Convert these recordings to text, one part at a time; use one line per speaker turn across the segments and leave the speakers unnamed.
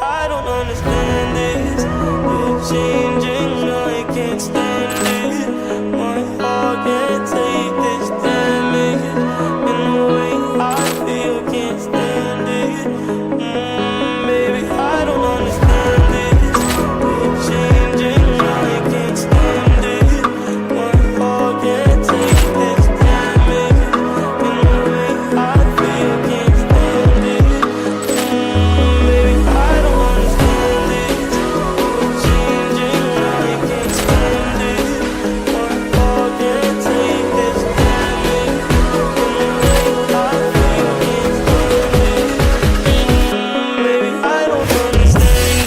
I don't understand this. You're changing, I can't stand it. My heart can't take this damage. And the way I feel, can't stand it. Baby, I don't understand this. You're changing, I can't stand it. My heart can't take this damage. And the way I feel, can't stand it. Baby, I don't understand this. You're changing, I can't stand it. My heart can't take this damage. And the way I feel, can't stand it. Baby, I don't understand it.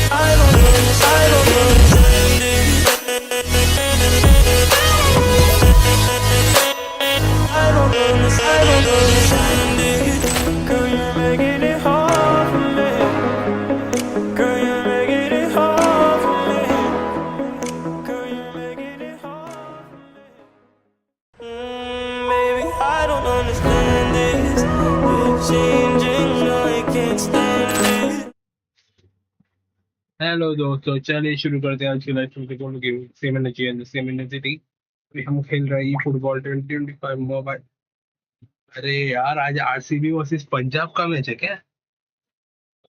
I don't understand it. I don't understand it. Girl, you're making it hard for me. Girl, you're making it hard for me. Girl, you're making it hard for me. Baby, I don't understand this. You're changing, I can't stand it.
Hello दोस्तों, चलिए शुरू करते हैं आज की live stream game same energy and same intensity. अभी हम खेल रहे हैं फुटबॉल 2025 मोबाइल। अरे यार, आज आरसीबी वर्सेस पंजाब का मैच है क्या?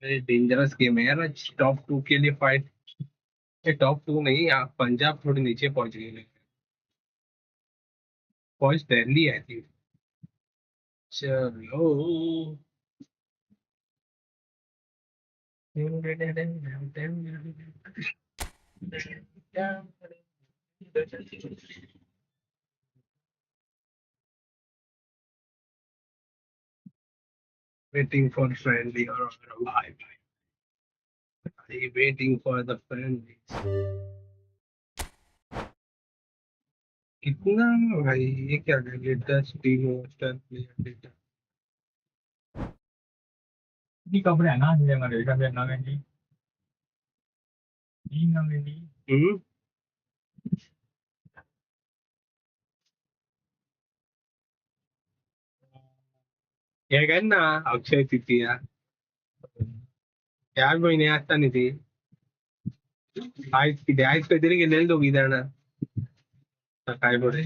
अरे डेंजरस गेम है यार, आज टॉप 2 के लिए फाइट। ये टॉप 2 नहीं यार, पंजाब थोड़ी नीचे पहुंच गई, पहुंच दिल्ली आई थी। चलो waiting for friendly or live. Waiting for the friendlies. कितना भाई, ये क्या latest team star player data?
Ini kau pernah nanya dengan dia, kan dia nanya ni. Ini nanya ni.
काय काय ना अक्षय तृतीया या महिने असता नाही ते आज किती आज काहीतरी गेलेले दोघी जण काय बोलते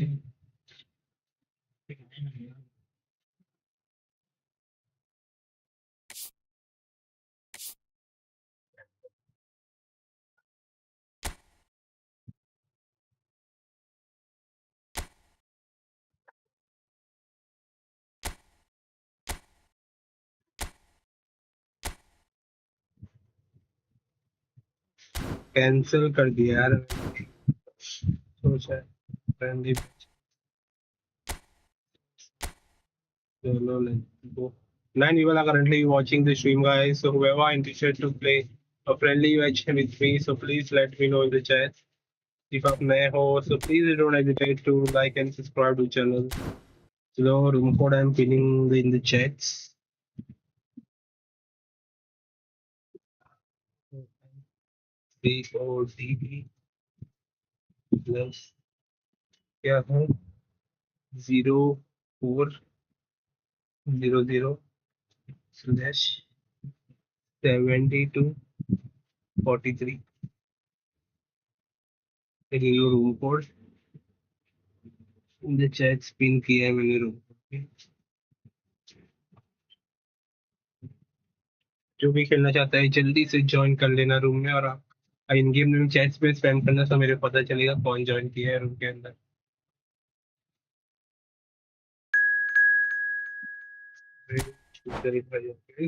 कैंसिल कर दिया यार, सोचा फ्रेंडली चलो let's go. 9 people are currently watching the stream, guys, so whoever interested to play a friendly match with me, so please let me know in the chat. If आप नए हो, so please don't hesitate to like and subscribe to channel. So room code I'm pinning in the chats. CODE plus क्या है 0400/7243 room code in the chat pin किया है मैंने room code. जो भी खेलना चाहता है जल्दी से ज्वाइन कर लेना रूम में, और आप इन गेम में चैट पे स्पैम करना तो मेरे पता चलेगा कौन ज्वाइन किया है रूम के अंदर।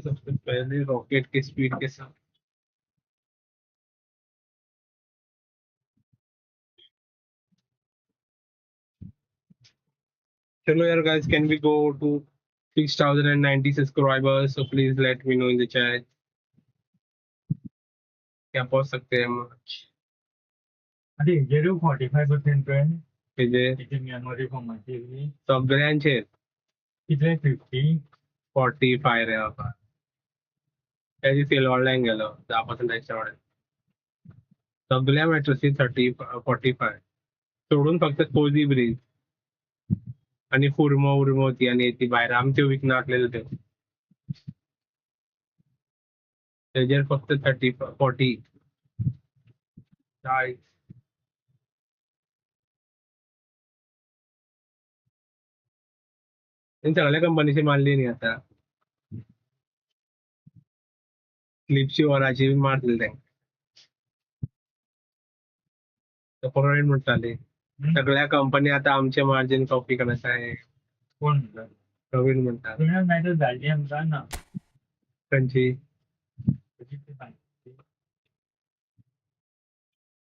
सबसे पहले रॉकेट के स्पीड के साथ चलो यार guys, can we go to 6090 subscribers, so please let me know in the chat क्या पहुंच सकते हैं हम आज।
Ada 0.45% trend.
J
Kita Myanmar from Malaysia.
सगळ्यांचे
Kita 50.
45 रे बाबा, त्याची सेल ऑनलाईन गेलो 10% एक्स्ट्रा वाढेल सगळ्या मॅचेसची 45 सोडून फक्त कोझी ब्रिज आणि फुरमो उर्मो होती आणि ती बाहेर आमचे वीक नाकलेलं ते त्याच्यावर फक्त 30-40 40. त्यांनी सगळ्या कंपनीची मारली नाही आता क्लिपची वराची मारले ते प्रोवाइड म्हणताले सगळ्या कंपनी आता आमचे मार्जिन कॉपी करायचं आहे
कोण म्हणतात
प्रवीण म्हणतात
तुम्ही मॅटर झाली आमचा ना
त्यांची
कशी ते सांगते.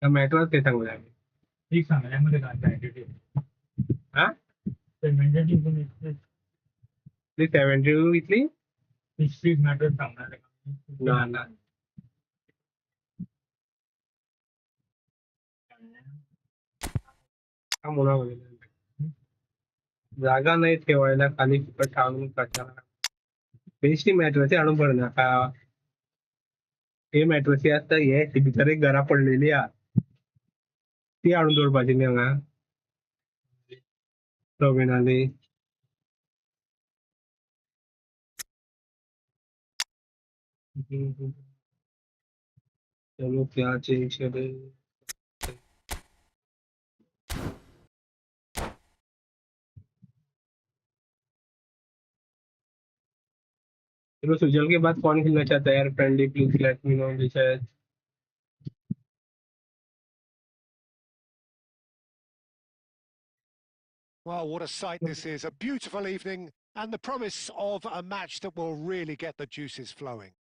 मॅटरच ते चांगलं आहे
ठीक सांगण्यामध्ये काय ऍटिट्यूड
हा
मेंटॅलिटी
ती 72 इथली
हिस्ट्री मॅटर सांगणार
ना ना का मुलामध्ये जागा नाही ठेवायला खाली फुकट आणून कशाला बेस्टी मॅट्रेसी आणून पड ना का हे मॅट्रेसी असता हे ती भितर एक घरा पडलेली आ ती आणून दवरपाची न्ही हांगा प्रवीणाली चलो क्या चेंज करे चलो सुजल के बाद कौन खेलना चाहता है यार friendly please let me know in the chat
Well, what a sight this is. A beautiful evening and the promise of a match that will really get the juices flowing.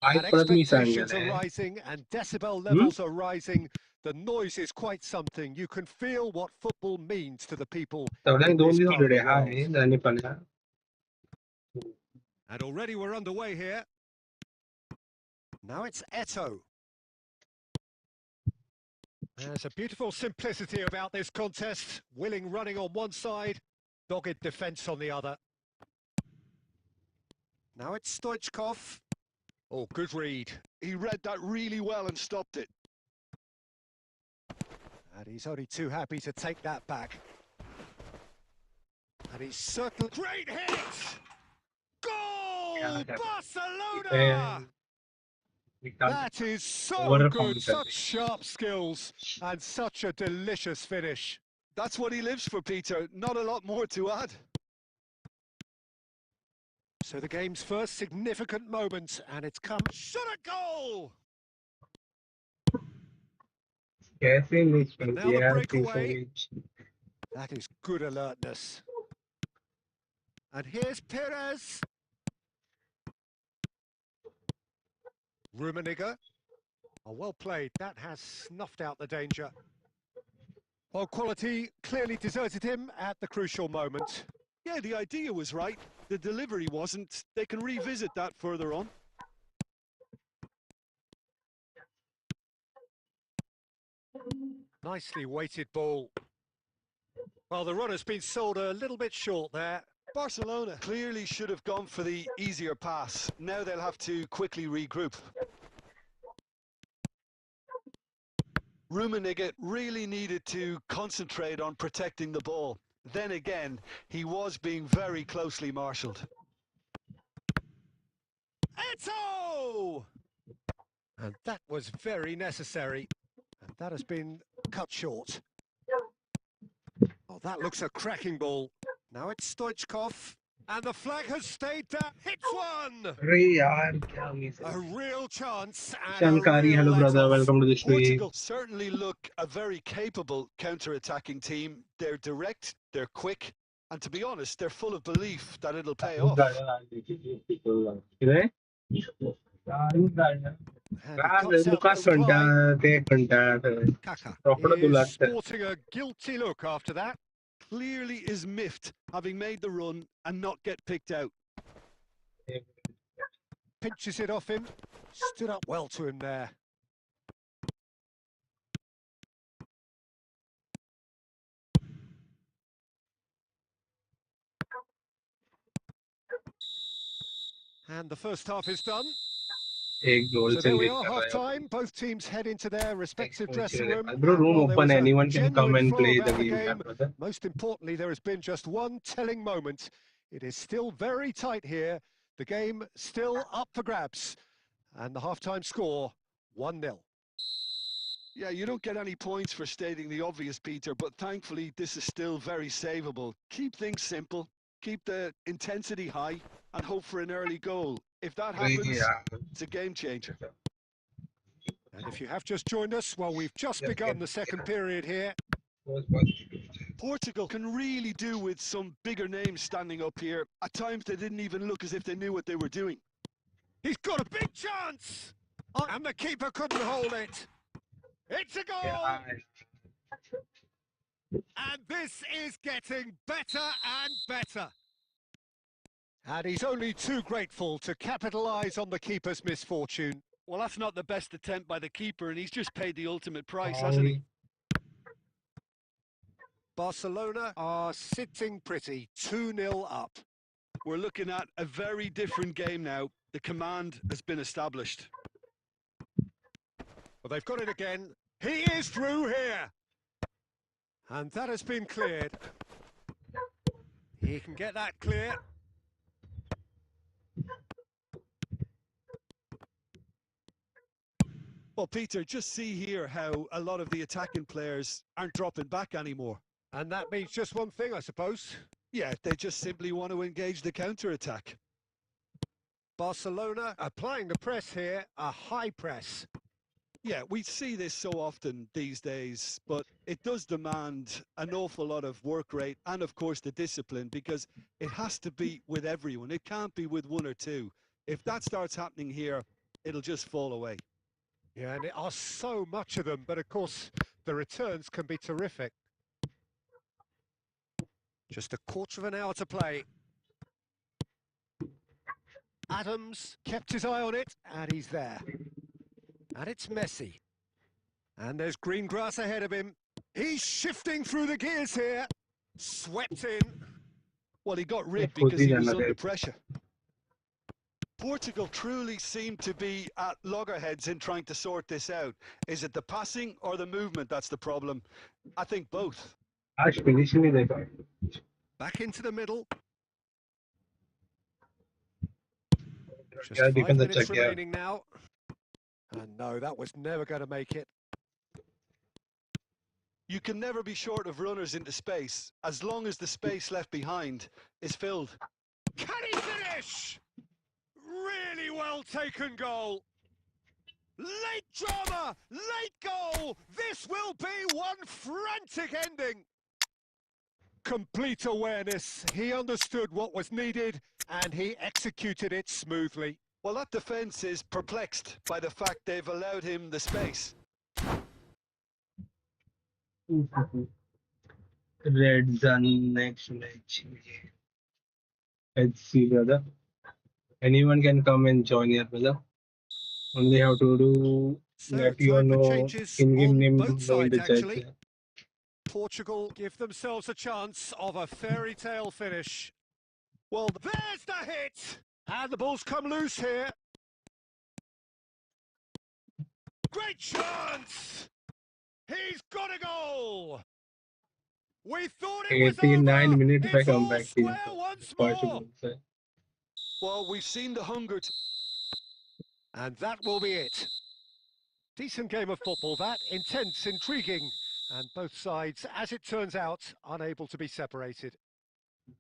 आज
And
परत मी
expectations are
सांगेल
rising and decibel levels are rising. The noise is quite something. You can feel what football means to the people
तेवढ्या
in
2
this
दिवस
part of
already
the
hi
world.
आणि पण
And already we're underway here. Now it's Eto. There's a beautiful simplicity about this contest. Willing running on one side, dogged defence on the other. Now it's Stoichkov. Oh, good read.
He read that really well and stopped it.
And he's only too happy to take that back. And he's certainly... Great hit! Goal! Barcelona! That is so good. Such sharp skills and such a delicious finish.
That's what he lives for, Peter. Not a lot more to add.
So the game's first significant moment, and it's come... Shot a goal!
कैसे miss कर
And now the
दिया
breakaway. That is good alertness. And here's Perez. Rummenigge. Oh, well played. That has snuffed out the danger. Well, quality clearly deserted him at the crucial moment.
Yeah, the idea was right. The delivery wasn't. They can revisit that further on.
Nicely weighted ball. Well, the run has been sold a little bit short there.
Barcelona clearly should have gone for the easier pass. Now they'll have to quickly regroup. Rummenigge really needed to concentrate on protecting the ball. Then again, he was being very closely marshalled.
Eto! And that was very necessary. And that has been cut short. Oh, that looks a cracking ball. Now it's Stoichkov. And the flag has stayed down. Hits one!
अरे यार क्या miss
A real chance and
Shankari,
a real
hello brother,
let-off.
welcome to the stream.
Portugal certainly look a very capable counter-attacking team. They're direct, they're quick, and to be honest, they're full of belief that it'll pay off.
किती
And he cuts out the
दुकान
supply.
कंटाळत ते कंटाळत
Kaka
रोकडं
is
तुला
sporting a guilty look after that.
Clearly is miffed, having made the run and not get picked out.
Pinches it off him. Stood up well to him there. And the first half is done.
एक गोल
So
से
there we
lead
are,
कर रहा
half
है
time. Both teams head into their respective dressing room.
Bro,
And
room
while there
open.
was a
Anyone can come
genuine
and
flow
play the
about the
game,
game,
brother.
most importantly, there has been just one telling moment. It is still very tight here. The game still up for grabs. And the half-time score, 1-0.
Yeah, you don't get any points for stating the obvious, Peter, but thankfully this is still very savable. Keep things simple, keep the intensity high, and hope for an early goal. If that happens, it's a game changer.
And if you have just joined us, well, we've just begun the second period here.
Portugal can really do with some bigger names standing up here. At times they didn't even look as if they knew what they were doing.
He's got a big chance! And the keeper couldn't hold it. It's a goal! And this is getting better and better. And he's only too grateful to capitalise on the keeper's misfortune.
Well, that's not the best attempt by the keeper, and he's just paid the ultimate price, hasn't he?
Barcelona are sitting pretty, 2-0 up.
We're looking at a very different game now. The command has been established.
Well, they've got it again. He is through here. And that has been cleared. He can get that clear.
Well, Peter, just see here how a lot of the attacking players aren't dropping back anymore.
And that means just one thing, I suppose.
Yeah, they just simply want to engage the counter-attack.
Barcelona applying the press here, a high press.
Yeah, we see this so often these days, but it does demand an awful lot of work rate and, of course, the discipline, because it has to be with everyone. It can't be with one or two. If that starts happening here, it'll just fall away.
Yeah, and there are so much of them, but of course, the returns can be terrific. Just a quarter of an hour to play. Adams kept his eye on it, and he's there. And it's Messi. And there's green grass ahead of him. He's shifting through the gears here. Swept in.
Well, he got rid because he was under pressure. Portugal truly seem to be at loggerheads in trying to sort this out. Is it the passing or the movement that's the problem? I think both.
Back into the middle. Just
Yeah,
5 minutes remaining now. And no, that was never going to make it.
You can never be short of runners into space, as long as the space left behind is filled.
Can he finish? Really well taken goal. Late drama, late goal. This will be one frantic ending. Complete awareness. He understood what was needed and he executed it smoothly.
Well, that defence is perplexed by the fact they've allowed him the space.
Red Zone next match. Let's see, brother. Anyone can come and join here, brother. Only have to do
So
let you
time for
know
changes
in-game
on
name
both
know in
sides
the chat.
actually. Portugal give themselves a chance of a fairy tale finish. Well, there's the hit! And the ball's come loose here. Great chance! He's got a goal! We thought it was
89
over.
minutes if I
It's
come
all
back to
square once more.
Portugal.
Well, we've seen the hunger.
And that will be it. Decent game of football, that. Intense, intriguing. And both sides, as it turns out, unable to be separated.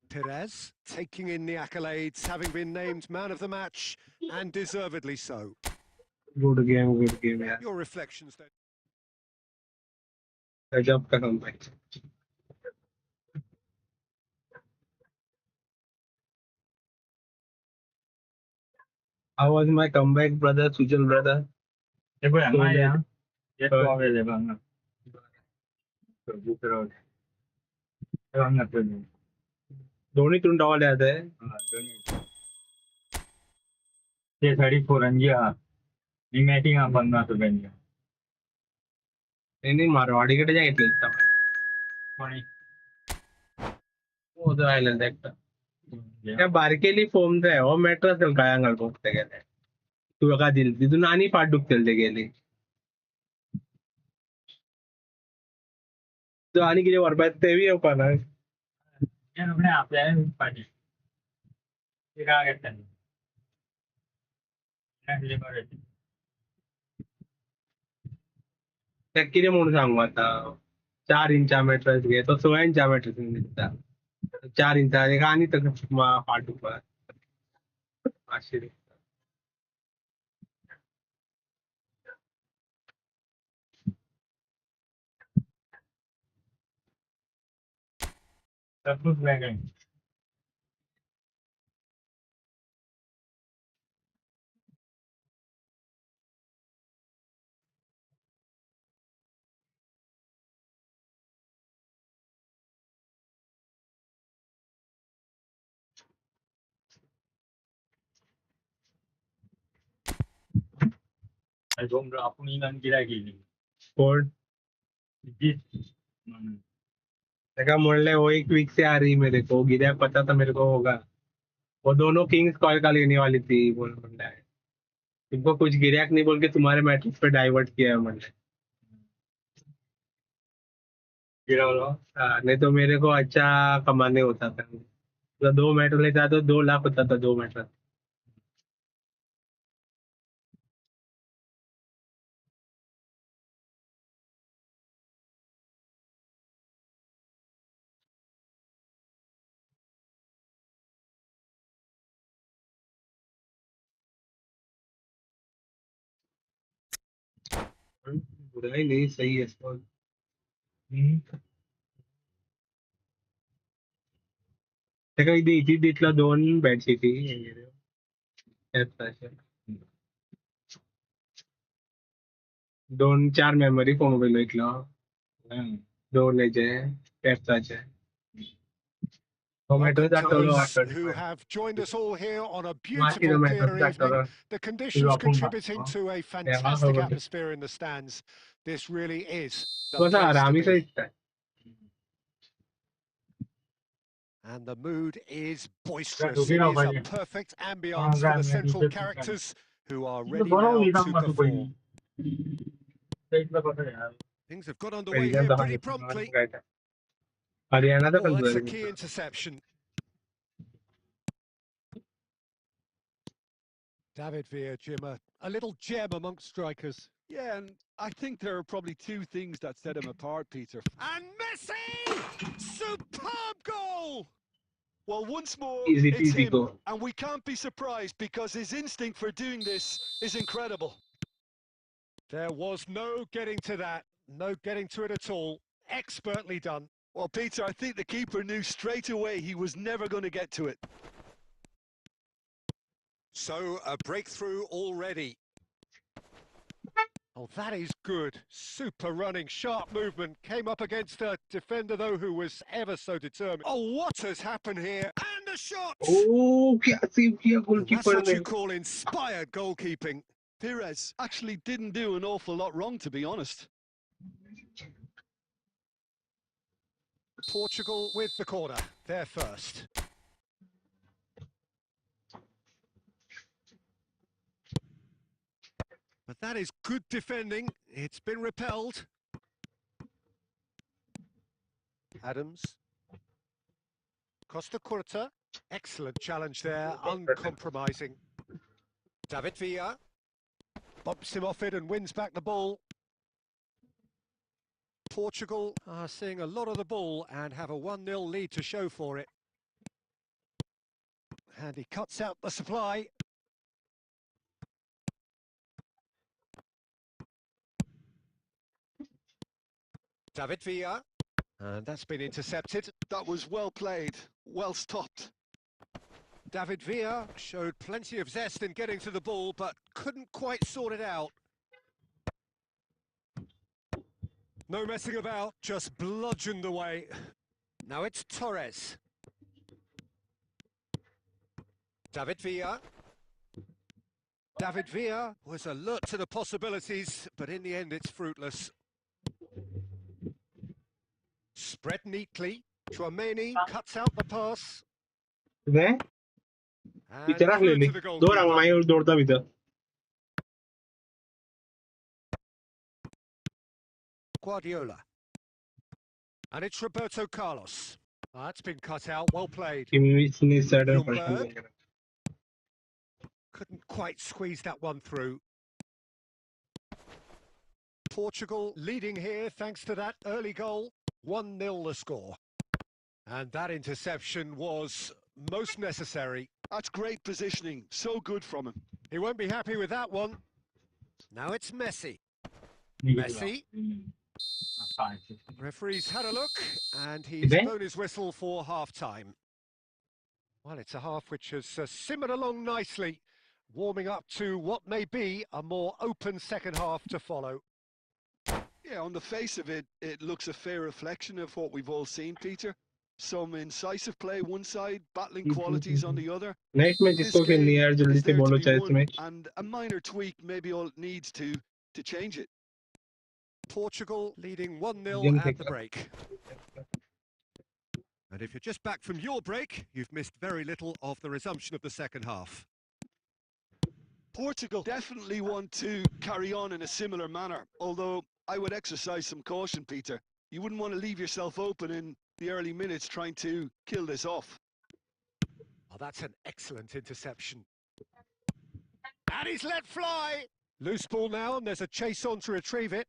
Perez taking in the accolades, having been named man of the match, and deservedly so.
Good game, yeah.
Your reflections then?
Gajab ka comeback. How was my comeback, brother? Sujal, brother?
Después, además ya, ya estuvo de van.
दोन्ही तोंड डावले आता है
ते 34 रंजी हा मी matting हा 50 रुपयांनी
नहीं मारवाड़ी के जाएंगे
कोणी
वो तो आइलैंड देखता क्या बारकेली फॉर्म है वो मेट्रो से गायांगल बोलते गए तुका दिली तिथून आणि पाठ दुखतील ते गेले तो आणि किती वरपाय तेवी येवपा ना
आपल्याला पाहिजे ते काय घेतात
ते किती म्हणून सांगू आता 4 इंचा मॅट्रेस घे तो 16 इंचा मॅट्रेस दिसता 4 इंचा एक आणि तर पाठ दुखा असे
सबकुछ वेगळे आपण इलान गिरा गेली
कोण देखा मोड़ले वो एक वीक से आ रही मेरे को गिरा पता था मेरे को होगा वो दोनों किंग्स कॉल का लेने वाली थी बोल रहा है तुमको कुछ गिराक नहीं बोल के तुम्हारे मैट्रिक्स पे डाइवर्ट किया है मैंने नहीं तो मेरे को अच्छा कमाने होता था तो 2 मैटर लेता तो 2 लाख होता था 2 मैटर बुरा ही नहीं सही है इसको त्याका इथे तिथला 2 बेडशीटी दोन 4 मेमरी फोन मोबाईल इथला 2 याचे टॅपचे
Welcome to those who have joined us all here on a beautiful theatre evening. The conditions contributing to a fantastic atmosphere in the stands. This really is the place to be. And the mood is boisterous. It is a perfect ambience for the central characters who are ready now to perform. Things have got underway here pretty promptly.
Haryana
Oh, that's a key interception. David Villa, Jim, a little gem amongst strikers.
Yeah, and I think there are probably 2 things that set him apart, Peter.
And Messi! Superb goal!
Well, once more,
Easy
it's
peasy
him,
goal.
and we can't be surprised because his instinct for doing this is incredible.
There was no getting to that, no getting to it at all. Expertly done.
Well, Peter, I think the keeper knew straight away he was never going to get to it.
So, a breakthrough already. Oh, that is good. Super running, sharp movement. Came up against a defender, though, who was ever so determined. Oh, what has happened here? And a shot!
Oh, क्या save किया
That's
goalkeeper
what
ने
you call inspired goalkeeping.
Pires actually didn't do an awful lot wrong, to be honest.
Portugal with the corner. They're first. But that is good defending. It's been repelled. Adams. Costa Curta. Excellent challenge there, uncompromising. David Villa. Bumps him off it and wins back the ball. Portugal are seeing a lot of the ball and have a 1-0 lead to show for it. And he cuts out the supply. David Villa. And that's been intercepted.
That was well played, well stopped.
David Villa showed plenty of zest in getting to the ball, but couldn't quite sort it out. No messing about, just bludgeoned away. Now it's Torres. David Villa. David Villa was alert to the possibilities, but in the end it's fruitless. Spread neatly. Chouameni cuts out the pass.
ने
And
picture
through
राखलेली
to the
2
goalkeeper.
रंग माई दौड़ता भीतर
Guardiola. And it's Roberto Carlos. That's been cut out. Well played.
Kimmich ने sudden
Ljungberg.
परेशान नहीं करा.
Couldn't quite squeeze that one through. Portugal leading here thanks to that early goal. 1-0 the score. And that interception was most necessary.
That's great positioning. So good from him.
He won't be happy with that one. Now it's Messi. Messi. Referee's had a look and he's blown his whistle for half-time. Well, it's a half which has simmered along nicely, warming up to what may be a more open second half to follow.
Yeah, on the face of it, it looks a fair reflection of what we've all seen, Peter. Some incisive play one side, battling qualities on the other.
Next match
This
इसको खेलनी है यार,
game
जल्दी
is
से
there to
बोलो
be
chase
won,
match.
and a minor tweak maybe all it needs to change it.
Portugal leading 1-0
Game
at the
take.
break. And if you're just back from your break, you've missed very little of the resumption of the second half.
Portugal definitely want to carry on in a similar manner, although I would exercise some caution, Peter. You wouldn't want to leave yourself open in the early minutes trying to kill this off.
Oh, that's an excellent interception. And he's let fly! Loose ball now, and there's a chase on to retrieve it.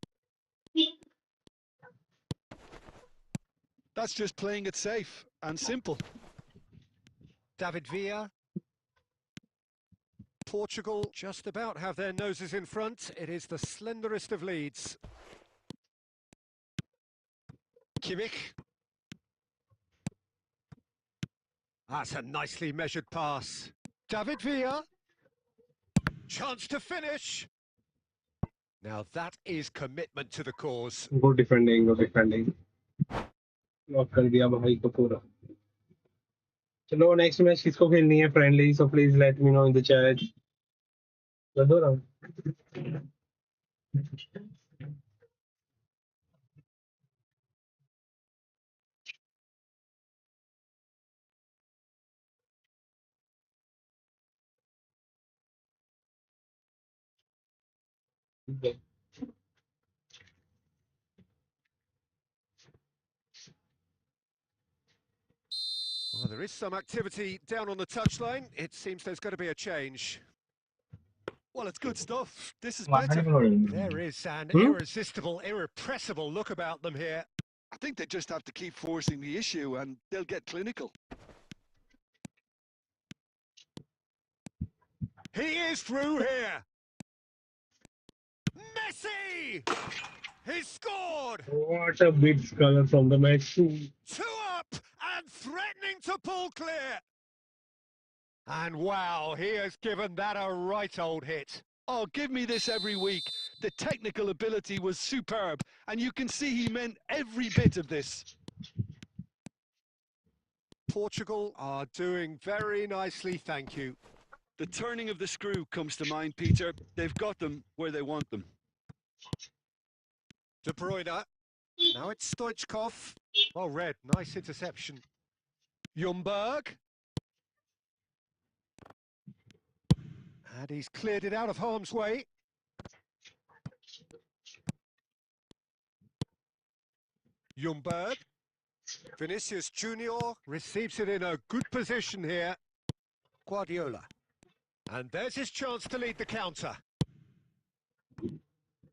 That's just playing it safe and simple.
David Villa. Portugal just about have their noses in front. It is the slenderest of leads. Kimmich. That's a nicely measured pass. David Villa. Chance to finish. Now that is commitment to the cause.
Good defending, good defending. Lock कर दिया भाई को पूरा. चलो next match किसको खेलनी है friendly, so please let me know in the chat. दो round.
Well, there is some activity down on the touchline. It seems there's going to be a change.
Well, it's good stuff. This is better.
There is an irresistible, irrepressible look about them here.
I think they just have to keep forcing the issue and they'll get clinical.
He is through here. Messi! He scored!
What a big color from the match.
2 up and threatening to pull clear. And wow, he has given that a right old hit.
Oh, give me this every week. The technical ability was superb, and you can see he meant every bit of this.
Portugal are doing very nicely, thank you.
The turning of the screw comes to mind, Peter. They've got them where they want them.
De Bruyne. Now it's Stoichkov. Oh, red. Nice interception. Ljungberg. And he's cleared it out of harm's way. Ljungberg. Vinicius Junior receives it in a good position here. Guardiola. And there's his chance to lead the counter.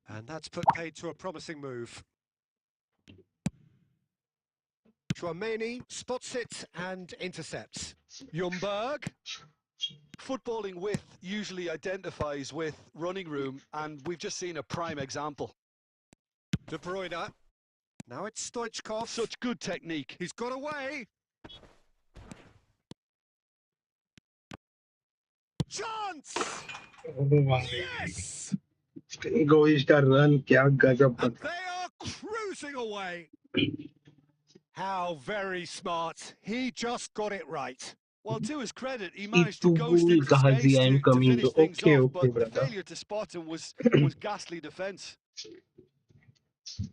And that's put paid to a promising move. Chouameni spots it and intercepts. Ljungberg.
Footballing width usually identifies with running room, and we've just seen a prime example.
De Bruyne. Now it's Stoichkov.
Such good technique.
He's got away. Chance!
Oh,
Yes!
egoist run, kya gazab.
And they are cruising away. How very smart. He just got it right.
Well, to his credit, he
It's
managed to
too
ghost
good,
into
Kahazi,
space
I'm
to
coming.
finish things
Okay,
off,
okay,
but the
brother.
failure to spot him was ghastly defence.
So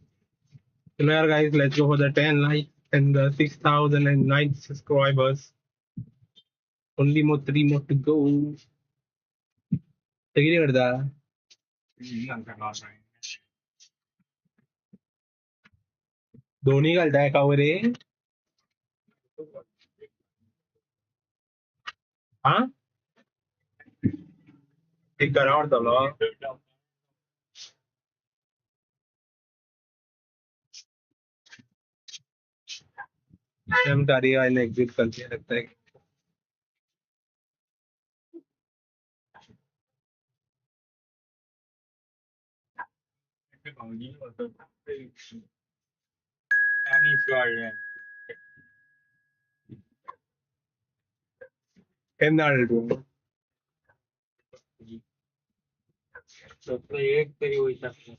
now, guys, let's go for the 10 likes and the 6,009 subscribers. Only 3 more to go. Take it over there. Dhoni घालताय का रे हा एक घरावर चालू हम तारी आने एग्जिट करते लगता है एम
एक तरी होऊ शकतो.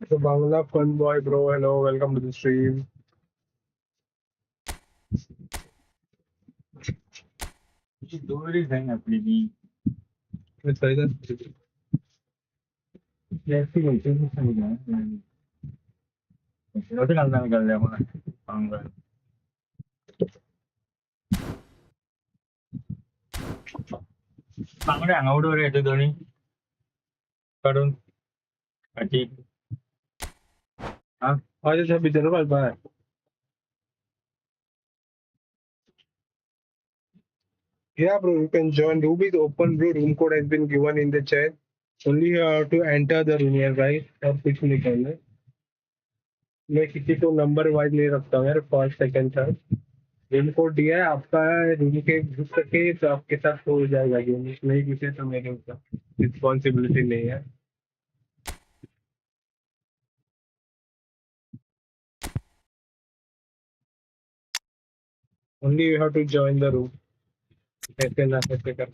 So Bangla fun boy bro, hello, welcome to the stream.
दोरीच आहे आपली ती
It's like that.
जास्ती घ्यायची सांगितलं घालता निघाल्या मला चांगलं चांगले अंगावर येते दोन्ही काढून
आज अच्छा बिचर पास bye Yeah, bro, you can join. Room is open, bro. Room code has been given in the chat. Only you have to enter the room here, guys. और कुछ नहीं करना है. मैं किसी को नंबर वाइज नहीं रखता हूँ यार first second third room code दिया है आपका रूम के घुस सके तो आपके साथ हो जाएगा गेम नहीं घुसे तो मेरे ऊपर रिस्पॉन्सिबिलिटी नहीं है only you have to join the room ऐसे ना ऐसे कर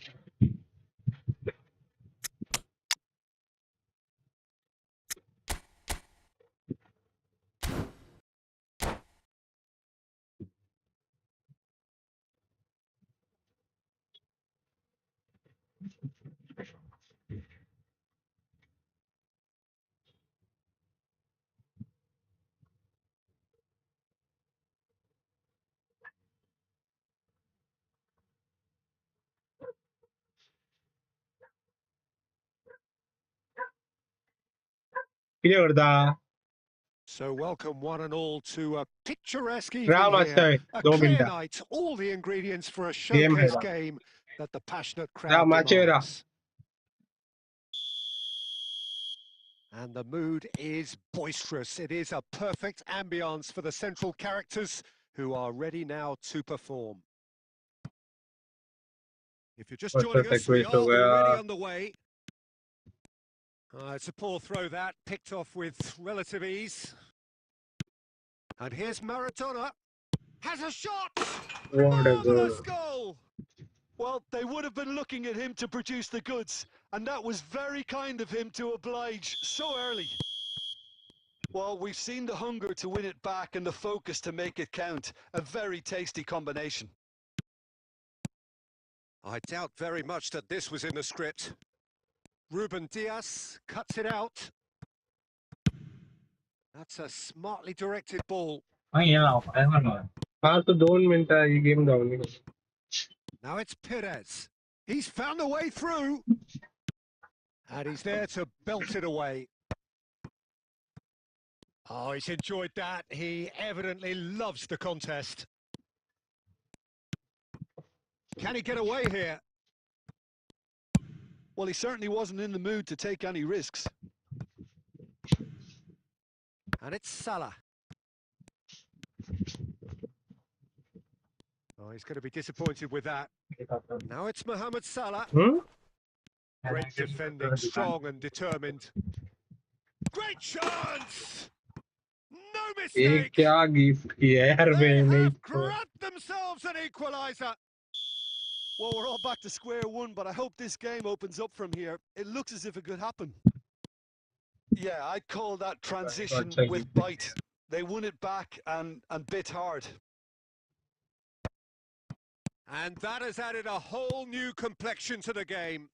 किती करता
So welcome one and all to a picturesque
Ram
evening here.
आहे
A
2
clear
मिनिटं
night, all the ingredients for a
game है
showcase game that the passionate crowd
Ram आहे रा
demands. And the mood is boisterous. It is a perfect ambience for the central characters who are ready now to perform. If you're just joining us, we are
हो गया
already underway. It's a poor throw that, picked off with relative ease. And here's Maradona. Has a shot!
What a
Marvellous
goal.
goal!
Well, they would have been looking at him to produce the goods, and that was very kind of him to oblige so early. Well, we've seen the hunger to win it back and the focus to make it count. A very tasty combination.
I doubt very much that this was in the script. Ruben Diaz cuts it out. That's a smartly directed ball.
हाँ तो 2 मिनिटं ही game धावली
Now it's Perez. He's found a way through. And he's there to belt it away. Oh, he's enjoyed that. He evidently loves the contest. Can he get away here?
Well, he certainly wasn't in the mood to take any risks.
And it's Salah. Oh, he's going to be disappointed with that. Now it's Mohamed Salah. Great defending, strong and determined. Great chance! No
ये
mistake!
क्या gift किया है यार
They
मैंने
have grabbed themselves an equaliser.
Well, we're all back to square one, but I hope this game opens up from here. It looks as if it could happen. Yeah, I'd call that transition with bite. They won it back and bit hard.
And that has added a whole new complexion to the game.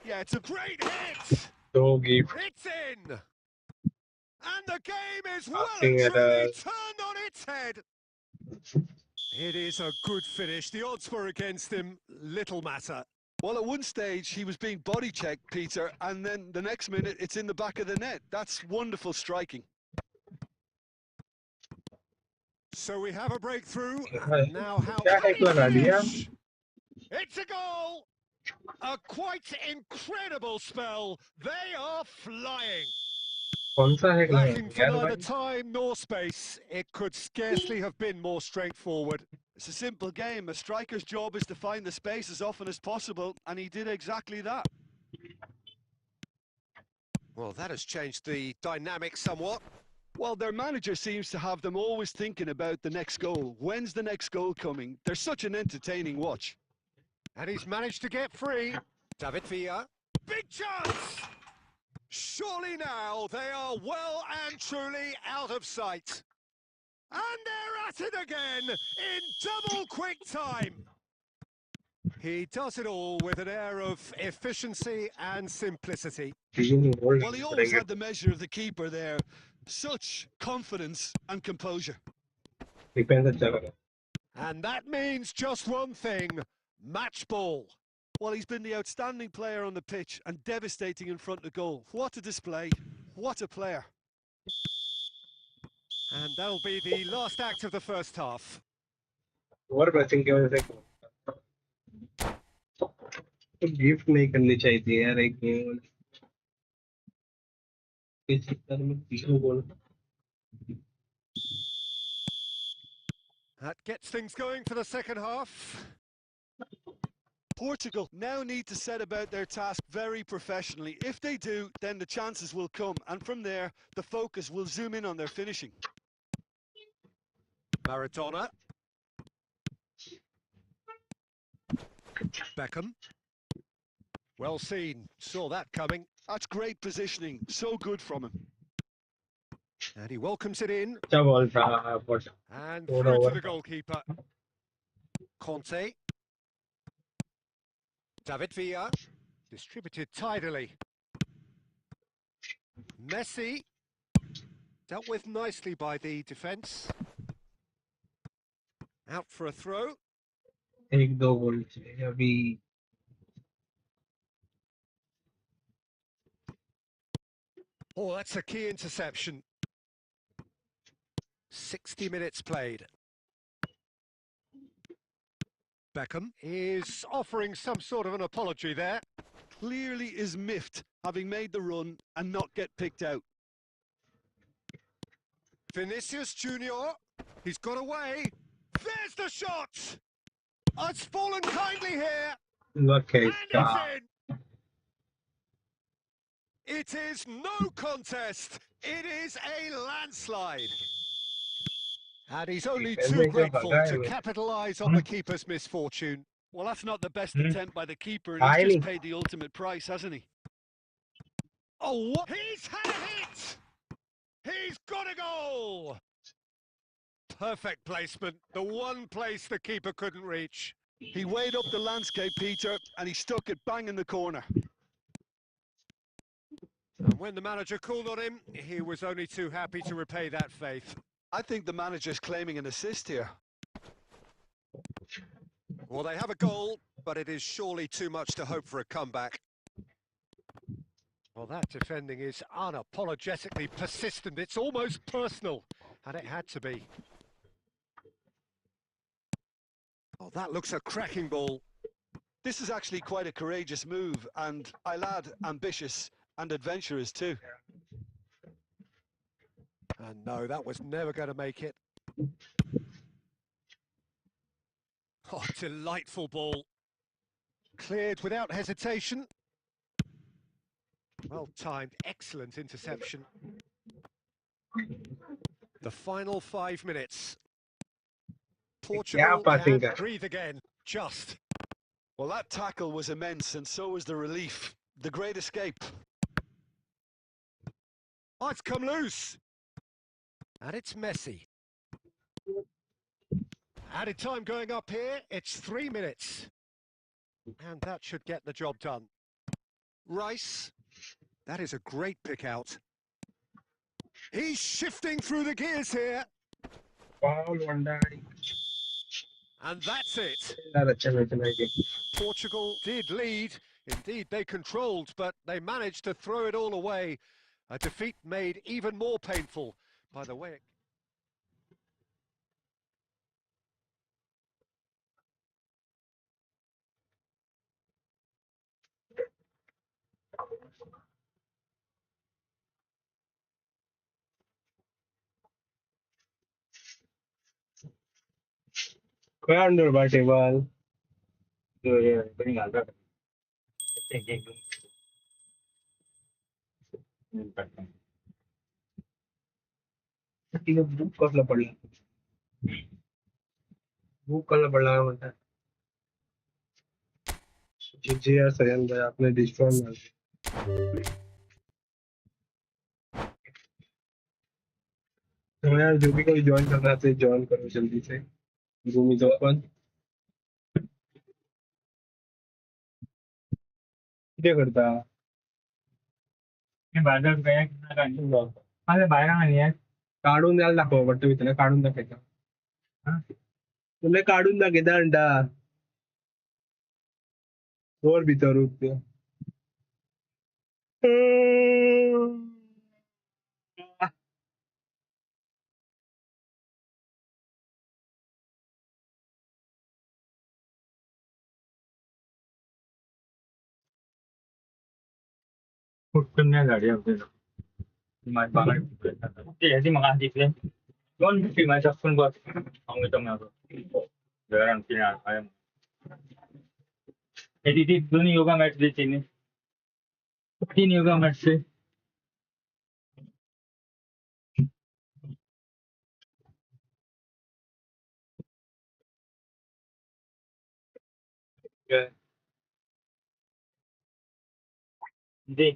Yeah, it's a great hit!
दो gift
It's in! And the game is well
Asking
and
at
truly
a
turned on its head. It is a good finish. The odds were against him. Little matter.
Well, at one stage, he was being body checked, Peter, and then the next minute, it's in the back of the net. That's wonderful striking.
So we have a breakthrough.
Hi.
Now how
क्या
can
है
he
इतना गाड़ियाँ?
finish? It's a goal. A quite incredible spell. They are flying.
कौन सा है
Lacking for
यार
neither
भाई?
time nor space. It could scarcely have been more straightforward.
It's a simple game. A striker's job is to find the space as often as possible, and he did exactly that.
Well, that has changed the dynamic somewhat.
Well, their manager seems to have them always thinking about the next goal. When's the next goal coming? They're such an entertaining watch.
And he's managed to get free. David Villa. Big chance! Surely now they are well and truly out of sight. And they're at it again in double quick time. He does it all with an air of efficiency and simplicity.
Well, he always had the measure of the keeper there. Such confidence and composure.
And that means just one thing, match ball.
Well, he's been the outstanding player on the pitch and devastating in front of goal. What a display. What a player.
And that'll be the last act of the first half.
और blessing की वजह से gift नहीं करनी चाहिए थी यार एक गेम इस चक्कर में तीनों गोल
That gets things going for the second half.
Portugal now need to set about their task very professionally. If they do, then the chances will come, and from there, the focus will zoom in on their finishing.
Maradona. Beckham. Well seen. Saw that coming.
That's great positioning. So good from him.
And he welcomes it in.
अच्छा ball था but
And
All
through to
over.
the goalkeeper. Conte. David Villa. Distributed tidily. Messi. Dealt with nicely by the defence. Out for a throw.
एक दो गोल चाहिए अभी
Oh, that's a key interception. 60 minutes played. Beckham is offering some sort of an apology there.
Clearly is miffed, having made the run and not get picked out.
Vinicius Junior, he's got away. There's the shot! Oh, it's fallen kindly here.
Luck है
And
इसका
it's in. It is no contest. It is a landslide. And he's only too grateful to capitalise on the keeper's misfortune.
Well, that's not the best
Hmm.
attempt by the keeper, and he's
Aye.
just paid the ultimate price, hasn't he?
Oh, what? He's had a hit! He's got a goal! Perfect placement. The one place the keeper couldn't reach.
He weighed up the landscape, Peter, and he stuck it bang in the corner.
And when the manager called on him, he was only too happy to repay that faith.
I think the manager's claiming an assist here.
Well, they have a goal, but it is surely too much to hope for a comeback. Well, that defending is unapologetically persistent. It's almost personal, and it had to be. Oh, that looks a cracking ball.
This is actually quite a courageous move, and I'll add ambitious and adventurous too.
And no, that was never going to make it. Oh, delightful ball. Cleared without hesitation. Well timed, excellent interception. The final 5 minutes. Portugal
passing
can
guy.
breathe again, just.
Well, that tackle was immense, and so was the relief. The great escape.
Oh, it's come loose. And it's Messi. Added time going up here, it's 3 minutes. And that should get the job done. Rice. That is a great pick out. He's shifting through the gears here.
Foul one die.
And that's it.
अच्छा match है ये.
Portugal did lead. Indeed, they controlled, but they managed to throw it all away. A defeat made even more painful by the way.
क्या under बाटे बाल.
तो ये बड़ी गाल
तिला बुक कसला पडला. बुक कसला पडला काय म्हणतात. जे यार सयान भाई आपने डिस्ट्रॉय मार दिया. तो यार जो भी कोई ज्वाइन करना है ज्वाइन करो जल्दी से. Room is open. किती करता.
बाजार गया कितना काढून अरे बाहेर नाही आहे
काढून द्यायला दाखव वाटतं मी त्याला काढून दाखवायचा. तुला काढून दाखवायचा अंडा. वर भीतर होते.
कुठून नाही गाडी आपल्याला माझी बांगडी याची मग आधी दोन टीमाच्या पण बस तिथे दोन्ही योगा मॅच द्यायचे तीन योगा मॅचचे दे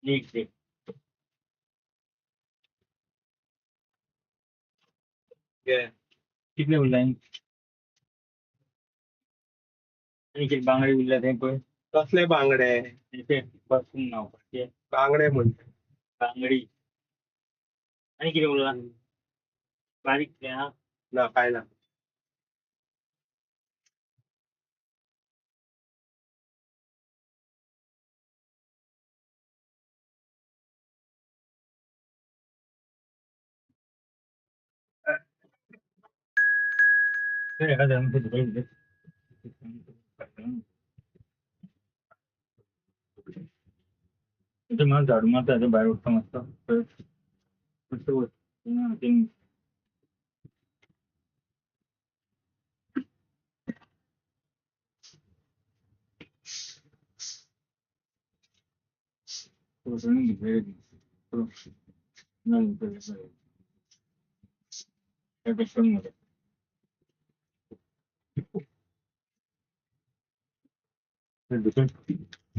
लीग दे कितने बोललाय आणि बांगडी उरल्या ते पण
कसले बांगडे.
इथे बसून नाव
बांगडे म्हणते.
बांगडी आणि किती बोलला बारीक हा
ना काय ना.
एखाद्या मला झाडू मारता बाहेर उठता मस्त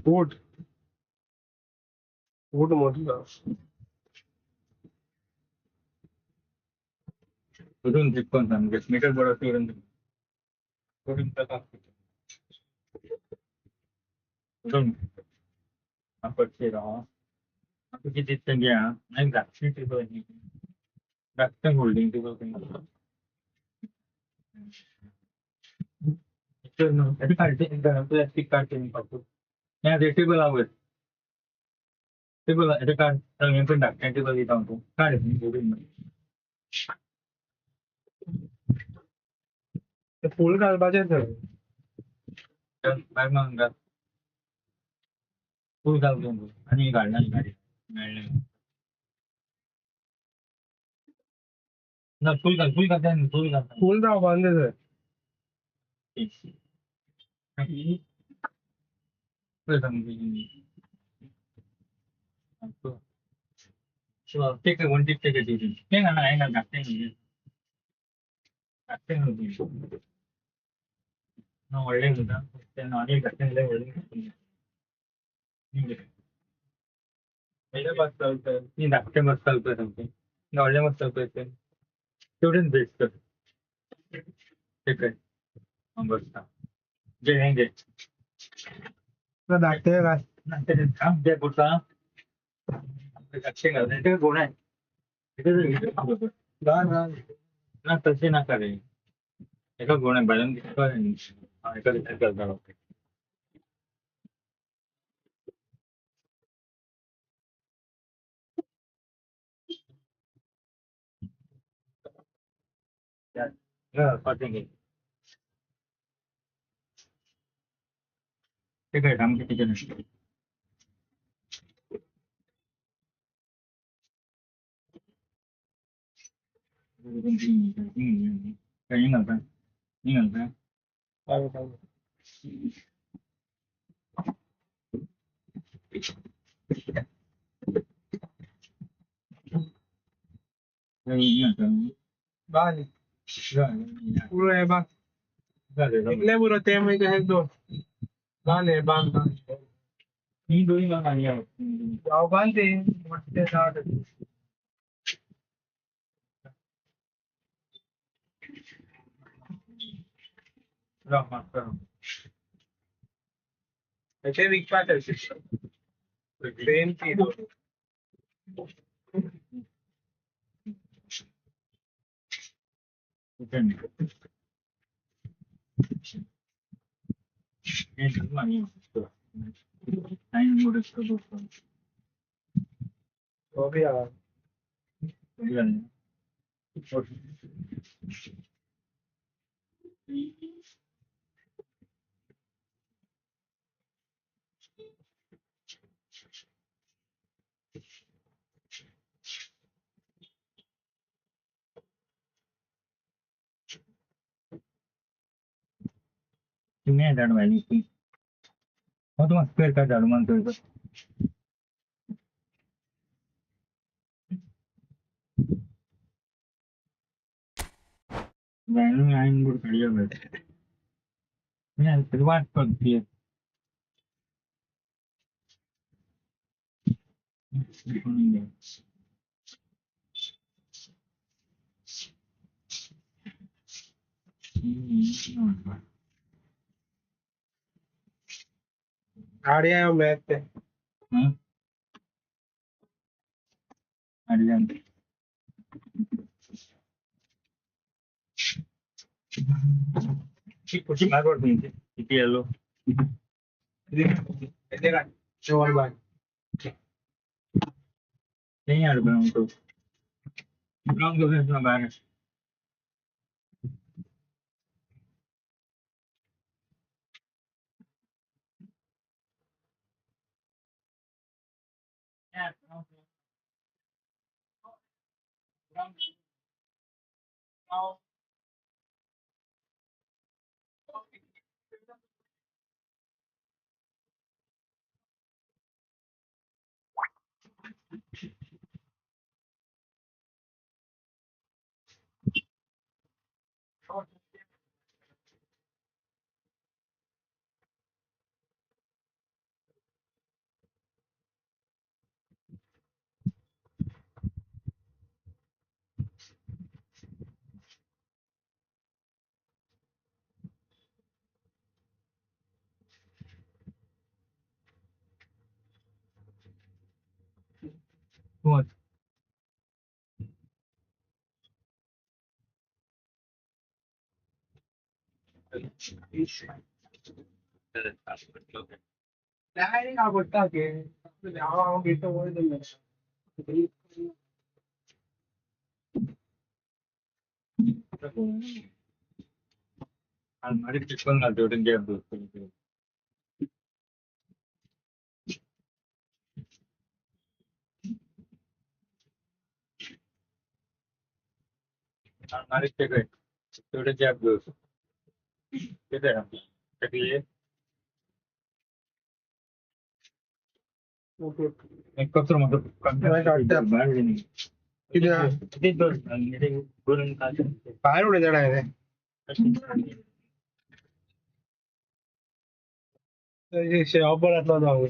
ऊट ऊट मोठं.
कुठून पण सांग मीटर बरोबर आपण आपण किती घ्या नाही रात्री टेबल रात्र होल्डिंग टेबल प्लास्टिक काढते मी पाहतो त्या टेबल आवड टेबल काढ पण टाकते टेबल येत आणतो काढ
फुल घालपाचे
बाहेर मग फुल घालतो आणि काढणार गाडी फुल घाल फुल घालता फुल घालता
फुल राव बांधे sir.
take one tip take a duty. Hang on, no ಒಳ್ಳೆ ನಾನು ಗಟ್ಟೆ ಒಳ್ಳೆ बस चालतंय मी धाकटे मस्त चालतोय सांगते नवळे मस्त चालतोय ते स्टुडंट बेस्ट ठीक आहे बसता जे हेंगे
दाखते काय
द्या पुढचा अच्छे कर रहे हैं गुण है ना तसे ना करे एका गुण आहे भजन एका विचार करता होते पाठेंगे ठीक आहे काम किती नसतो काही नव्हतं नाही नव्हतं काही नव्हतं
Vale, puro é ba.
झालं
Lembro até mais que redo. Vale, banda.
मी दोन्ही मग आणि
Ao bande, mas tem nada. Até Big Pater. Same thing. Obvio.
तुम्ही झाड व्हायली ती मग तुम्हाला स्क्वेअर काय झाड म्हणतोय व्हॅल्यू आईन बोर्ड काढूया भेट मी वाट करते
Área é o mete.
अडीच कुठची भाग वाटते किती आलो
Ele era. Show all back.
नाही अडकून तो रॉंग घेऊन बाहेर What?
Dai, a botta che. Vediamo che tu vuoi del
अलमारी पिकल ना जोड़ें गया दोस्तों के अलमारी पे गए जोड़ें गया दोस्त किधर हम चलिए एक कचरा मतलब कंप्यूटर बाहर नहीं किती दोस्त मेरे बोलून का
बाहेर उडे जण आहे ते शेवापरातला जाऊ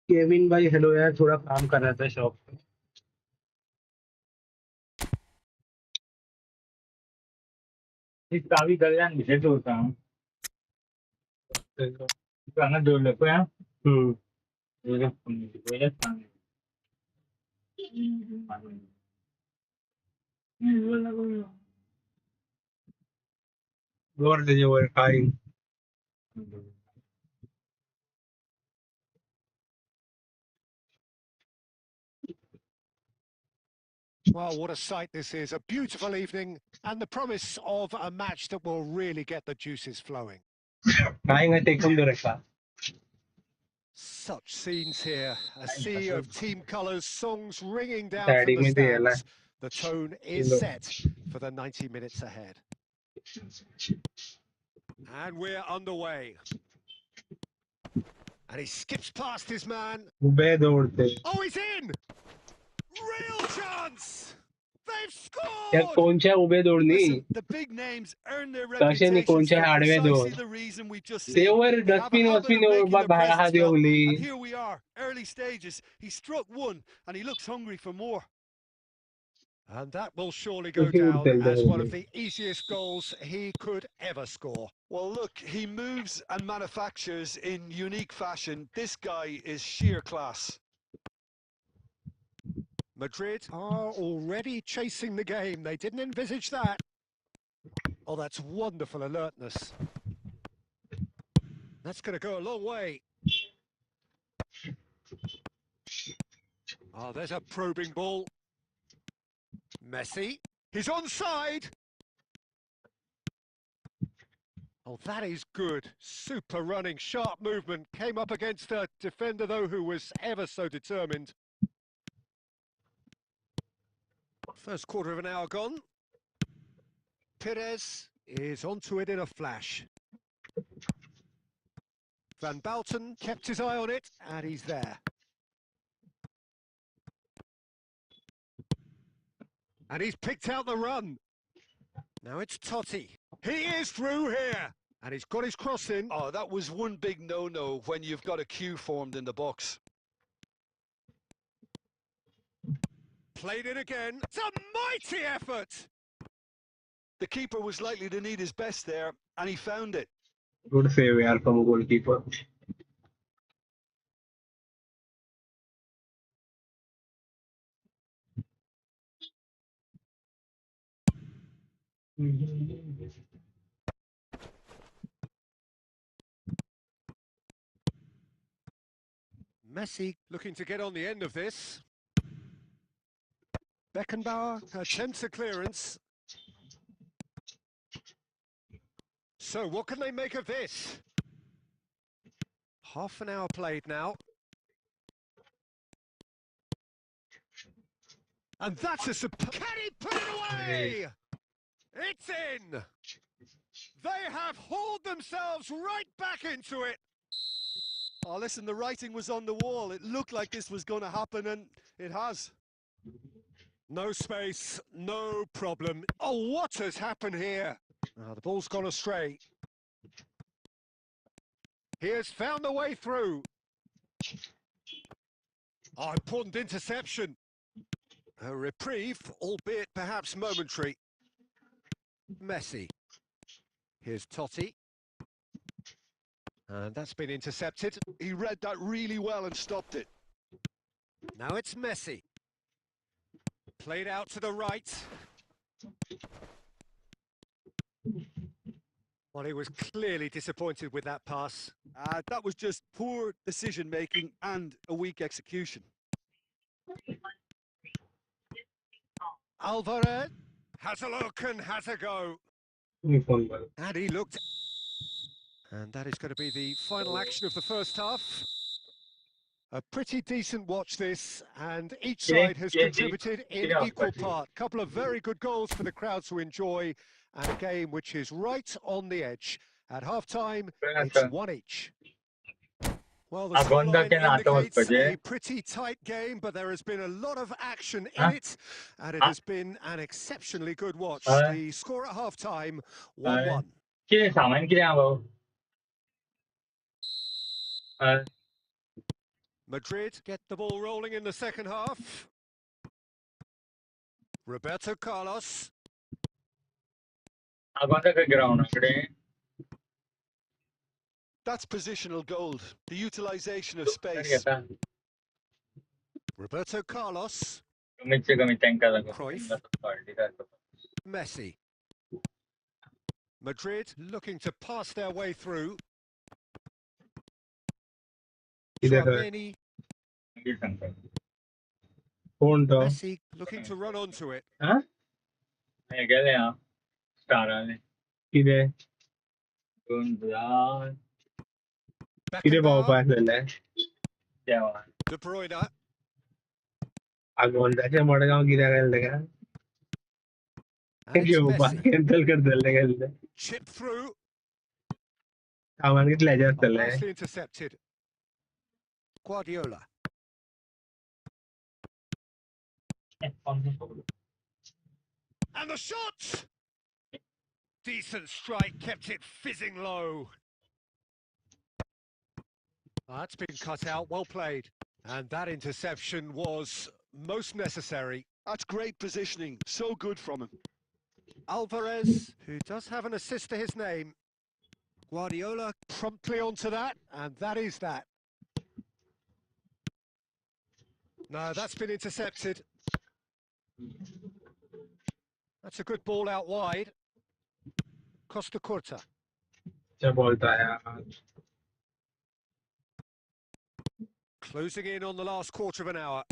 केविन भाई हेलो यार थोड़ा काम कर रहा था शॉप
इसका भी कल्याण विशेष होता हूँ तो अंदर जोड़ ले कोई
What did you were crying?
Well, what a sight this is. A beautiful evening and the promise of a match that will really get the juices flowing.
Crying, I take him to Rekha.
Such scenes here. A sea of team colours, songs ringing down
Daddy
from the
में दे रहा
stands. The tone is set for the 90 minutes ahead. And we're underway. And he skips past his man.
Ube दौड़ते
Oh, he's in! Real chance! They've
या
scored!
कोणच्या उबे दौडनी
Listen, the big names earn their
तसे नी
reputations
कोणच्या
for
आडवे
precisely
दौड
the reason we just
ते
seen.
Were
They have a
dustbin
habit
वस्बिन
of making their
बाहेर हात
presence felt,
Yevli
and here we are, early stages. He struck one, and he looks hungry for more.
And that will surely go
उठी
down
उठते
as one of the easiest goals he could ever score.
Well, look, he moves and manufactures in unique fashion. This guy is sheer class.
Madrid are already chasing the game. They didn't envisage that. Oh, that's wonderful alertness. That's going to go a long way. Oh, there's a probing ball. Messi. He's onside. Oh, that is good. Super running, sharp movement. Came up against a defender, though, who was ever so determined. First quarter of an hour gone. Perez is onto it in a flash. Van Balten kept his eye on it, and he's there. And he's picked out the run. Now it's Totti. He is through here. And he's got his cross in.
Oh, that was one big no-no when you've got a queue formed in the box.
Played it again. It's a mighty effort.
The keeper was likely to need his best there, and he found it.
Good save यार from goalkeeper.
Messi looking to get on the end of this. Beckenbauer attempts a clearance. So what can they make of this? Half an hour played now. And that's a Can he put it away? It's in! They have hauled themselves right back into it.
Oh, listen, the writing was on the wall. It looked like this was going to happen, and it has.
No space, no problem. Oh, what has happened here? Oh, the ball's gone astray. He has found the way through. Oh, important interception. A reprieve, albeit perhaps momentary. Messi. Here's Totti. And that's been intercepted.
He read that really well and stopped it.
Now it's Messi. Played out to the right. Well, he was clearly disappointed with that pass.
That was just poor decision-making and a weak execution.
Alvarez has a look and has a go. And he looked. And that is going to be the final action of the first half. A pretty decent watch this, and each side has contributed in equal part. Couple of very good goals for the crowd to enjoy, and a game which is right on the edge. At half-time, it's one each. Well, the scoreline indicates a pretty tight game, but there has been a lot of action in it, and it has been an exceptionally good watch. The score at half-time, 1-1. Madrid get the ball rolling in the second half. Roberto Carlos.
कौन सा ground आकडे
That's positional gold. The utilization of space.
घेता
Roberto Carlos,
कमीत त्यांका
Cruyff, Messi. Madrid looking to pass their way through.
इधर है
Tchouaméni,
कौन तो
Messi looking to run onto it.
हाँ
मैं गेले हां स्टार आले
इधर
गुंजान
इधर पाव
Beckenbauer,
पास ले
देवा
De Bruyne,
आगोंदा से मडगांव गिरा गया लगा
and it's
क्यों पास
Messi.
कैंसिल कर दे लगा
Chip through.
सामान कितने जा
Oh,
चले
nicely intercepted. Guardiola. And the shot! Decent strike, kept it fizzing low. That's been cut out, well played. And that interception was most necessary.
That's great positioning. So good from him.
Alvarez, who does have an assist to his name. Guardiola promptly onto that, and that is that. No, that's been intercepted. That's a good ball out wide. Costa Curta.
क्या बोलता है यार
Closing in on the last quarter of an hour.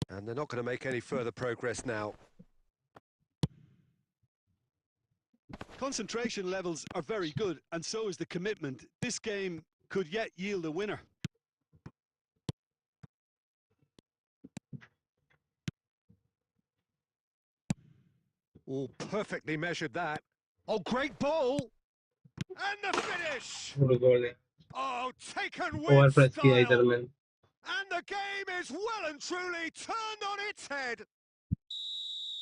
And they're not going to make any further progress now.
Concentration levels are very good, and so is the commitment. This game could yet yield a winner.
Oh, perfectly measured that. Oh, great ball! And the finish!
पूरा गोल है
Oh, taken
over
with
press किया इधर
style!
में
And the game is well and truly turned on its head.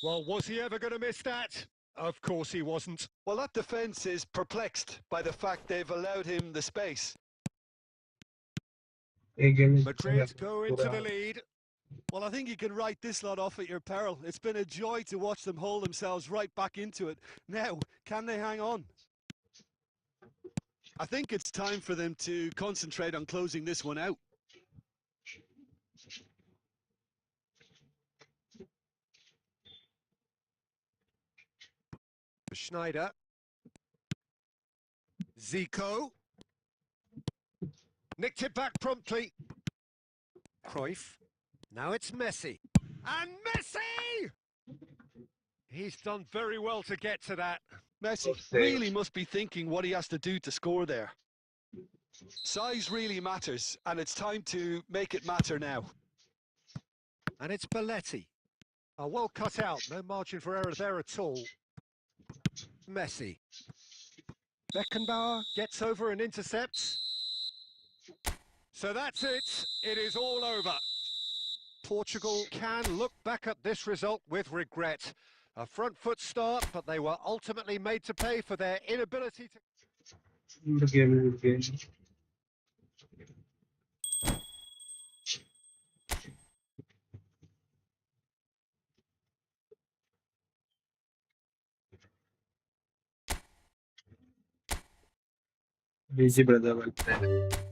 Well, was he ever going to miss that? Of course he wasn't.
Well, that defence is perplexed by the fact they've allowed him the space.
एक game
Madrid go into the lead.
Well, I think you can write this lot off at your peril. It's been a joy to watch them hold themselves right back into it. Now, can they hang on? I think it's time for them to concentrate on closing this one out.
Schneider. Zico. Nicked it back promptly. Cruyff. Now it's Messi. And Messi! He's done very well to get to that.
Messi really must be thinking what he has to do to score there. Size really matters, and it's time to make it matter now.
And it's Belletti. Oh, well cut out. No margin for error there at all. Messi. Beckenbauer gets over and intercepts. So that's it. It is all over. Portugal can look back at this result with regret. A front foot start, but they were ultimately made to pay for their inability to...
game बीजी brother बनते हैं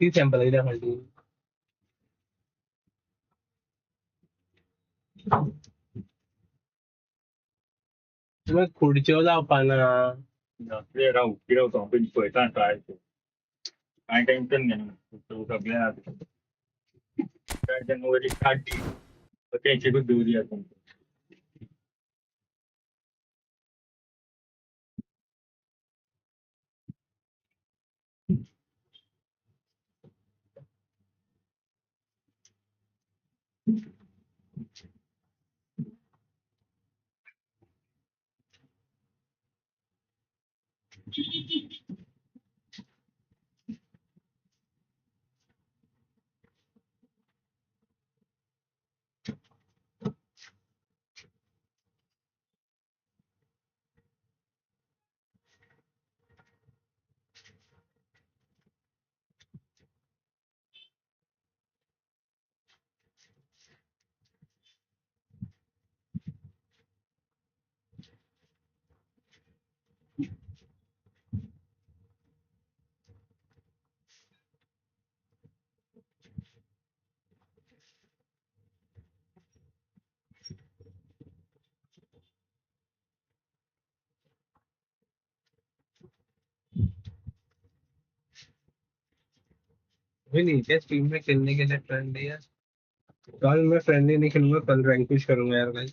ഈ temperature കണ്ടു मैं कुड़चोदा पाना
เรียกเราที่เราสองเป็นเปิดต้านกลายการแข่งขันเนี่ยตัวกับเนี่ยการจะโน้ตที่ขาดดีโอเคชิบุดูดีอ่ะ
भी नीचे stream में खेलने के लिए फ्रेंडली है। कल मैं फ्रेंडली नहीं खेलूंगा, कल रैंक पुश करूंगा यार भाई।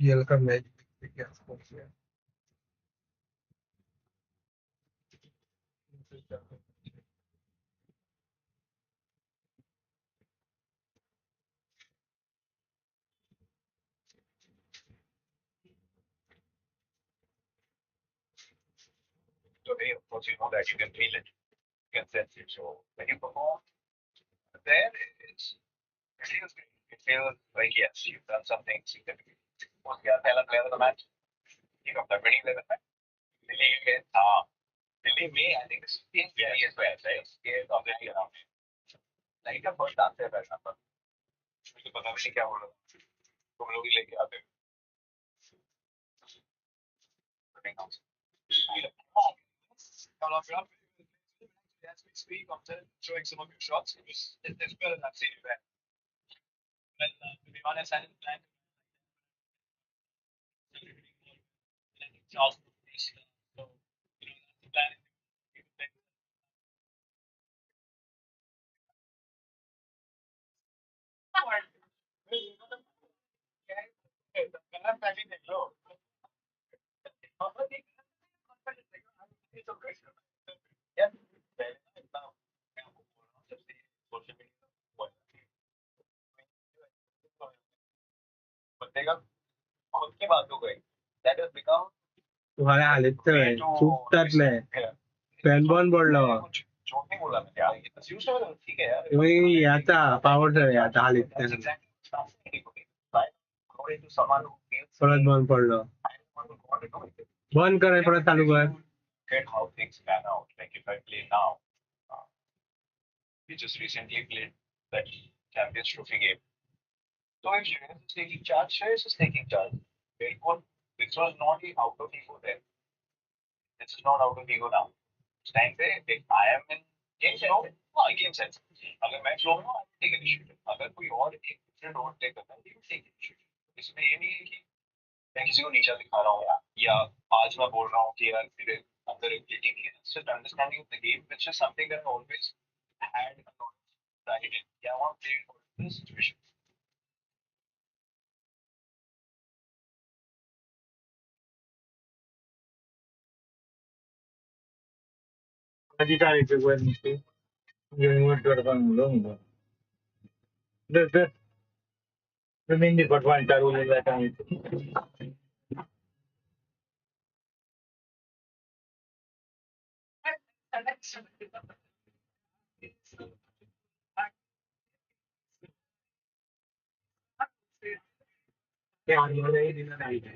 ये का मैच क्या स्कोर है?
Today, of course, you know that you can feel it, you can sense it. So when you perform there, it feels great. It feels like yes, you've done something significant. उसके बाद पहला player of the match ये कब तक winning level में दिल्ली के हाँ दिल्ली में I think this in Delhi as well, right? ये already around like the first answer है वैसा पर मुझे पता नहीं क्या बोल रहा तुम लोग ही लेके आते हो Come on, bro. As we speak, I'm showing some of your shots. It's better than I've seen you there. Well, to be honest, I didn't plan to Charles Bruce, so that's the plan. खुद की बात हो गई that has become
तुम्हारे हालत से
way
है
too
चुप करले फॅनबॉन बोललो
कुछ जोक नहीं बोला मैं यार ये assume तो ठीक है यार
तुम्ही याचा पावर आहे आता हालीत
That's exactly what's happening. Right? According to someone who feels
परत बंद पडलं
I want to go on to do it.
बंद कराय परत चालू कर
Get how things pan out. Like if I play now, uh, we just recently played that Champions Trophy game. So if Shreyas is taking charge, Shreyas is taking charge. Therefore, this was not the out of ego there. This is not out of ego now. It's time पे if I am in game sense, हाँ game sense. अगर मैं flow में हूँ, I will take initiative. अगर कोई और एक different और take करता है, he will take initiative. इसमें ये नहीं है कि मैं किसी को नीचा दिखा रहा हूँ या आज मैं बोल रहा हूँ कि यार मेरे अंदर एबिलिटी नहीं है. It's just understanding of the game, which is something that I always had a lot of pride in. Yeah, I want to play for this situation.
Kita itu buat itu, yang mudah orang belum. The main department taruh ni lah kan itu. Yang mana ini nak ada.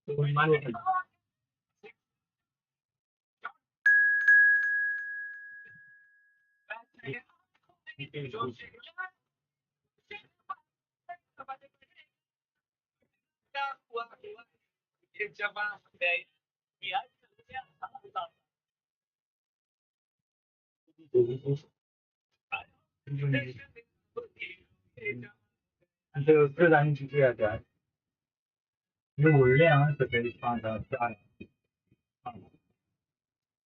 So mana ni? 끌어다니는 주셔야 돼. 이거 원래야 그때 파다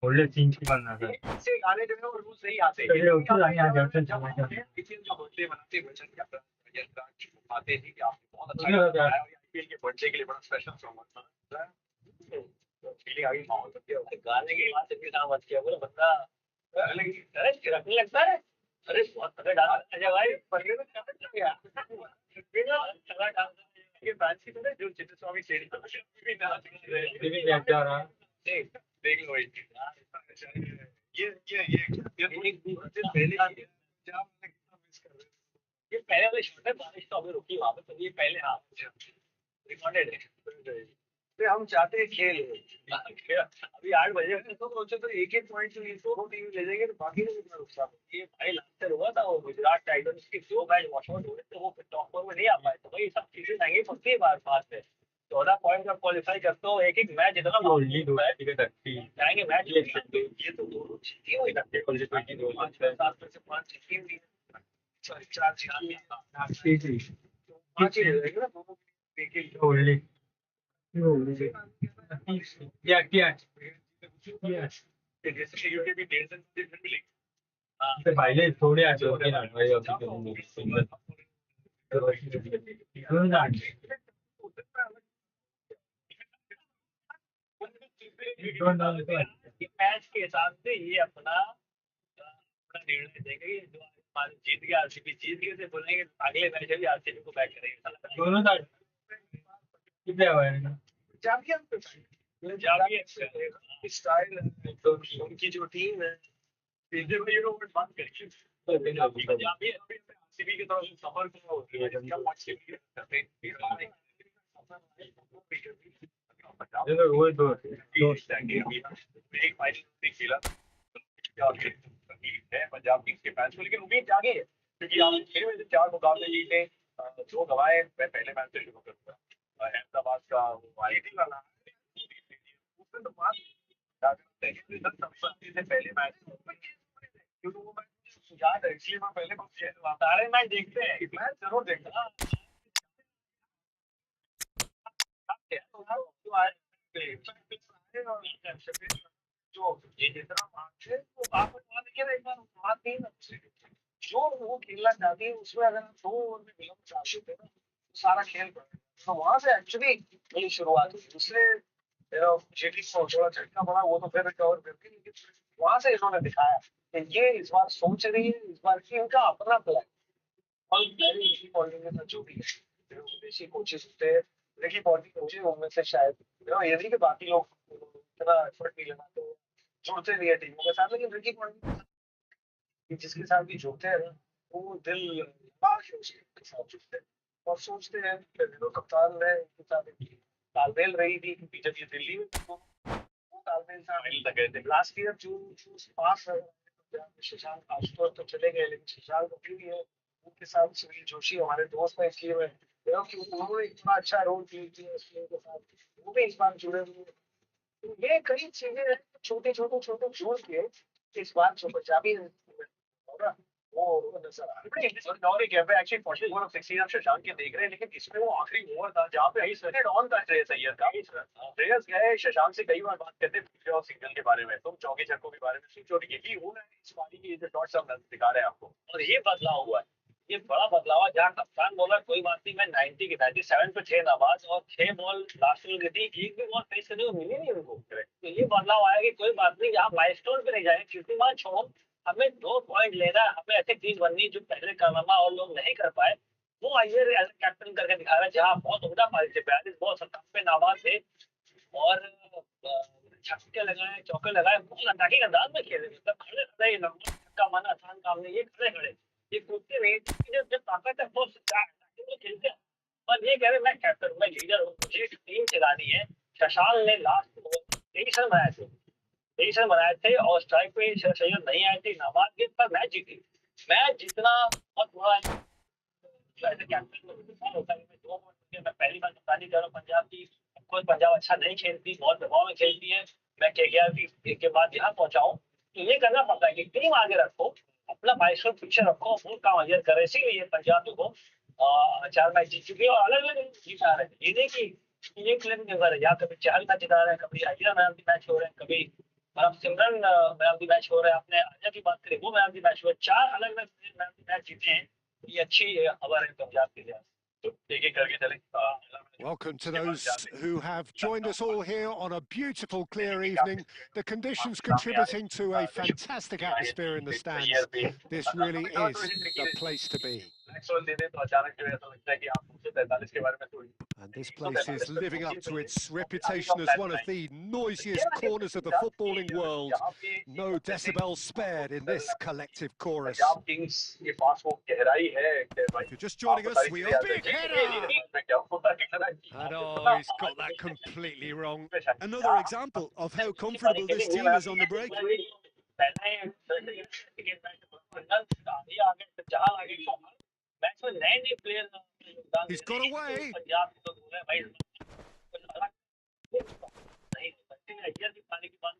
원래 진치만 나서
इससे गाने जो है वो rules नहीं आते
पहले उसको जाने आ गया फिर
जब
समझ
हम आईपीएल का बर्थडे मनाते हैं वचन क्या आते हैं कि आप बहुत अच्छा
उन्हें लगा
आईपीएल के बर्थडे के लिए बड़ा स्पेशल सॉन्ग होता है फीलिंग आ गई माहौल बन गया गाने की बात के साथ मत किया बोले बंदा अरे रखने लगता है अरे बहुत अरे डांस अजय भाई पहले में क्या गया बिना चला डांस के फैंसी तो जो चित्र स्वामी स्टेडियम भी नाच
टीवी देख जा रहा
देख लो ये पहले ये पहले वाले शॉट है बारिश तो अभी रुकी वहां पे तो ये पहले हाँ रिकॉर्डेड है तो हम चाहते हैं खेल अभी 8 बजे तो सोचे तो एक एक पॉइंट से दोनों टीम ले जाएंगे तो बाकी को कितना नुकसान ये भाई लास्ट ईयर हुआ था वो गुजरात टाइटंस के 2 मैच वॉश आउट हुए तो वो टॉप 4 में नहीं आ पाए तो भाई सब चीजें आएंगी पक्की है बार बात पे 14 पॉइंट का क्वालिफाई करते हो एक एक मैच इतना
लीड हुआ है टिकट रखती
जाएंगे मैच ये तो दोनों जीती हुई लगती है क्वालिफाई 5 में से 5 जीती हुई सॉरी 4 जीती पांच ही रहेगा ना दोनों एक एक
ओनली क्या
जैसे यूके भी 1.5 से फिर मिलेगी
से पहले थोड़े आते होते ना भाई अभी
मैच के हिसाब से ये अपना निर्णय देंगे कि जो आज जीत गया आरसीबी जीत गए से बोलेंगे अगले मैच में भी आरसीबी को बैक करेंगे
दोनों साइड कितने हुए हैं
स्टाइल तो उनकी जो टीम है बात करेंगे आरसीबी की तरफ सफर
वो दो
एक फाइनल खेला है पंजाब किंग्स के फैंस को लेकिन उम्मीद जागे है क्योंकि हम 6 में से 4 मुकाबले जीते 2 गवाए मैं पहले मैच से शुरू करूंगा अहमदाबाद का आईटी वाला उसमें तो बात से पहले मैच क्योंकि वो मैच याद है इसलिए मैं पहले सारे मैच देखते हैं मैच जरूर देखता जो ये जितना मार्क्स है वो आप बता देखिए एक बार बात नहीं ना जो वो खेलना चाहती है उसमें अगर आप 2 ओवर में विलंब चाहते थे ना सारा खेल तो वहां से एक्चुअली मेरी शुरुआत हुई दूसरे जेटी को थोड़ा झटका पड़ा वो तो फिर रिकवर करके लेकिन वहां से इन्होंने दिखाया कि ये इस बार सोच रही है इस बार की इनका अपना प्लान और मेरी इसी पॉलिटिंग के साथ जो भी है विदेशी कोचेस होते हैं देखिए पॉलिटिंग मुझे उनमें से शायद ये नहीं कि बाकी लोग इतना एफर्ट नहीं लेना तो जुड़ते नहीं है टीमों के साथ लेकिन रिकी पॉइंट जिसके साथ भी जुड़ते हैं ना वो दिल के साथ जुड़ते हैं और सोचते हैं कि कप्तान है उनके साथ तालमेल रही थी क्योंकि जब ये दिल्ली में वो तालमेल था लगे थे लास्ट ईयर जो पास शशांक आशुतोष तो चले गए लेकिन शशांक अभी भी है उनके साथ सुनील जोशी हमारे दोस्त हैं इसलिए मैं कि उन्होंने इतना अच्छा रोल प्ले किया उस टीम के साथ वो भी इस बार जुड़े हुए तो ये कई चीजें छोटे जोड़ के इस बार जो पंजाबी होगा वो नजर आ रहा है एक्चुअली 41 ऑफ 16 आप शशांक के देख रहे हैं लेकिन इसमें वो आखिरी ओवर था जहाँ पे सेटेड ऑन था श्रेयस अय्यर का श्रेयस गए शशांक से कई बार बात करते हैं और सिग्नल के बारे में तुम चौके छक्कों के बारे में सोचो यही हो रहा है इस पारी की जो शॉट्स हम दिखा रहे हैं आपको और ये बदलाव हुआ है ये बड़ा बदलाव है जहाँ कप्तान बोला कोई बात नहीं मैं 97 पे 6 नाबाज और 6 बॉल लास्ट में गई एक भी बॉल फेस करने को मिली नहीं उनको तो ये बदलाव आया कि कोई बात नहीं यहाँ माइलस्टोन पे नहीं जाए कीर्तिमान छोड़ो हमें 2 पॉइंट लेना है हमें ऐसे चीज बननी जो पहले करना और लोग नहीं कर पाए वो आइए एज कैप्टन करके दिखा रहा है जहाँ बहुत उमदा पारी थे 42 बॉल 57 नाबाज थे और छक्के लगाए चौके लगाए बहुत अटैकिंग अंदाज में खेले मतलब खड़े खड़े छक्का मारना आसान काम नहीं ये खड़े ये कूदते नहीं जब ताकत है वो खेलते हैं और ये कह रहे मैं कैप्टन हूँ मैं लीडर हूँ मुझे टीम चलानी है शशांक ने लास्ट 23 रन बनाए थे 23 रन बनाए थे और स्ट्राइक पे सैयद नहीं आए थे नाबाद के पर मैच जीती मैच जीतना बहुत बुरा है कैप्टन होता है मैं पहली बार बतानी चाह रहा हूँ पंजाब की सपोज पंजाब अच्छा नहीं खेलती, बहुत दबाव में खेलती है, मैं KKR के बाद यहाँ पहुंचा हूँ, तो ये करना पड़ता है कि टीम आगे रखो, अपना बाइसों पिक्चर रखो, फुल काम अजर करे। इसीलिए पंजाब को 4 मैच जीत चुकी है और अलग अलग जीता रहे हैं। ये नहीं कि एक क्लब निर्भर है, या कभी चहल मैच जिता रहे हैं, कभी Iyer man of the match हो रहे हैं, कभी सिमरन मैन ऑफ द मैच हो रहे हैं, अपने अजय की बात करें वो मैन ऑफ द मैच हुए, 4 अलग अलग मैन ऑफ द मैच जीते हैं। ये अच्छी खबर है पंजाब के लिए। तो एक एक करके चले।
Welcome to those who have joined us all here on a beautiful, clear evening. The conditions contributing to a fantastic atmosphere in the stands. This really is the place to be. And this place is living up to its reputation as one of the noisiest corners of the footballing world. No decibel spared in this collective chorus.
If
you're just joining us, we are big header! And oh, he's got that completely wrong.
Another example of how comfortable this team is on the break.
He's got away.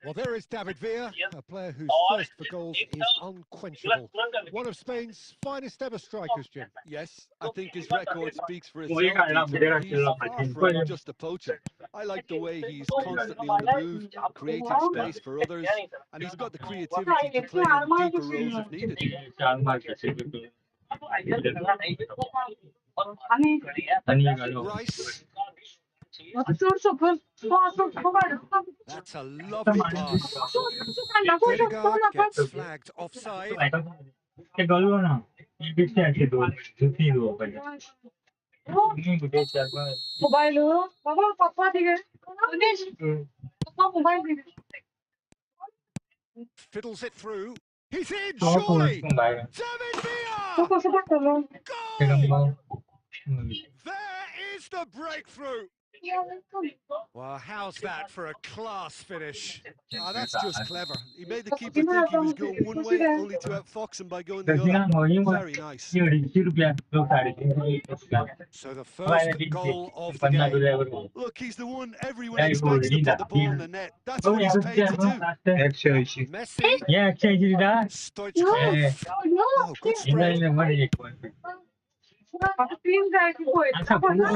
Well, there is David Villa, a player whose thirst for goals is unquenchable. One of Spain's finest ever strikers, Jim.
Yes, I think his record speaks for itself. Peter. He's far from just a poacher. I like the way he's constantly on the move, creating space for others, and he's got the creativity to play in deeper roles if needed.
Rice. That's a lovely pass. Odegaard gets flagged offside. Fiddles it through. He's in, surely! David Villa! Goal! There is the breakthrough! Well, how's that for a class finish?
Ah, that's just clever. He made the keeper think he was going one way, only to outfox him by going the other. Very nice.
So the first goal of the game.
Look, he's the one everyone expects to put the ball in the net. That's what he's paid to do.
Messi. Stoichkov. Oh, good spread.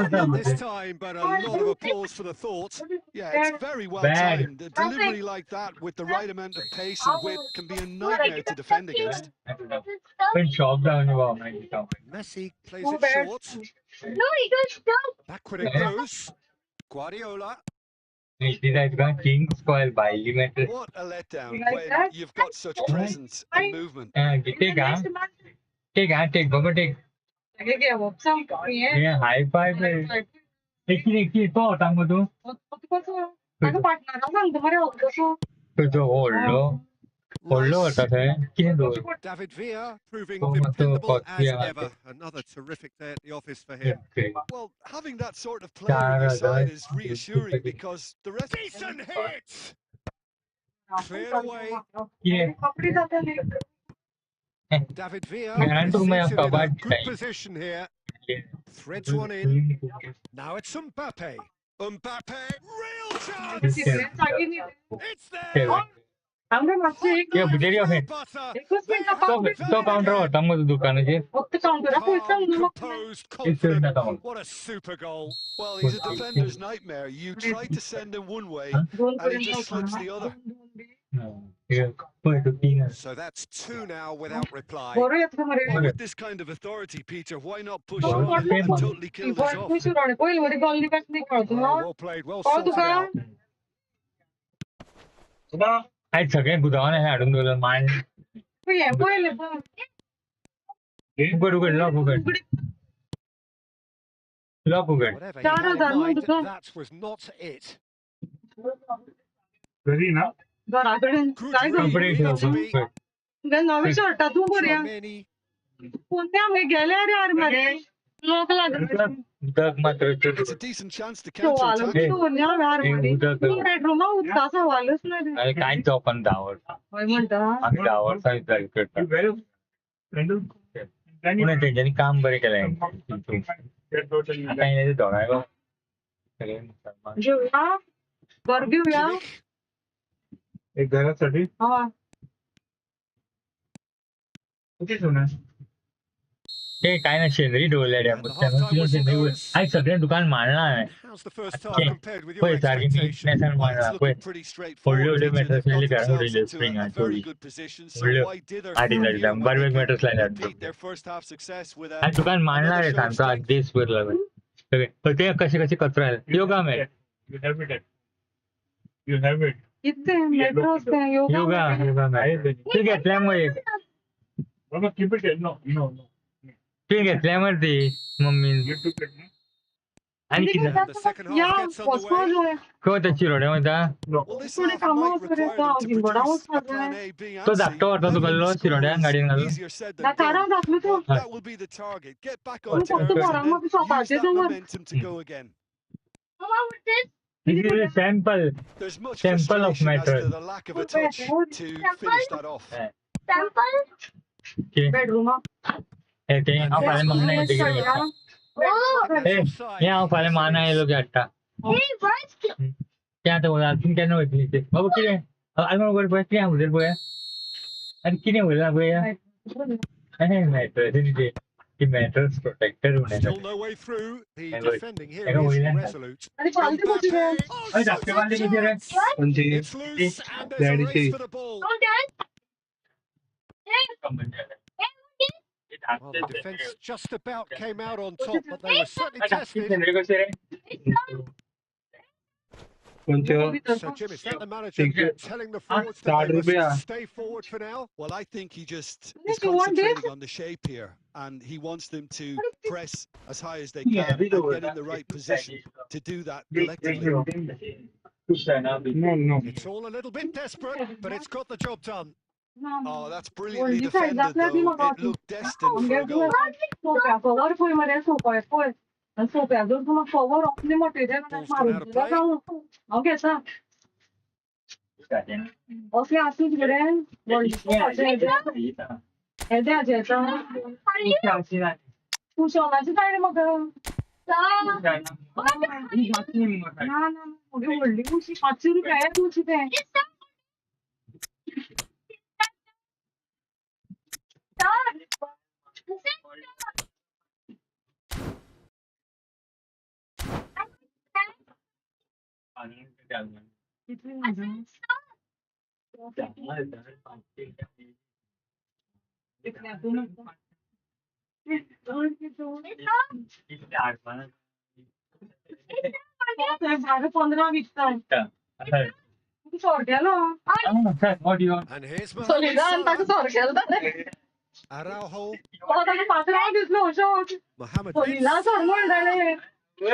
Not this time, but a lot of applause for the thought.
Yeah, it's very well timed. A delivery like that with the right amount of pace and width can be a nightmare to defend against.
Messi plays it short. Backward it goes. Guardiola.
What
a letdown when you've got such presence and movement.
High five.
David Villa proving dependable as ever. Another terrific day at the office for him.
Well, having that sort of player on your side is reassuring because the rest...
Decent hit! Cleared away. David Villa is in a good position here. Threads one in. Now it's Mbappe. Mbappe, real chance! It's there! Composed, confident. What a super goal.
Well, he's a defender's nightmare. You try to send him one way and he just slips the other.
So that's 2 now without reply.
Well, with this kind of authority, Peter, why not push on and totally kill this off?
Oh, well played, well sorted out.
I'd second good on I don't know the mind.
Whatever he had in mind, that was not it.
Ready now?
Good read, needed to be. Tchouameni.
It's a decent chance to counter-attack.
I can't open the hour. काम बरे करें
घेऊया घर घेऊया
Kimmich.
एक घरासाठी
हा
किती सोनं
ते काय ना शेंद्री डोळल्या
And the half-time whistle goes.
आई सगळे दुकान मारला आहे
How's the first half
Okay.
compared with your
पै सारखी मी
expectation?
इतने
Well, it's
मारला पै
looking pretty straightforward.
ओल्डे
Peter.
Matters
They've got
ले करा
themselves
उडले
into
स्प्रिंग
a
आहे
very
चोरी
good position. So
ओल्डे
why dither
आधी
from
झाली
here when
बारवेक
they
matters
can
लायला
repeat their first half success with
आज दुकान मारणार
another
आहे
show of
सांगतो आज
strength?
देश भरला सगळे पण ते कसे कसे कचरा आहे योगा में
you have it you have it
इथे मेट्रो असते
योगा योगा में ते घेतल्यामुळे
बाबा keep it no no no
ते घेतल्यामुळे ते मम्मी
यू टुक इट
आणि किती
And the second half
या
gets underway.
को त्या चिरोड्यामध्ये
नो
Well, this
थोडे
half
कामं
might
असतात रे,
require them to
गावी बडा
produce a
होतात
plan
रे.
A, B,
तो
and C.
धाकटो वाटतो तो
Leveling
गल्लो
the score
शिरोड्या
is
गाडीन घालून
easier said than
दाखला
done.
दाखलं तू
But that will be the target. Get back on
फक्त
terms and
घरामध्ये
then
स्वतःचे
use that
जवळ
momentum to go again.
This is a sample
There's much
Sample of
frustration as
matter.
to the lack of a touch to finish that off.
के
bedroom
ते यहाँ फाले मारना है देखिए ए यहाँ फाले मारना है लोग अट्टा क्या तो बोला तुम क्या ना होती थी बाबू किरे अलमारी पर बैठ क्या उधर बोया अरे किने बोला बोया अरे मैटर नहीं कि मैटर्स प्रोटेक्टर होने
Still no way through. The
Hello.
defending here
Hello,
is
William.
resolute.
आणि पालती कुठे रे?
Oh,
अरे डॉक्टर वाले किधर है
कोणती
it's loose and there's a
Daddy
race
say.
for the ball. Well, the defence just about came out on top, but they were certainly tested.
कोणते
So, Jim, is that the manager
Thank you.
telling the forwards that
Start
they
Rubia.
must stay forward for now?
Well, I think he just
Yes,
is
you want this?
concentrating on the shape here, and he wants them to press as high as they
Yeah,
can
we
and
do
get in the right position to do that
No,
collectively.
no.
It's all a little bit desperate, but it's got the job done.
Oh, that's brilliantly
Well, besides
defended,
that,
though.
let
It looked destined for a goal.
सोप्या cover पोय मध्ये सोप्या पोय आणि सोप्या जर तुला cover ऑफली material
Ball's
maroon
gone out of
दिला
play.
जाऊ हांव घेता असले आसूच रे येद्या जेता तू सोनाची काय रे मग ना थोडी व्हडली उशी 500 रुपया आहे तुझी ते किती म्हणजे झालं 15 विकतात सोडक्यालो
And here's
सोलिदान
Mohamed
ताका सोडक्यालो
Araujo,
ताका 15 दिसलो अशो
Mohamed
सोलिला सोड म्हणटाले
And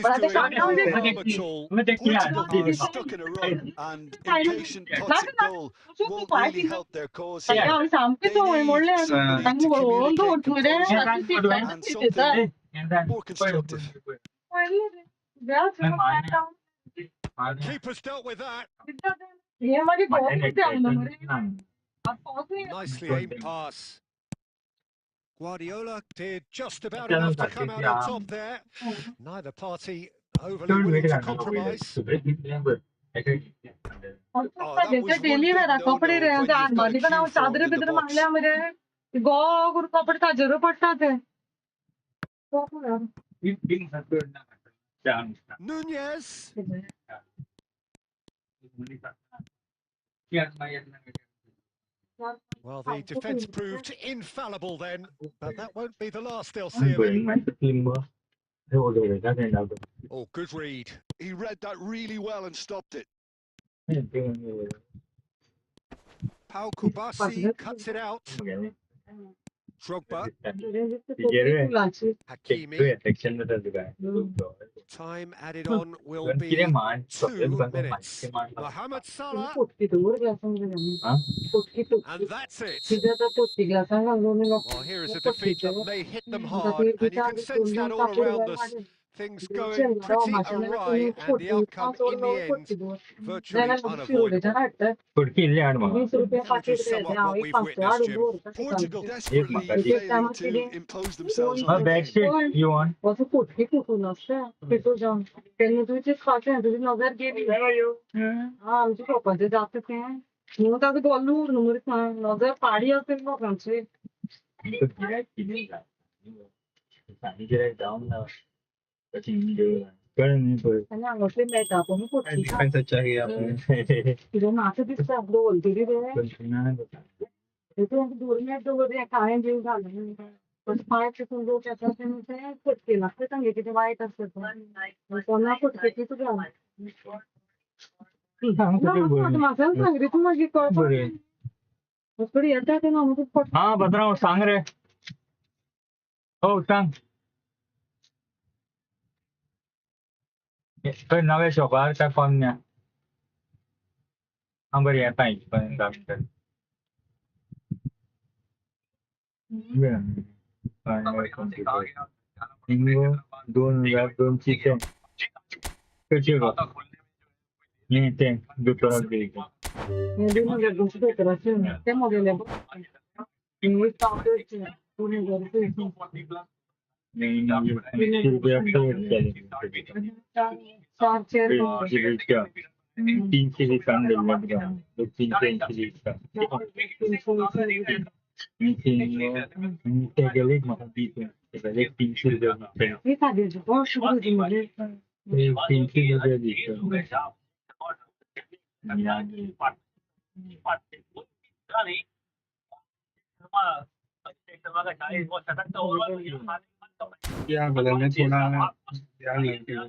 that is doing no harm at all.
Portugal are stuck in a run, and impatient pots at goal won't really help their cause here.
सामके सवय मोडले तांकां वळवून दवरतले
And something more constructive.
Keeper's dealt with that.
हे माझी गोल किती आणलं मरे
Nicely aimed pass. Guardiola did just about enough to come out on top there. Neither party overly willing to compromise.
Daily vera कपडे रे आरमारी पण हांव चादरी बिदर मारल्या मरे गो करून कपडे ताजेर पडटा ते
Nunez. Well, the defence proved infallible then, but that won't be the last they'll see of him. Oh, good read.
He read that really well and stopped it.
Pau Kubasi cuts it out. Drogba, Hakimi. Time added on will be 2 minutes. Mohamed Salah, and that's it. Well, here is a defeat that may hit them hard, and you can sense that all around us. things going pretty awry and the outcome in the end virtually unavoidable.
Kurki le aad manga.
Which is somewhat what we've witnessed, Jim.
Portugal desperately failing to impose themselves on the
Back
game.
shit you want?
असं फुटकी फुटून असतं पिटू जाऊन त्यांनी तुझी खाते तुझी नजर गेली हा आमच्या पप्पाचे जात ते मग त्याचं गोलूर नजर पाडी असेल मग आमचे आणि अंगातले मेट आपण फुटकी
डिफेंस अच्छा किया आपने.
तिथे नाच दिसतं आपलं बोलते रे तिथे दूर मेट दोघं काय जीव झालं पण पायाचे सुंदर त्याचा फुटके लागते चांगले तिथे वाईट असतं कोणा फुटके तुझ्या माझं सांगते तू माझी कळी येतात ना मग
हा भद्राव सांग रे हो सांग तर नव्या शॉपार काय पाहुण्या हा बरं येता पण इंगो 2002 ची कशी बघ मी ते दुसरा गेली
ते मोबाईल इंग्लिश
क्या बोला मैं थोड़ा ध्यान नहीं दिया.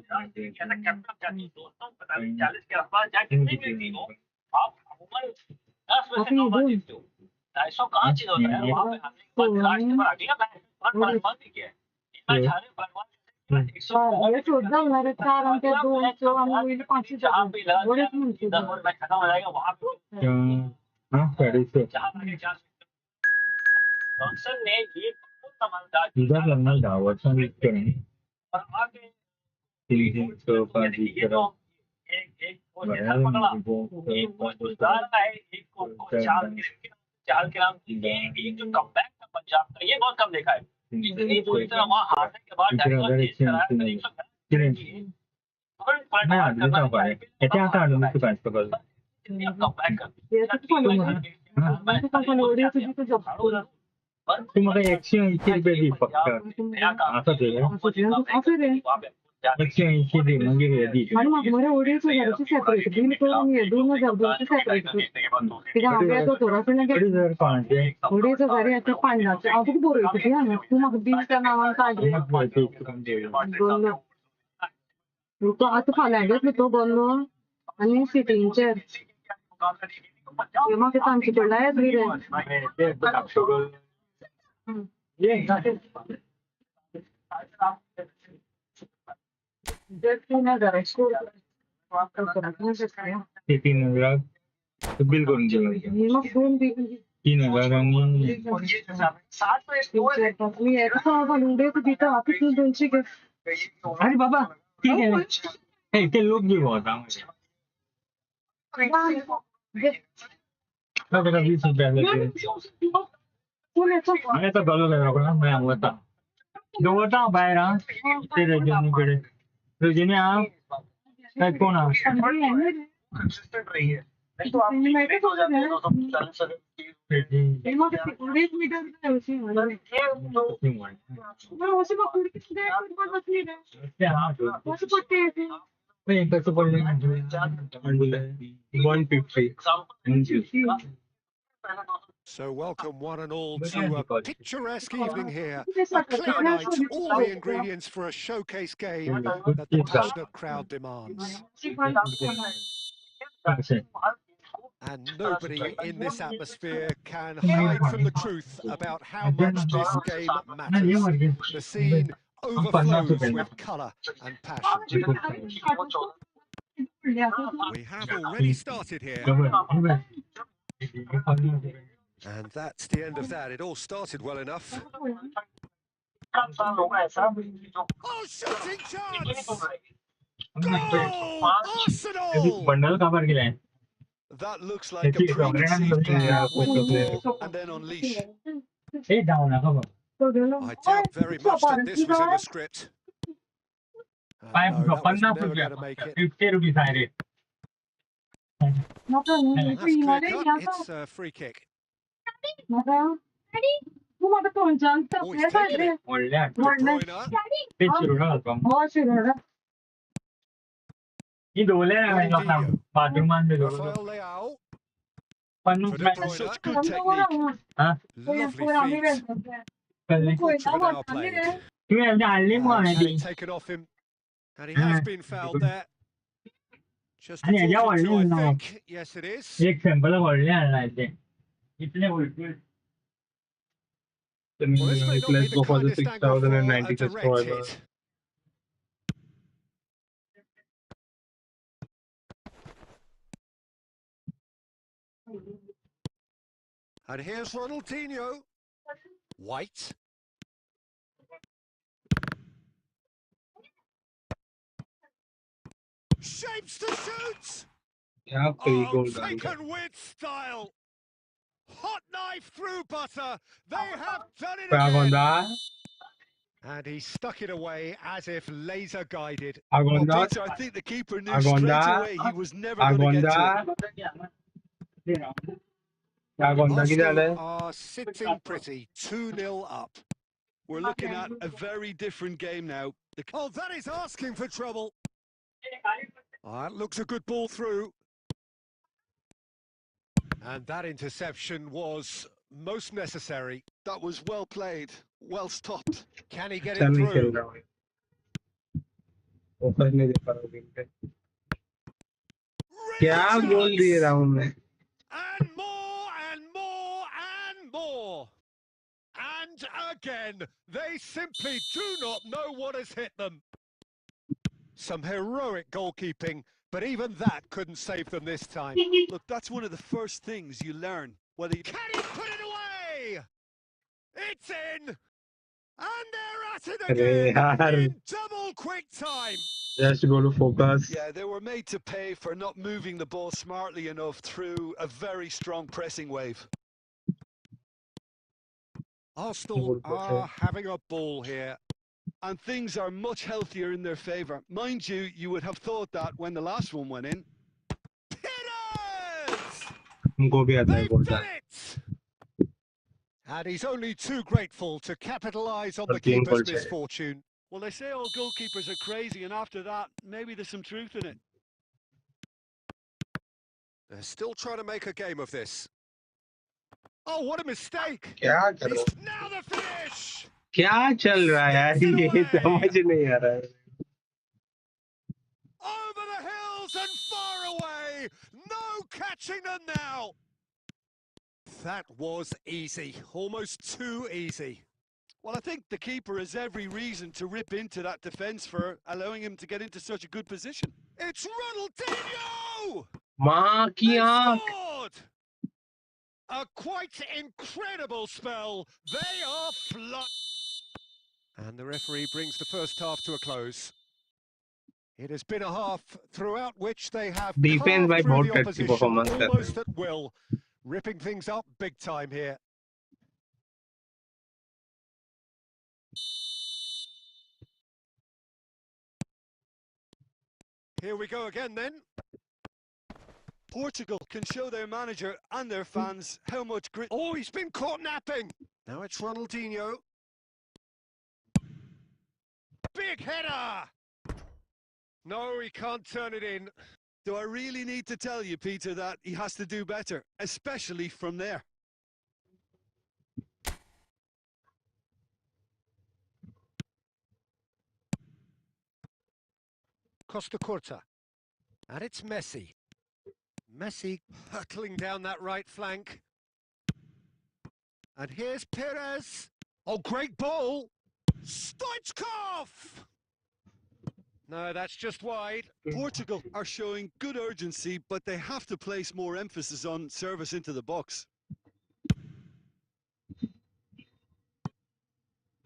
ये बहुत कम देखा है. वहाँ हारने के बाद
तू मला 180 रुपये दे फक्त असं दे 180 दे म्हणजे दे
आणि मग मला ओडीचं घरची सेपरेट बिल करून ये 2002 सेपरेट तिला आपल्याला थोडासा नाही ओडीचं घरी आता पाण्याचं अजून बोलू किती आहे तू मग बिलच्या नावानं काढले बोललो तू आता फालांड्यात तो बोललो आणि सिटिंगचे मग ते आमची कडला आहे
ते 3000 बिल करून दिलं
मग
3000 आणि अरे बाबा ठीक आहे ते लोक घेऊ आता 20 रुपये आणि आता चालू करा मैं होता दोटा बाहेर ते रजनी हा काय कोण कसं पडलं
150.
So welcome one and all to a picturesque evening here. A clear night, all the ingredients for a showcase game that the passionate crowd demands. And nobody in this atmosphere can hide from the truth about how much this game matters. The scene overflows with colour and passion. We have already started here. And that's the end of that. It all started well enough. Oh, shooting chance!
मैं
Goal! Arsenal!
Bundle cover के लिए
That looks like a
ठीक है
preconceived plan.
Yeah,
Win the
focus
ball and then unleash.
A down ना खबर
I doubt very much that this was in the script.
Pipe
No, that was
₹50
never going to make it.
₹50 सारे
That's clear cut. It's a free kick. Oh, he's taken it.
ಒಳ್ಳೆ
De Bruyne.
ತೆಚ್ಚಿರೋಣ ಅಲ್ಪ ಇದು ಒಳ್ಳೆ
Ronaldinho.
Bathroom ಅಂದ್ರೆ
Rafael Leao.
Pannu
For De Bruyne.
Such good technique.
Lovely feet. Well played.
तुम्हें अपने आले में
And
आने
had
the
it taken off him. And he has been fouled there. Just
अरे
before
यार
two, I
वाले ना
think. Yes, it is.
एक सैंपल ऑलरेडी आना है इतने उल्टे
Well, this may not be
Let's
the
go for the
kindest angle for a
6,090
direct
subscribers.
hit. And here's Ronaldinho. White. Shapes to shoot.
Yeah, free
Oh,
goal डाल दिया.
taken with style. Hot knife through butter. They have done it
Pea
again.
Gonda,
And he stuck it away as if laser guided.
Well,
Agonda,
Peter, I think the keeper knew
Agonda,
straight away he was never going to get to it.
Agonda, Agonda की
Arsenal
डाले.
are sitting pretty, 2-0 up.
We're looking at a very different game now.
Oh, that is asking for trouble. That looks a good ball through. And that interception was most necessary.
That was well played, well stopped.
Can he get
चल
it
नहीं खेल
through?
रहा हूँ. Offer नहीं दे पा रहा हूँ game पे. क्या
Real
गोल
chance!
दिए रहा हूँ मैं.
And more and more and more. And again, they simply do not know what has hit them. Some heroic goalkeeping, but even that couldn't save them this time.
Look, that's one of the first things you learn. Whether you...
Can he put it away? It's in! And they're at it
अरे
again
यार.
in double quick time.
Just go to focus.
Yeah, they were made to pay for not moving the ball smartly enough through a very strong pressing wave.
Arsenal are having a ball here.
And things are much healthier in their favour. Mind you, you would have thought that when the last one went in.
Pitters!
हमको भी आता है
They've
गोल
done
डालना.
it! And he's only too grateful to capitalise on
और
the
3
keeper's
गोल चाहिए.
Well,
misfortune.
they say all goalkeepers are crazy, and after that, maybe there's some truth in it.
They're still trying to make a game of this. Oh, what a mistake!
क्या कर रहा हूँ?
Now the finish!
क्या चल रहा है यार? ये समझ नहीं आ रहा है.
Over the hills and far away! No catching them now! That was easy, almost too easy.
Well, I think the keeper has every reason to rip into that defence for allowing him to get into such a good position.
It's Ronaldinho!
माँ की
They
आँख.
scored! A quite incredible spell. They are And the referee brings the first half to a close. It has been a half throughout which they have
Defense by
carved through
बहुत
the
अच्छी
opposition
performance कर रहे
almost
हैं.
at will, ripping things up big time here. Here we go again then.
Portugal can show their manager and their fans how much grit...
Oh, he's been caught napping. Now it's Ronaldinho. Big header. No, he can't turn it in.
Do I really need to tell you, Peter, that he has to do better, especially from there?
Costa Curta. And it's Messi. Messi hurtling down that right flank. And here's Perez. Oh, great ball. Stoichkov! No, that's just wide.
Portugal are showing good urgency, but they have to place more emphasis on service into the box.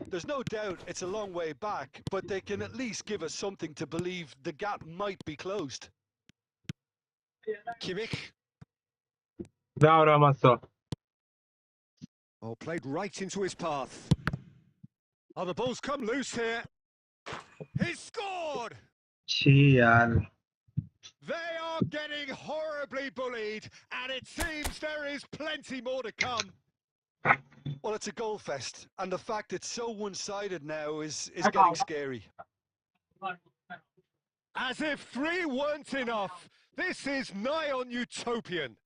There's no doubt it's a long way back, but they can at least give us something to believe the gap might be closed.
Kimmich.
Bravo, Ramasso.
Oh, played right into his path. Oh, the ball's come loose here. He's scored!
Chi yaar.
They are getting horribly bullied, and it seems there is plenty more to come.
Well, it's a goal fest, and the fact it's so one-sided now is getting scary.
As if 3 weren't enough, this is nigh on utopian.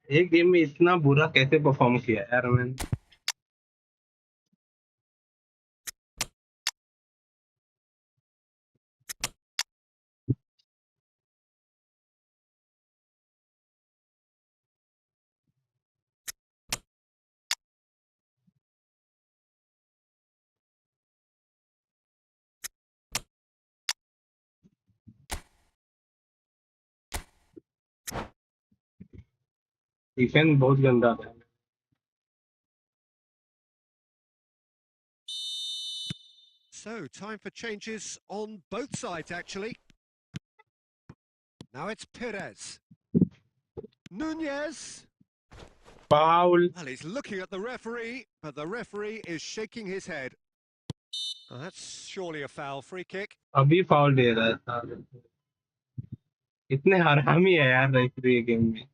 एक game में इतना बुरा कैसे perform किया यार मैंने. Defence बहुत गंदा था.
So, time for changes on both sides, actually. Now it's Perez. Nunez.
Foul.
Well, he's looking at the referee, but the referee is shaking his head. Oh, that's surely a foul. Free kick.
अभी foul दे रहा था. इतने हरामी है यार referee game में.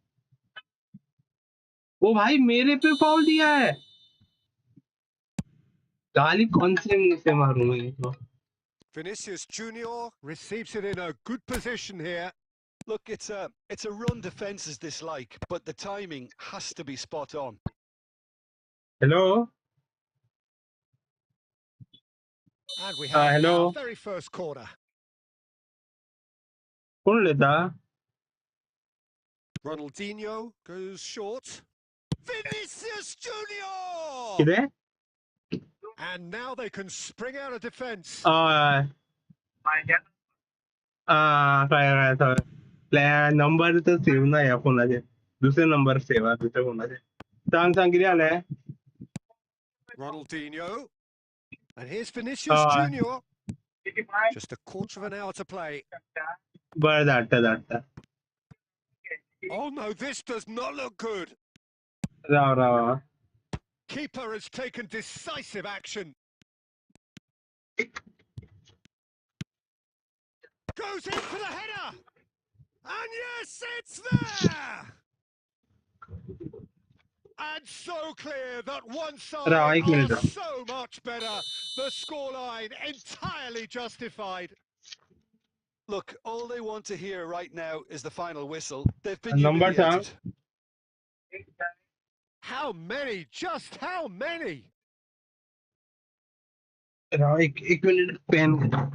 ओ भाई मेरे पे फाउल दिया है. गाली कौन से मुंह से मारूं मैं इनको.
Vinicius Junior receives it in a good position here.
Look, it's a run defence is dislike, but the timing has to be spot on.
Hello.
And we have
hello.
our very first corner.
कौन लेता?
Ronaldinho goes short. Vinicius Junior!
किधर?
And now they can spring out of defence.
काय player number तो save नाही आहे कोणाचे. दुसरे number save आहे दुसरे कोणाचे. सांग किती आलाय.
Ronaldinho. And here's Vinicius Junior. Just a quarter of an hour to play.
बरं जाता.
Oh no, this does not look good.
Rao.
Keeper has taken decisive action. Goes in for the header. And yes, it's there. And so clear that one side are so much better. The scoreline entirely justified.
Look, all they want to hear right now is the final whistle. They've been
Number
humiliated.
How many? Just how many?
Rao एक minute pen.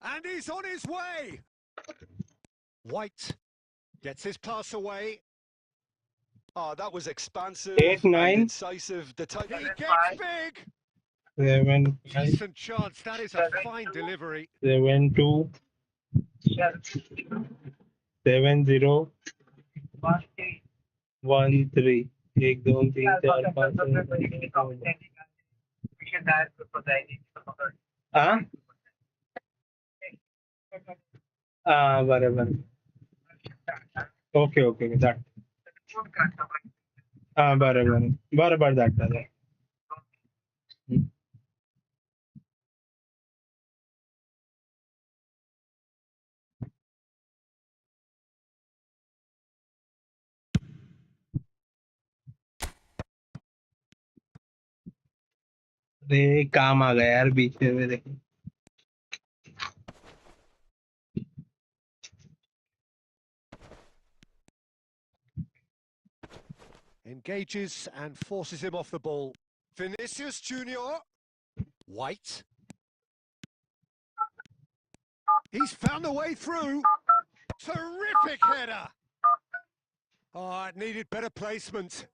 And he's on his way. White gets his pass away.
Oh, that was expansive.
8, 9.
Decisive.
He gets big.
7,
Decent chance. That is a fine delivery.
7, 2. 7013 एक दो तीन चार पाँच हाँ हाँ बरोबर okay okay that हाँ बरोबर that अरे काम आ गया यार बीच में मेरे
Engages and forces him off the ball. Vinicius Junior. White. He's found a way through. Terrific header. Oh, it needed better placement.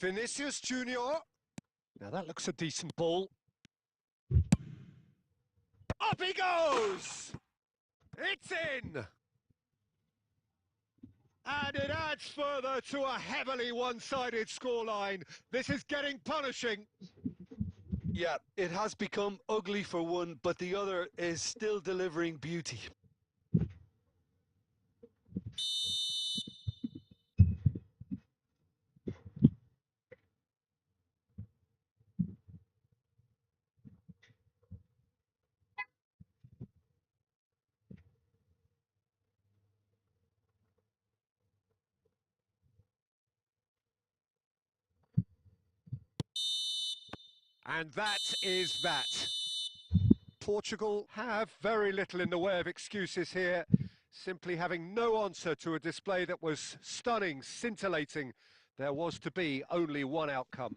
Vinicius Junior. Now that looks a decent ball. Up he goes! It's in! And it adds further to a heavily one-sided scoreline. This is getting punishing.
Yeah, it has become ugly for one, but the other is still delivering beauty.
And that is that. Portugal have very little in the way of excuses here, simply having no answer to a display that was stunning, scintillating. There was to be only one outcome.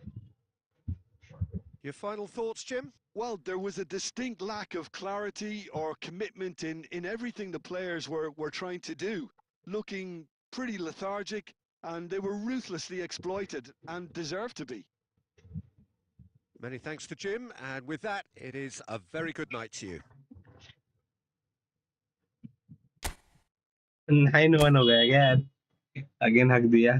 Your final thoughts, Jim?
Well, there was a distinct lack of clarity or commitment in everything the players were trying to do, looking pretty lethargic, and they were ruthlessly exploited and deserved to be.
Many thanks to Jim, and with that, it is a very good night to you.
9-1 हो गया क्या यार again हक दिया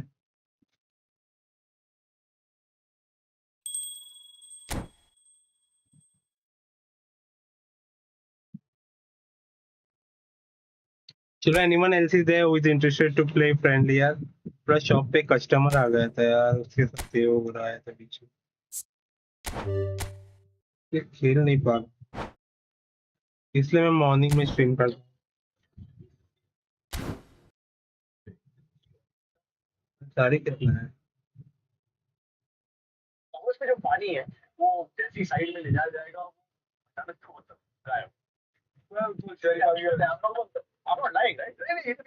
चलो anyone else is there who is interested to play friendly यार पूरा shop पे कस्टमर आ गया था यार उसके साथ ये हो रहा है था बीच में ये खेल नहीं पा इसलिए मैं मॉर्निंग में स्ट्रीम करता हूँ सारी कितना है
उसमें जो पानी है वो जैसी साइड में ले जाया जाएगा अचानक छोड़ सकता है well I'm not lying right really it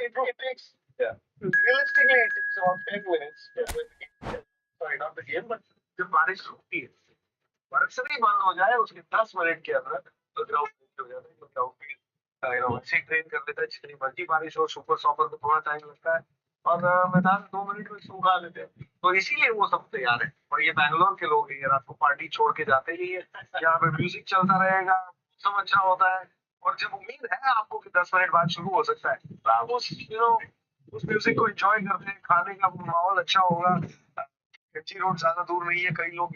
takes realistically it takes about 10 minutes sorry not the game but जब बारिश होती है बारिश नहीं बंद हो जाए उसके 10 मिनट के अंदर तो ग्राउंड हो जाता है तो ग्राउंड वैसे ट्रेन कर लेता है जितनी मर्जी बारिश हो सुपर सॉकर को थोड़ा टाइम लगता है और मैदान 2 मिनट में सूखा देते हैं तो इसीलिए वो सब तैयार है और ये बैंगलोर के लोग हैं रात को पार्टी छोड़ के जाते ही है यहाँ पे म्यूजिक चलता रहेगा सब अच्छा होता है और जब उम्मीद है आपको कि 10 मिनट बाद शुरू हो सकता है तो आप उस म्यूजिक को एंजॉय करते हैं खाने का माहौल अच्छा होगा कच्ची रोड ज्यादा दूर नहीं है कई लोग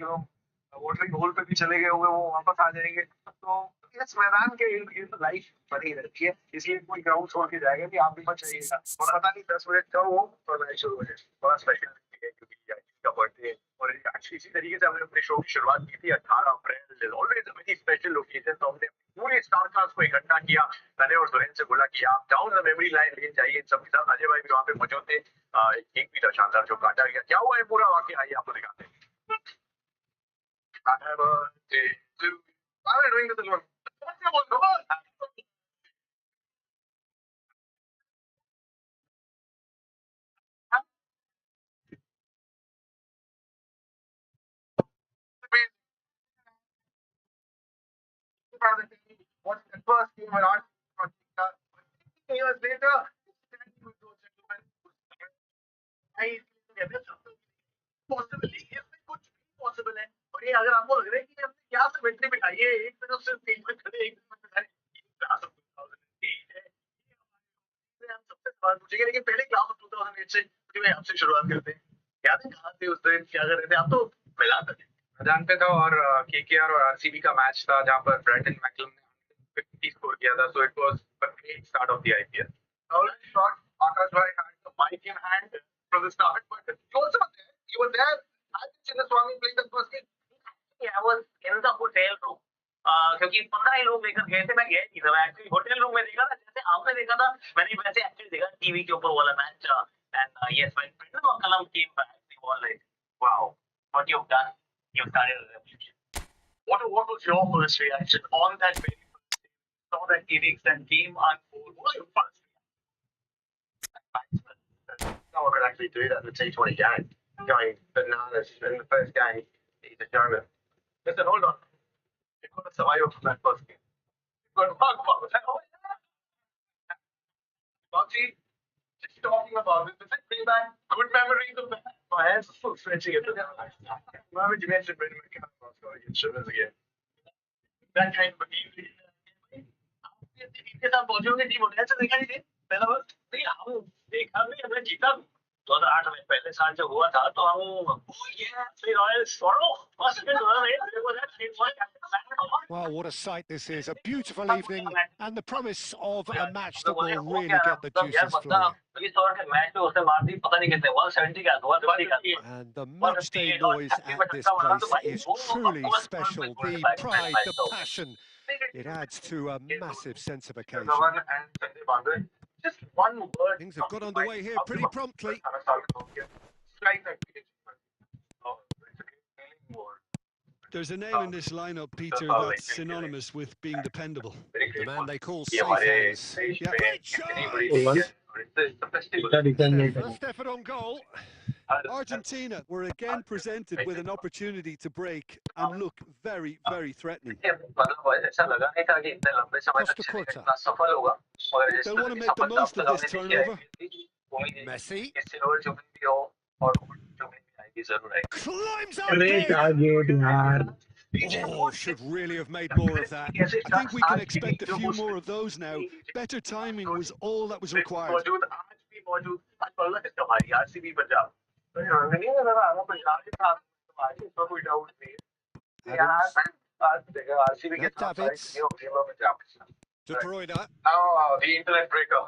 वोटरिंग होल पे भी चले गए हुए वो वापस आ जाएंगे तो इस मैदान के इर्द गिर्द लाइफ बनी रहती है इसलिए कोई ग्राउंड छोड़ के जाएगा कि आप भी मत जाइएगा और पता नहीं 10 मिनट कब हो और मैच शुरू हो जाए बड़ा स्पेशल है क्योंकि का बर्थडे है और एक्चुअली इसी तरीके से हमने अपने शो की शुरुआत की थी 18 अप्रैल always a very special location तो हमने पूरे स्टारकास्ट को इकट्ठा किया मैंने और सुरेंद्र से बोला कि आप डाउन द मेमोरी लाइन लेन जाइए इन सब के साथ। अजय भाई भी वहाँ पे मौजूद थे। एक केक भी था शानदार जो काटा गया। क्या हुआ है पूरा वाकया, आइए आपको दिखाते हैं। Happy birthday to you. Why are we doing this alone? Come on. What's the first game on our years later? Possible इसमें कुछ भी पॉसिबल है। और ये अगर आपको लग रहा है कि हमने क्या सिमेट्री बिठाई है, एक तरफ से तीन में खड़े एक तरफ से क्लास ऑफ 2008 है। हम सबसे सवाल पूछेंगे, लेकिन पहले क्लास ऑफ 2008 से आपसे शुरुआत करते हैं। याद है कहाँ थे उस दिन, क्या कर रहे थे आप? तो मैदान पे थे। मैदान पे था और केकेआर और आरसीबी का मैच था जहाँ पर ब्राइटन मैकलम ने 50 स्कोर किया था। So it was a great start of the IPL. Akash bhai had the mic in hand from the start, but you also were there. You were there. I did Chinnaswamy play the first game. I was in the hotel room. क्योंकि 15 ही लोग लेकर गए थे, मैं गया नहीं था। मैं एक्चुअली होटल रूम में देखा था, जैसे आपने देखा था मैंने वैसे एक्चुअली देखा टीवी के ऊपर वाला match. And yes when Brendan McCullum came back, we were like, wow, what you've done, you've started a revolution. What was your first reaction on that very first day? Saw that innings, that game unfold. What was your first reaction? No one could actually do that in the T20 game. Going bananas in the first game. He's a German. Listen, hold on. You've got to survive from that first game. You've got to work for it. Boxy, just talking about this, does it bring back good memories of that? My hands are still stretching it. Why would you mention Brendan McCullum? I was going to get shivers again. That kind of behavior. इनके साथ पहुंचोगे team hotel से देखा नहीं पहला बार नहीं हम देखा भी हमने जीता 2008 में पहले साल जब हुआ था तो हम ये Royals
Well, what a sight this is. A beautiful evening and the promise of a match that will really get the juices flowing. And the matchday noise at this place is truly special. The pride, the passion, it adds to a massive sense of occasion.
Just one word.
Things have got underway here pretty promptly.
There's a name in this lineup, Peter, that's synonymous with being dependable.
The man they call safe hands. Yeah. Great shot! First effort on goal.
Argentina were again presented with an opportunity to break and look very, very threatening.
Costa Curta.
They'll want to make the most of this turnover.
Messi.
Climbs
up big. Oh, should really have made more of that.
I think we can expect a few more of those now. Better timing was all that was required.
Davids. De Bruyne.
Now the internet breaker.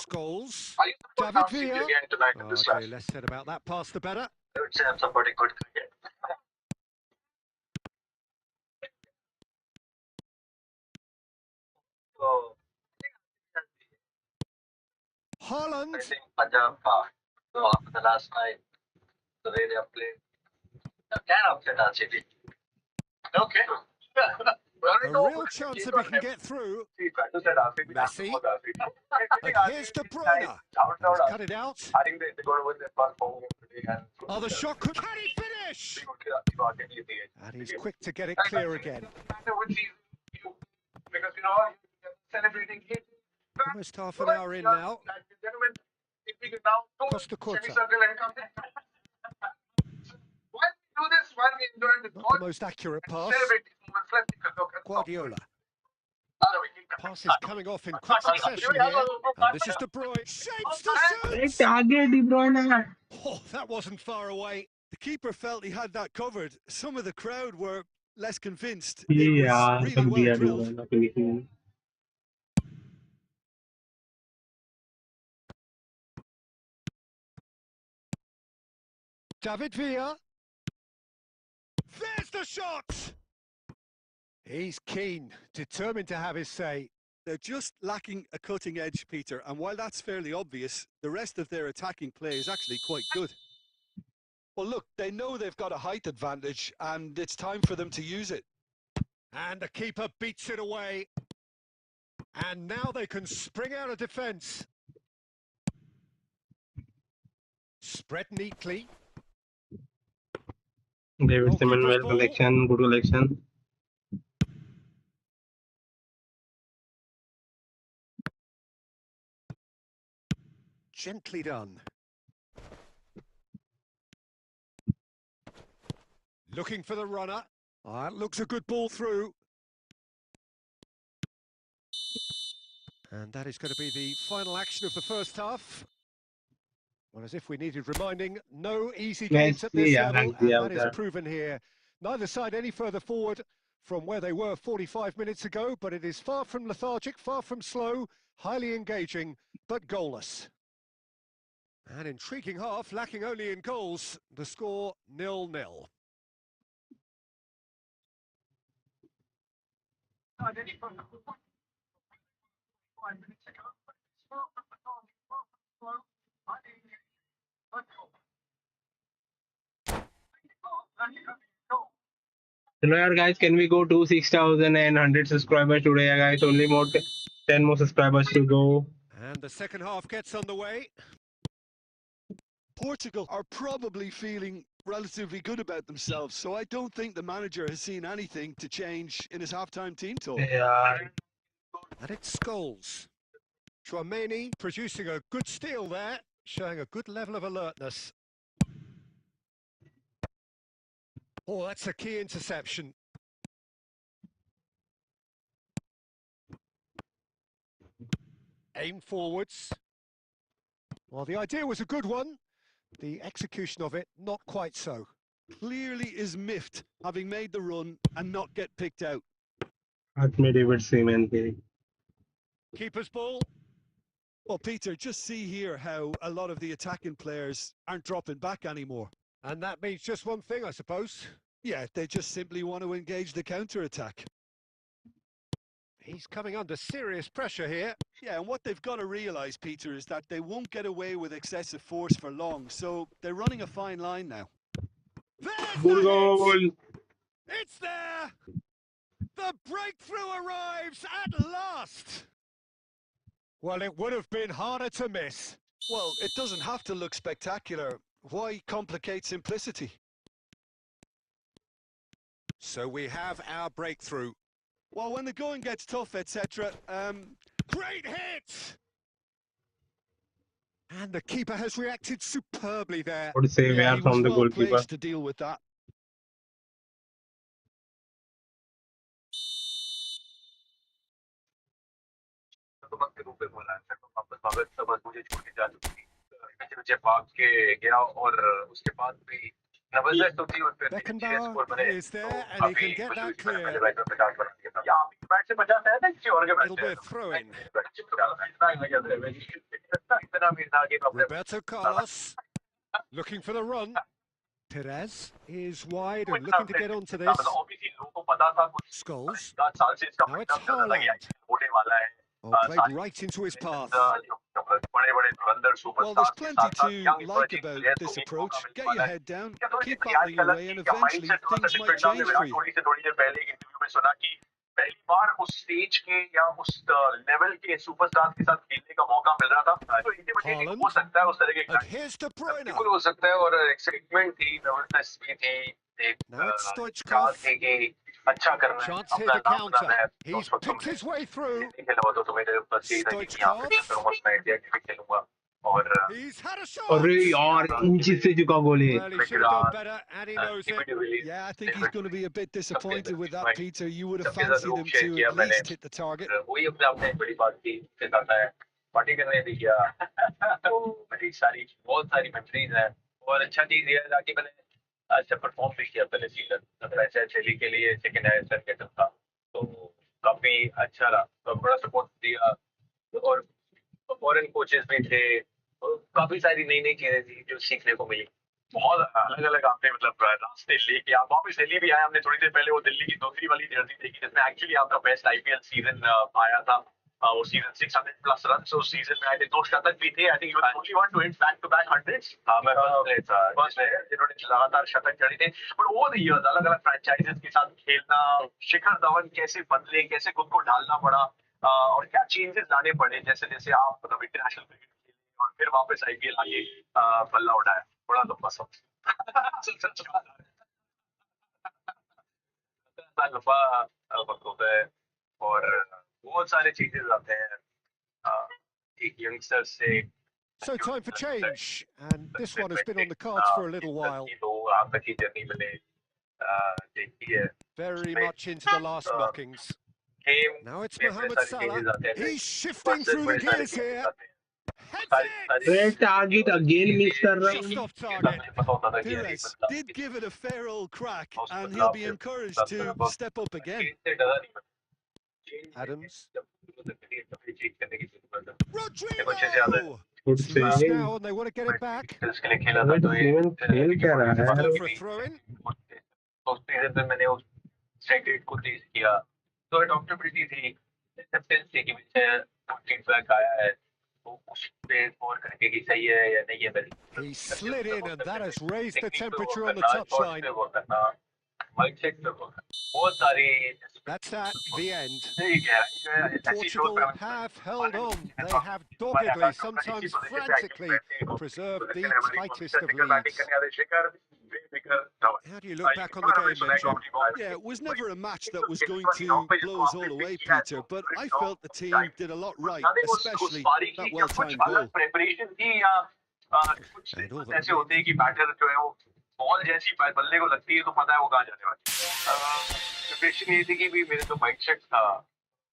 Scholes.
I used to
David
watch
Villa.
again tonight in this
Okay, less said about that pass, the better.
I would say I'm supporting good cricket. So,
Holland.
I think Punjab so after the last night, the way they have played, can upset RCB. Okay.
A real chance if he can get through. Messi. And here's De Bruyne. He's cut it out.
I think they're going to win their first home game today.
Oh, the shot could... Can he finish? And he's quick to get it clear again.
Because, you know, celebrating it.
Almost half an hour in now. Costa Curta. Not the most accurate pass. Guardiola. Pass is coming off in quick succession here. And this is De Bruyne. Shapes the shoot! Oh, that wasn't far away.
The keeper felt he had that covered. Some of the crowd were less convinced. It was really well drilled.
David Villa. There's the shot! He's keen, determined to have his say.
They're just lacking a cutting edge, Peter, and while that's fairly obvious, the rest of their attacking play is actually quite good. Well, look, they know they've got a height advantage, and it's time for them to use it.
And the keeper beats it away. And now they can spring out of defence. Spread neatly.
David Seaman, well
Goalkeeper's ball.
collection, good collection.
Gently done. Looking for the runner. Oh, that looks a good ball through. And that is going to be the final action of the first half. Well, as if we needed reminding, no easy games at this level, and that is proven here. Neither side any further forward from where they were 45 minutes ago, but it is far from lethargic, far from slow, highly engaging, but goalless. An intriguing half, lacking only in goals. The score 0-0.
Hello, yaar, guys. Can we go to 6,100 subscribers today, guys? Only more 10 more subscribers to go.
And the second half gets underway.
Portugal are probably feeling relatively good about themselves, so I don't think the manager has seen anything to change in his halftime team talk.
Yeah.
And it's Scholes. Chouameni producing a good steal there, showing a good level of alertness. Oh, that's a key interception. Aim forwards. Well, the idea was a good one. The execution of it, not quite so.
Clearly is miffed, having made the run and not get picked out.
That's me, David Seaman.
Keeper's ball.
Well, Peter, just see here how a lot of the attacking players aren't dropping back anymore.
And that means just one thing, I suppose.
Yeah, they just simply want to engage the counter-attack.
He's coming under serious pressure here.
Yeah, and what they've got to realise, Peter, is that they won't get away with excessive force for long, so they're running a fine line now.
There's
Good
the
goal.
hit! It's there! The breakthrough arrives at last! Well, it would have been harder to miss.
Well, it doesn't have to look spectacular. Why complicate simplicity?
So we have our breakthrough.
Well, when the going gets tough, etc.,
Great hit! And the keeper has reacted superbly there.
Good save
yeah,
yaar,
he was
from the
well
goalkeeper.
placed to deal with that.
Beckenbauer is there and he can get that clear. It'll be a throw-in. Roberto Carlos looking for the run. Perez is wide and looking to get onto this. Scholes. Now it's Haaland. Oh, played right into his path.
Well, there's plenty to like about this approach. Get your head down, keep battling away, and eventually things might change for you.
पहली बार उस stage के या उस level के superstars के साथ खेलने का मौका मिल रहा था तो इंटिमिडेटिंग हो सकता है उस तरह के बिल्कुल हो सकता है और एक्साइटमेंट थी नर्वसनेस भी थी एक चाल थी कि अच्छा करना है अपना नाम बनाना है
He's picked his way through.
खेला तो मेरे बस ये था कि यहाँ पे मैं मैं इंडिया के खेलूंगा और
अरे यार इंची से झुका गोल है.
Yeah, I think he's going to be a bit disappointed with that, Peter. You would have fancied him to at least hit the target.
वही अपने आप में बड़ी बात थी कहता है पार्टी करने भी गया बड़ी सारी बहुत सारी मेमोरीज हैं और अच्छा चीज ये था कि मैंने अच्छा परफॉर्म भी किया पहले सीजन ऐसे अच्छे लीग के लिए सेकंड है सर कैसे था तो काफी अच्छा रहा तो बड़ा सपोर्ट दिया और फॉरेन कोचेस भी थे काफी सारी नई नई चीजें थी जो सीखने को मिली बहुत अलग अलग आपने मतलब रास्ते लेके आप वापस दिल्ली भी आए। हमने थोड़ी देर पहले वो दिल्ली की दूसरी वाली जर्सी देखी जिसमें एक्चुअली आपका बेस्ट आईपीएल सीजन आया था। वो सीजन 600+ रन उस सीजन में आए थे, 2 शतक भी थे। I think you only one to hit back to back hundreds. मैं फर्स्ट प्लेयर जिन्होंने लगातार शतक जड़े थे। बट ओवर द इयर्स अलग अलग फ्रेंचाइजेस के साथ खेलना, शिखर धवन कैसे बदले, कैसे खुद को ढालना पड़ा, और क्या चेंजेस लाने पड़े जैसे जैसे आप मतलब इंटरनेशनल क्रिकेट खेले और फिर वापस आईपीएल आगे बल्ला उठाया। बड़ा लंबा सफर लंबा वक्त होता है और बहुत सारे चेंजेस आते हैं एक यंगस्टर से।
So time for change, and this one has been on the cards for a little while.
तो आप तक की जर्नी मैंने देखी है।
Very much into the last knockings.
Game
Now it's
में बड़े
Mohamed
सारे
Salah.
चेंजेस आते हैं।
He's shifting through the
बड़े सारे
gears
changes
here.
आते हैं।
Heads it!
Red target again miss कर रहा
Just
हूँ।
off target.
पता होता था कि
Pires did give it a fair old crack,
उसको
and
बदलाव
he'll be
से
encouraged
बदलाव
to
करना
step up again.
चेंज से डरा नहीं मैं। Change
Adams.
जब चेंज करने की जरूरत है। देखो अच्छे से याद है।
Rodrigo!
Good
It's loose
saving.
now, and they want to get it back.
इसके लिए खेला था तो ये
जीवन खेल क्या रहा है?
Go for a throw in.
तो उस सीजन में मैंने उस स्ट्राइक रेट को तेज किया तो अडॉप्टेबिलिटी थी, एक्सेप्टेंस थी कि मुझे फीडबैक आया है तो उस पे स्कोर करके कि सही है या नहीं है मेरी।
He slid in, and that has raised the
technique पे
temperature
वर्क
on the
करना, शॉट्स
touchline.
पे वर्क करना, माइंडसेट पे वर्क करना, बहुत सारी
That's at the end.
ठीक है ऐसी शोध
Portugal have held on. They have doggedly, sometimes frantically, preserved the tightest of leads. How do you look back on the game then, Jim?
Yeah, it was never a match that was going to blow us all away, Peter, but I felt the team did a lot right, especially that well-timed goal.
Preparation थी या कुछ
And all that
ऐसे होते हैं कि batter जो है वो बॉल जैसी बल्ले को लगती है तो पता है वो कहाँ जाने वाली है। प्रिपरेशन ये थी कि भी मेरे जो माइंडसेट था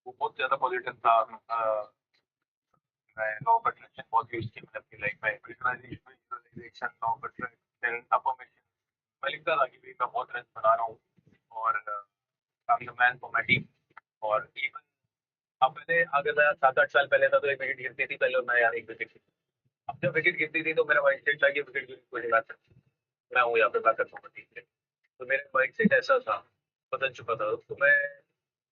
वो बहुत ज्यादा पॉजिटिव था। मैं लॉ ऑफ अट्रैक्शन बहुत यूज की मैंने अपनी लाइफ में, visualisation, law of attraction, affirmation. मैं लिखता था कि भाई मैं बहुत रन बना रहा हूँ और I am the man for my team. और इवन अब पहले अगर मैं 7-8 साल पहले था तो एक विकेट गिरती थी पहले मैं यार एक विकेट, अब जब विकेट गिरती थी तो मेरा माइंडसेट था कि विकेट को हिला सकता मैं हूँ यहाँ पे, मैं कर दूंगा टीम के। तो मेरा माइंडसेट ऐसा था, बदल चुका था। तो मैं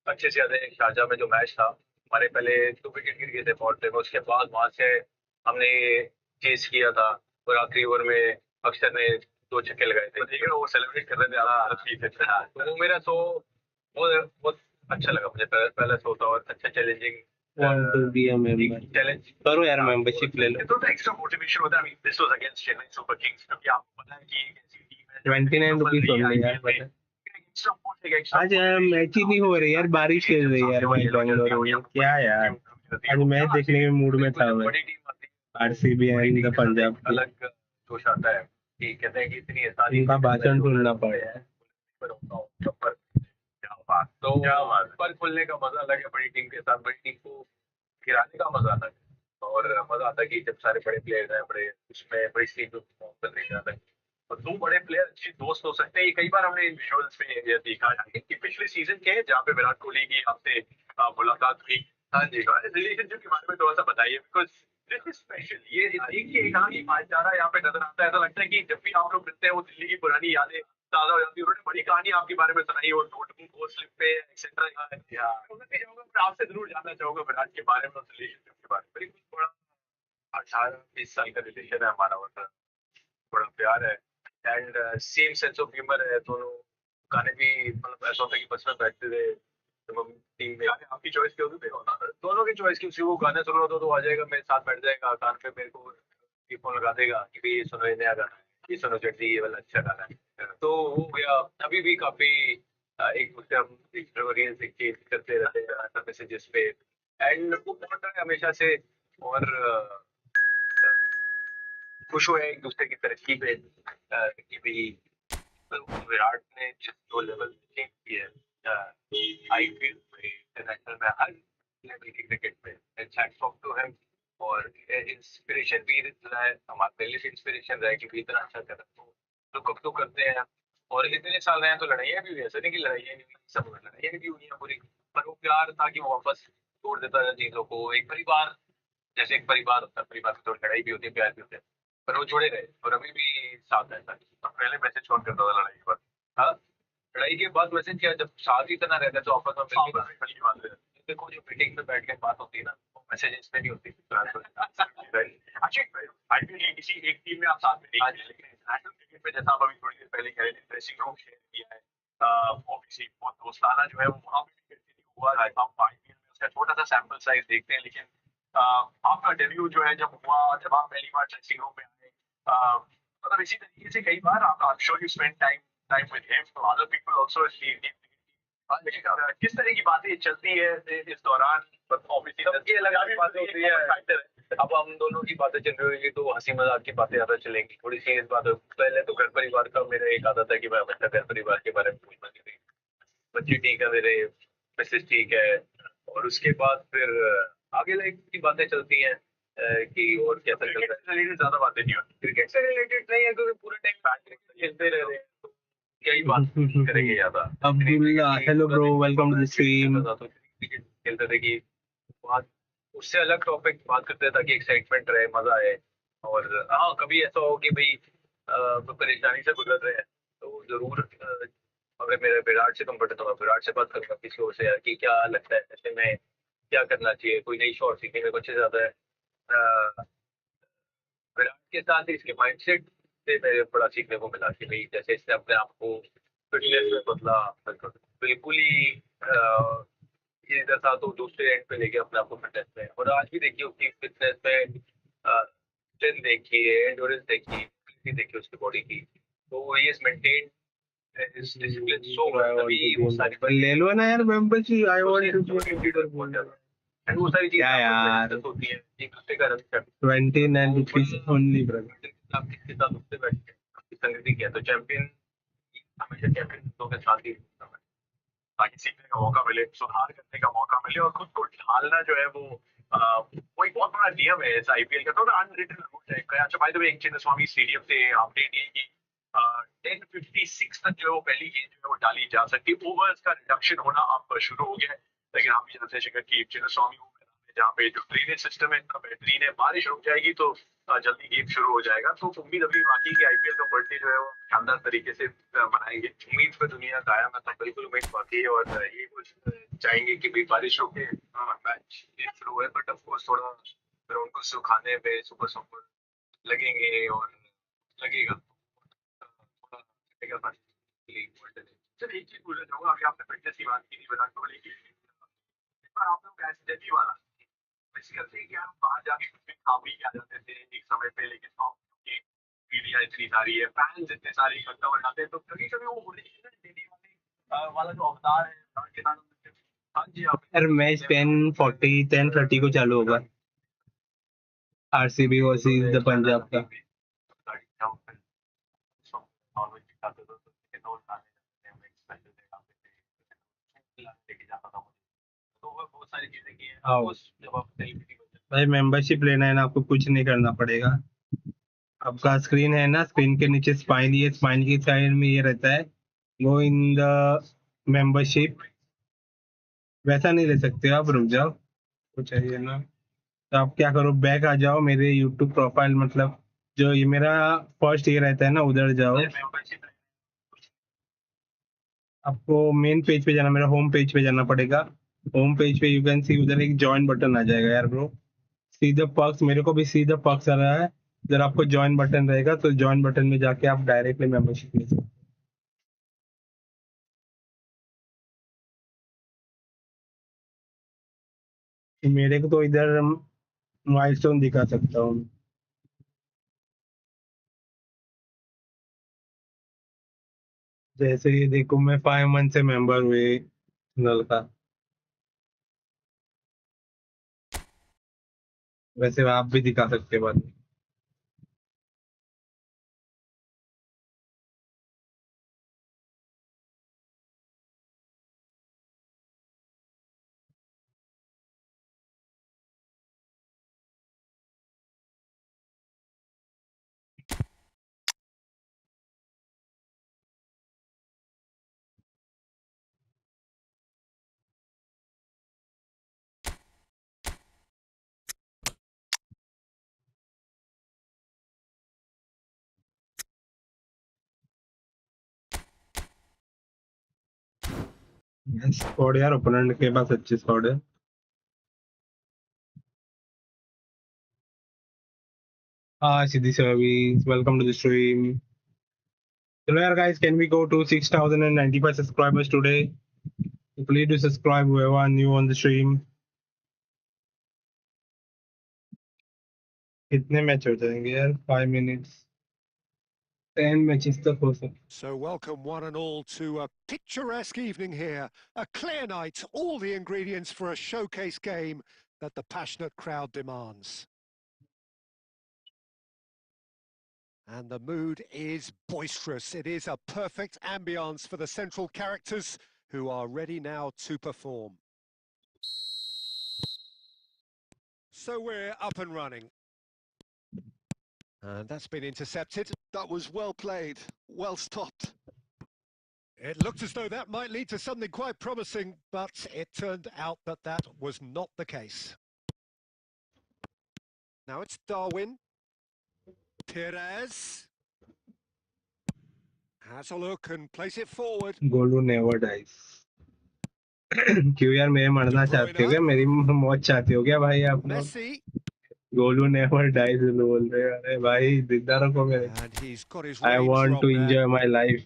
अच्छे से याद है शारजा में जो मैच था हमारे पहले 2 विकेट गिर गए थे बॉल पे, उसके बाद वहां से हमने चेस किया था और आखिरी ओवर में अक्षर ने 2 छक्के लगाए थे। ठीक है वो सेलिब्रेट कर रहे थे तो वो मेरा शो बहुत अच्छा लगा मुझे। पहला शो था और अच्छा challenging
Want to be a member?
Challenge
करो यार मेंबरशिप ले लो।
तो एक्स्ट्रा मोटिवेशन होता है। I mean this was against Chennai super Kings क्योंकि आपको पता है कि एक ऐसी टीम है
29 रुपीस हो गई यार पता है। आज मैच ही नहीं हो रही यार, बारिश खेल रही है यार भाई बेंगलुरु में। क्या यार आज मैच देखने के मूड में था मैं।
बड़ी टीम आती है
आरसीबी एंड द पंजाब की।
अलग जोश आता है कि कहते हैं कि इतनी सारी
उनका भाषण सुनना पड़ा यार।
तो पर खुलने का मजा अलग है बड़ी टीम के साथ। बड़ी टीम को गिराने का मजा अलग है और मजा आता है कि जब सारे बड़े प्लेयर हैं बड़े उसमें बड़ी टीम कर रही है और 2 बड़े प्लेयर अच्छे दोस्त हो सकते हैं। ये कई बार हमने विजुअल्स में ये देखा है कि पिछले सीजन के जहाँ पे विराट कोहली की आपसे मुलाकात हुई। हाँ जी रिलेशनशिप के बारे में थोड़ा सा बताइए बिकॉज दिस इज स्पेशल। ये एक कहानी भाईचारा यहाँ पे नजर आता है। ऐसा लगता है कि जब भी आप लोग मिलते हैं वो दिल्ली की पुरानी यादें ताजा हो जाती है। उन्होंने बड़ी कहानी आपके बारे में सुनाई और नोटबुक और स्लिप पे एक्सेट्रा। आपसे जरूर जानना चाहूंगा विराट के बारे में और रिलेशनशिप के बारे में। थोड़ा 18-20 साल का रिलेशन है हमारा और बड़ा प्यार है and same sense of humour है। दोनों गाने भी मतलब ऐसा होता है कि बस में बैठते थे टीम में। आपकी चॉइस क्या होगी? दोनों की चॉइस की, वो गाने सुन रहा तो आ जाएगा मेरे साथ बैठ जाएगा कान पे, मेरे को ईयरफोन लगा देगा कि भाई ये सुनो ये नया गाना है, ये सुनो जल्दी ये वाला अच्छा गाना है। तो हो गया। अभी भी काफी एक दूसरे हम रील्स एक्सचेंज करते रहते हैं मैसेजेस पे एंड वो बहुत है हमेशा से और खुश हुए एक दूसरे की तरक्की पे कि भाई विराट ने जिस 2 लेवल अचीव किए आईपीएल में इंटरनेशनल में हर लेवल की क्रिकेट में it's hats off to him और इंस्पिरेशन भी रहा है हमारे लिए। इंस्पिरेशन रहा है कि भी इतना अच्छा कर तो कब तो करते हैं और इतने साल रहे हैं तो लड़ाइयाँ भी हुई। ऐसा नहीं कि लड़ाइयाँ नहीं हुई, सब लड़ाइयाँ भी हुई हैं पूरी, पर वो प्यार था कि वो वापस तोड़ देता था चीजों को। एक परिवार जैसे एक परिवार होता है, परिवार में तो लड़ाई भी होती है प्यार भी होता है। पर वो जुड़े रहे और अभी भी साथ है। पहले मैसेज कौन करता था लड़ाई के बाद? हाँ, लड़ाई के बाद मैसेज किया, जब साथ ही इतना रहता है तो आपस में मिलके पहली बात है। देखो जो मीटिंग में बैठ के बात होती है ना, वो मैसेज इसमें नहीं होती। एक्चुअली आईपीएल की किसी एक टीम में आप साथ में नहीं खेले, लेकिन इंटरनेशनल क्रिकेट में जैसा आप अभी थोड़ी देर पहले कह रहे थे, ड्रेसिंग रूम शेयर किया है, ऑब्वियसली बहुत दोस्ताना जो है वो वहाँ पे भी कंटिन्यू हुआ है। हम आईपीएल में उसका छोटा सा सैंपल साइज देखते हैं, लेकिन आपका डेब्यू जो है जब हुआ, जब आप पहली बार ड्रेसिंग रूम में आए, मतलब इसी तरीके से कई बार आप, I am sure you spend time with him, other people also, लेकिन किस तरह की बातें चलती है इस दौरान? ऑब्वियसली सबकी अलग अलग बातें होती है। अब हम दोनों की बातें चल रही होगी तो हंसी मजाक की बातें ज्यादा चलेंगी, थोड़ी सीरियस बात हो। पहले तो घर परिवार का मेरा एक आदत है कि मैं हमेशा घर परिवार के बारे में पूछना नहीं रही। बच्चे ठीक है मेरे, मिसेस ठीक है, और उसके बाद फिर आगे लाइफ की बातें चलती हैं कि और कैसा चल रहा है। रिलेटेड ज्यादा बातें नहीं होती, क्रिकेट से रिलेटेड नहीं है क्योंकि पूरे टाइम बैट क्रिकेट खेलते रह रहे हैं, तो क्या ही बात करेंगे ज्यादा।
Abdullah, hello bro, welcome to the stream.
Cricket खेलते थे कि बात, उससे अलग टॉपिक बात करते हैं ताकि एक्साइटमेंट रहे, मजा आए। और हाँ, कभी ऐसा हो कि भाई कोई परेशानी से गुजर रहे हैं तो जरूर अगर मेरे विराट से कंफर्ट है तो मैं विराट से बात करूंगा किसी और से, यार कि क्या लगता है ऐसे में क्या करना चाहिए, कोई नई शॉट सीखने में कुछ ज्यादा है। विराट के साथ इसके माइंडसेट से मेरे बड़ा सीखने को मिला कि भाई जैसे इसने अपने आप को फिटनेस में बदला, बिल्कुल ही इधर था तो दूसरे एंड पे लेके अपने आप को फिटनेस में, और आज भी देखिए उसकी फिटनेस में स्ट्रेंथ देखिए, एंड्योरेंस देखिए, ability देखिए उसकी बॉडी की, तो वो ये मेंटेन डिसिप्लिन सो तभी वो सारी
ले लो ना यार membership, I want to
end वो सारी
क्या
चीजें
यार,
होती है एक दूसरे का रक्षक।
29 रुपीस ओनली ब्रदर।
आप किसके साथ उठते बैठते हैं, आपकी संगति किया तो चैंपियन हमेशा चैंपियन के साथ ही रहता है, ताकि सीखने का मौका मिले, सुधार करने का मौका मिले, और खुद को ढालना जो है वो एक बहुत बड़ा नियम है इस आईपीएल का, तो अनरिटन रूल है। अच्छा भाई, तो एक चिन्ह स्वामी स्टेडियम से अपडेट ये कि 10:56 तक जो है वो पहली गेंद जो है वो डाली जा सकती है। ओवर्स का रिडक्शन होना अब शुरू हो गया है, लेकिन आप भी जानते हैं शिखर की चिन्ह स्वामी जहाँ पे जो ड्रेनेज सिस्टम है इतना बेहतरीन है, बारिश रुक जाएगी तो जल्दी गेम शुरू हो जाएगा। तो उम्मीद अभी बाकी की आईपीएल का बर्थडे जो है वो शानदार तरीके से मनाएंगे। उम्मीद पे दुनिया कायम है, तो बिल्कुल उम्मीद बाकी है, और ये कुछ चाहेंगे कि भाई बारिश रुके, मैच शुरू हुए, बट ऑफकोर्स थोड़ा फिर उनको सुखाने में सुपर सुपर लगेंगे और लगेगा थोड़ा लगेगा बारिश। चलिए एक चीज पूछना चाहूंगा, अभी आपने फिटनेस की बात की थी विराट कोहली की, इस बार आप लोग ऐसे डेब्यू वाला मिस करते हैं कि हम बाहर जाके कुछ भी खा पी के आ जाते थे एक समय पे, लेकिन अब क्योंकि मीडिया इतनी सारी है, फैंस इतने सारे इकट्ठा हो जाते हैं, तो कभी कभी वो ओरिजिनल डेली वाली वाला जो अवतार है विराट के साथ, हाँ जी आप
यार मैच 10:40 10:30 को चालू होगा, आरसीबी वर्सेस द पंजाब का।
बहुत सारी चीजें की हैं।
हाँ
जब आप सेलिब्रिटी
भाई, मेंबरशिप लेना है ना, आपको कुछ नहीं करना पड़ेगा। आपका स्क्रीन है ना, स्क्रीन के नीचे स्माइली है, स्माइली की साइड में ये रहता है, गो इन द मेंबरशिप। वैसा नहीं ले सकते आप, रुक जाओ, कुछ चाहिए ना तो आप क्या करो, बैक आ जाओ मेरे यूट्यूब प्रोफाइल, मतलब जो ये मेरा फर्स्ट ये रहता है ना, उधर जाओ।
मेंबरशिप
आपको मेन पेज पे जाना, मेरा होम पेज पे जाना पड़ेगा। होम पेज पे यू कैन सी, उधर एक ज्वाइन बटन आ जाएगा यार ब्रो, सीधा पक्स, मेरे को भी सीधा पक्स आ रहा है। उधर आपको ज्वाइन बटन रहेगा, तो ज्वाइन बटन में जाके आप डायरेक्टली मेंबरशिप ले सकते हो। मेरे को तो इधर माइलस्टोन दिखा सकता हूँ, जैसे ये देखो मैं 5 मंथ से मेंबर हुए नल का। वैसे आप भी दिखा सकते हो बाद में। स्क्वाड यार ओपोनेंट के पास अच्छी स्क्वाड है. Hi Siddhi Service, welcome to the stream. Hello yaar guys, can we go to 6,095 subscribers today? So please do subscribe whoever new on the stream. कितने मैच हो जाएंगे यार? 5 minutes. 10 matches तक हो सकते.
So welcome one and all to a picturesque evening here. A clear night, all the ingredients for a showcase game that the passionate crowd demands. And the mood is boisterous. It is a perfect ambience for the central characters who are ready now to perform. So we're up and running. And that's been intercepted.
That was well played, well stopped.
It looked as though that might lead to something quite promising, but it turned out that that was not the case. Now it's Darwin. Perez has a look and place it forward.
Golu never dies. क्यों यार मेरे मरना चाहते हो क्या? मेरी मौत चाहते हो क्या भाई आप लोग?
Messi.
Golu never dies बोल रहे हो. अरे भाई जिंदा रखो मेरे.
And he's got his
I
range
want to
wrong there.
enjoy my life.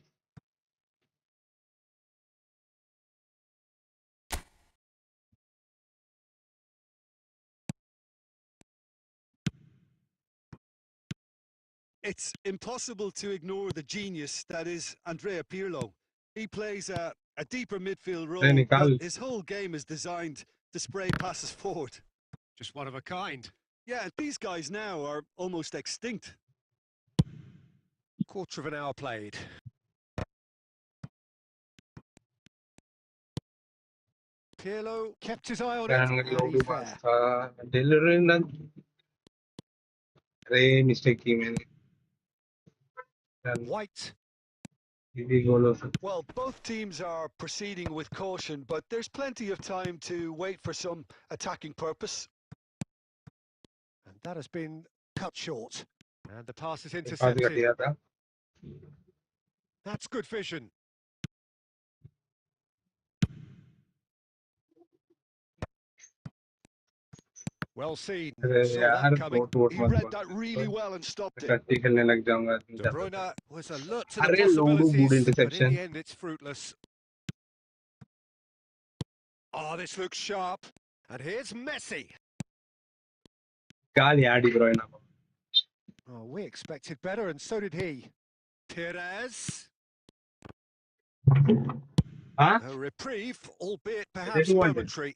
It's impossible to ignore the genius that is Andrea Pirlo. He plays a deeper midfield role, but his whole game is designed to spray passes forward.
Just one of a kind.
Yeah, these guys now are almost extinct.
Quarter of an hour played. Pirlo kept his eye on it, and he's there.
अरे mistake की मैंने.
White.
Well, both teams are proceeding with caution, but there's plenty of time to wait for some attacking purpose.
And that has been cut short. And the pass is intercepted. That's good vision. Well seen. Saw that coming.
He read that really well and stopped it.
De Bruyne was alert to the possibilities, but in the end it's fruitless. Oh, this looks sharp. And here's Messi.
De Bruyne.
Oh, we expected better, and so did he. Perez. A reprieve, albeit perhaps momentary.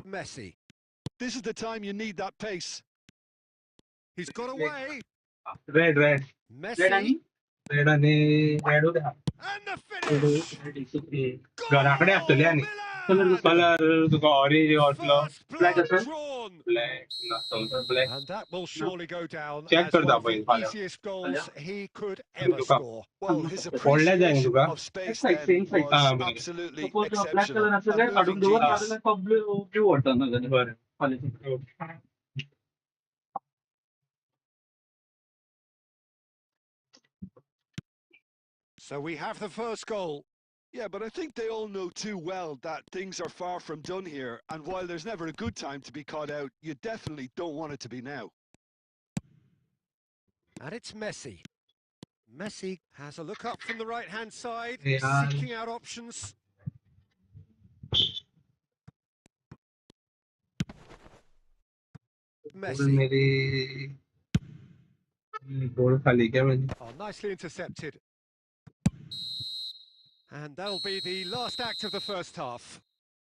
Messi.
This is the time you need that pace.
He's got away.
Red.
Messi. And the finish. Goal, First blood drawn. And that will surely go down as one of the easiest goals he could ever score.
Well, his appreciation of space then was absolutely exceptional. A moving genius.
So we have the first goal.
Yeah, but I think they all know too well that things are far from done here. And while there's never a good time to be caught out, you definitely don't want it to be now.
And it's Messi. Messi has a look up from the right-hand side, seeking out options. Messi. Oh, nicely intercepted. And that'll be the last act of the first half.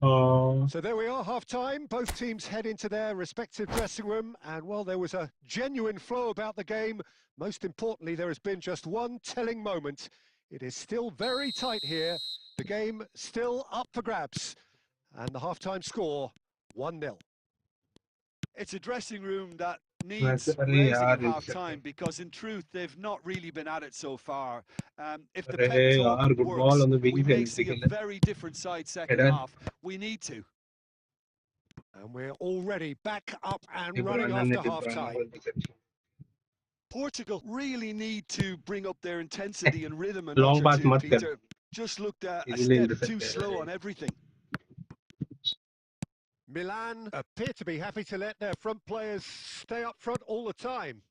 So there we are, half-time. Both teams head into their respective dressing room. And while there was a genuine flow about the game, most importantly, there has been just one telling moment. It is still very tight here. The game still up for grabs. And the half-time score, 1-0.
It's a dressing room that needs raising at half-time because, in truth, they've not really been at it so far. If the pep talk works, we may see a very different side second half. We need to.
And we're already back up and running after half-time.
Portugal really need to bring up their intensity and rhythm a notch or two, Peter. Just looked a
Easily
step too
intercepted.
slow on everything.
Milan appear to be happy to let their front players stay up front all the time.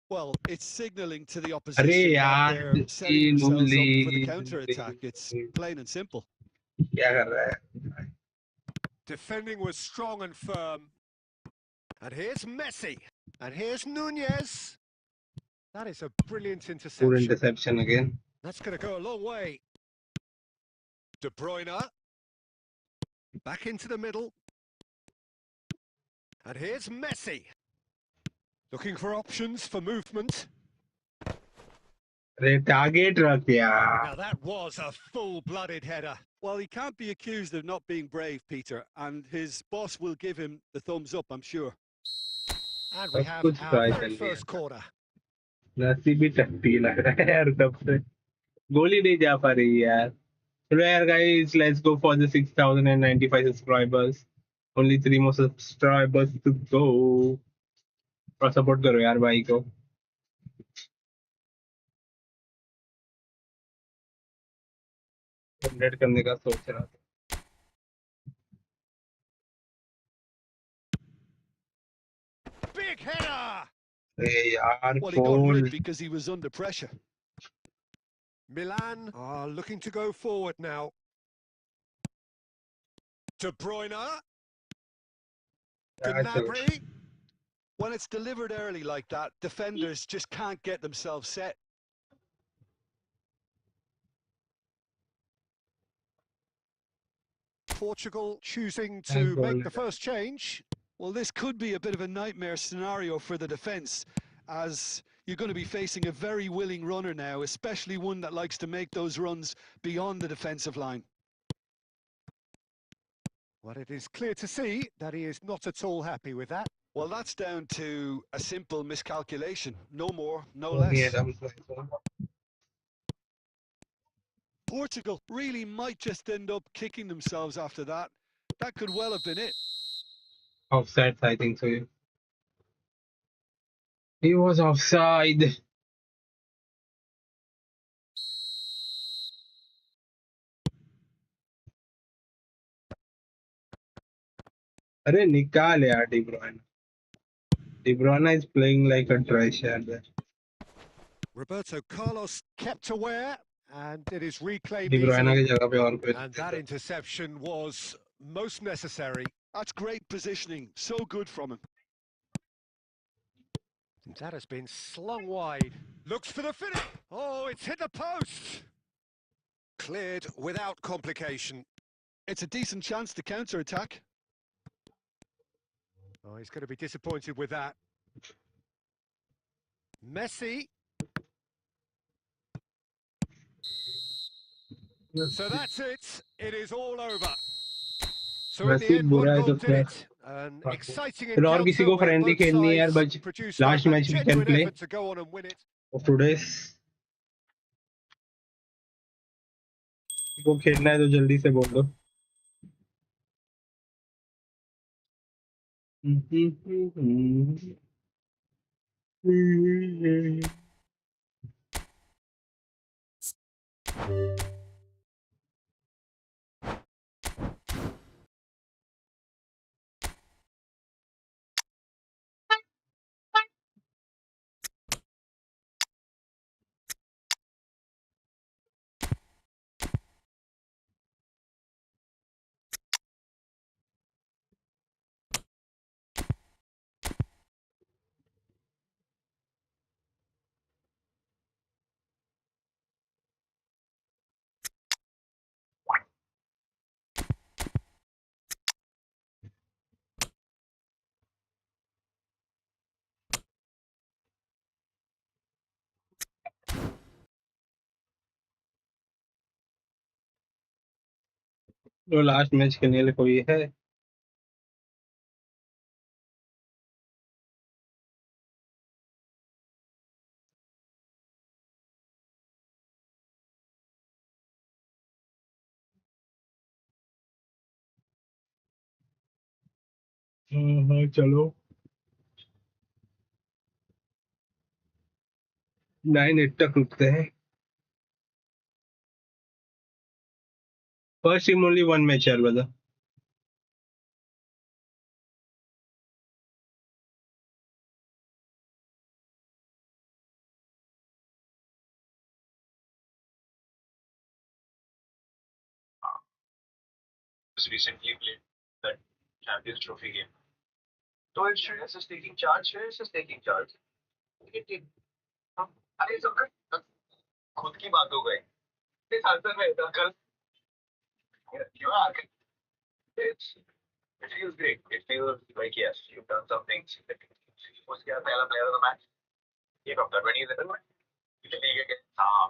Well, it's signalling to the
अरे
opposition that
यार
they're setting
ये
themselves up for the
Nuli
counter-attack. It's plain and simple.
क्या कर रहा है?
Defending was strong and firm. And here's Messi. And here's Nunez. That is a brilliant
Poor
interception.
interception again.
That's going to go a long way. De Bruyne. Back into the middle. And here's Messi. Looking for options for movement.
अरे target रख यार.
Now that was a full-blooded header.
Well, he can't be accused of not being brave, Peter, and his boss will give him the thumbs up, I'm sure.
And we
सब
have
कुछ
our
try
very
कर
first
लिया.
corner.
नसीब भी टट्टी लग रहा है यार तब से. गोली नहीं जा पा रही यार. Rare guys, let's go for the 6,095 subscribers. Only 3 more subscribers to go. और सपोर्ट करो यार भाई को. अपडेट करने का सोच रहा था.
Big header!
अरे यार
Well, he got
phone.
rid because he was under pressure.
Milan are looking to go forward now. De Bruyne. Gnabry.
When it's delivered early like that, defenders just can't get themselves set.
Portugal choosing to
Thank
make
God.
the first change.
Well, this could be a bit of a nightmare scenario for the defence, as you're going to be facing a very willing runner now, especially one that likes to make those runs beyond the defensive line.
Well, it is clear to see that he is not at all happy with that.
Well, that's down to a simple miscalculation. No more, no
Yeah,
less.
that was nice one.
Portugal really might just end up kicking themselves after that. That could well have been it.
Offside, I think so. Yeah. He was offside. अरे निकाल यार De Bruyne. De Bruyne is playing like a trash there.
Roberto Carlos kept aware, and it is reclaimed
De Bruyne की
easily.
जगह पे और कोई
And that interception was most necessary.
That's great positioning. So good from him.
That has been slung wide. Looks for the finish. Oh, it's hit the post. Cleared without complication.
It's a decent chance to counter-attack.
Oh, he's going to be disappointed with that. Messi. So that's it. It is all over. So in the
Messi
end,
बुरा
one
है
goal
तो
did
क्या?
it. An exciting
फिर और किसी को
encounter where
friendly
both
खेलनी है यार,
sides
but
produced
last
a
match we can
genuine
play.
effort to go on and win it.
of today's को खेलना है तो जल्दी से बोल दो. तो लास्ट मैच खेलने लिए कोई है? हाँ चलो 9-8 तक रुकते हैं. First team only one match यार बता.
Just recently played that Champions Trophy game. So if Shreyas is taking charge, Shreyas is taking charge. अरे सब खुद की बात हो गई. इस आंसर में कल क्यों आ गए? It feels great. It feels like yes, you've done something significant. उसके बाद पहला player of the match. ये कब था 2011 में? Italy के हाँ.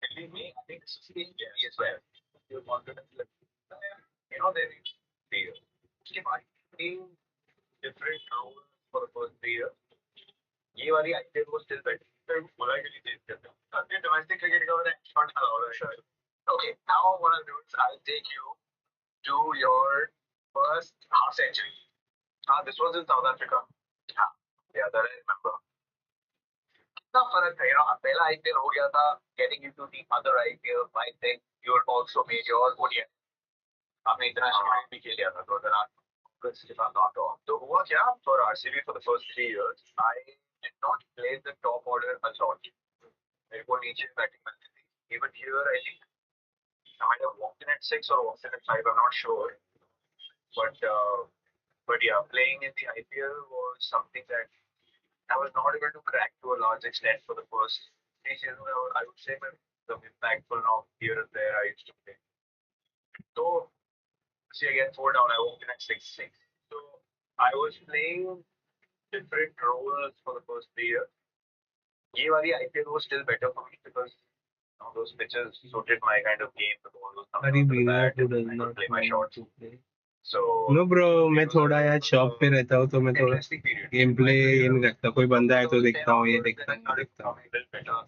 Italy में I think 16 as well. Your confidence level. You know they need 3 years. उसके बाद 3 different rounds for the first 3 years. ये वाली IPL was still better. फिर बोला कि नहीं करते. अभी domestic cricket का मैंने short करा. Okay, now what I'll do is I'll take you to your first half century. This was in South Africa. Yeah, that I remember. कितना फर्क था यार. पहला IPL हो गया था. Getting into the other IPL, I think you had also made your ODI. आपने international भी खेल लिया था 2008. If I'm not wrong. तो हुआ क्या for RCB for the first 3 years? I did not play the top order a lot. मेरे को नीचे बैटिंग मिलती थी. Even here, I think I might have walked in at 6 or walked in at 5. I'm not sure. But yeah, playing in the IPL was something that I was not able to crack to a large extent for the first 3 seasons. I would say the impactful now here and there I used to play. So, see again, 4 down, I walked in at 6-6. So, I was playing different roles for the first 3 years. ये वाली IPL was still better for me because those pitches suited my kind of game. The ball was coming
अरे
off the
बिना
bat,
who does
I could
not
play my
want
shots.
to play.
So,
no bro, मैं थोड़ा यार shop पे रहता हूँ तो मैं थोड़ा
interesting period.
गेम प्ले ये नहीं रखता. कोई बंदा है तो देखता हूँ, ये देखता हूँ, वो देखता हूँ.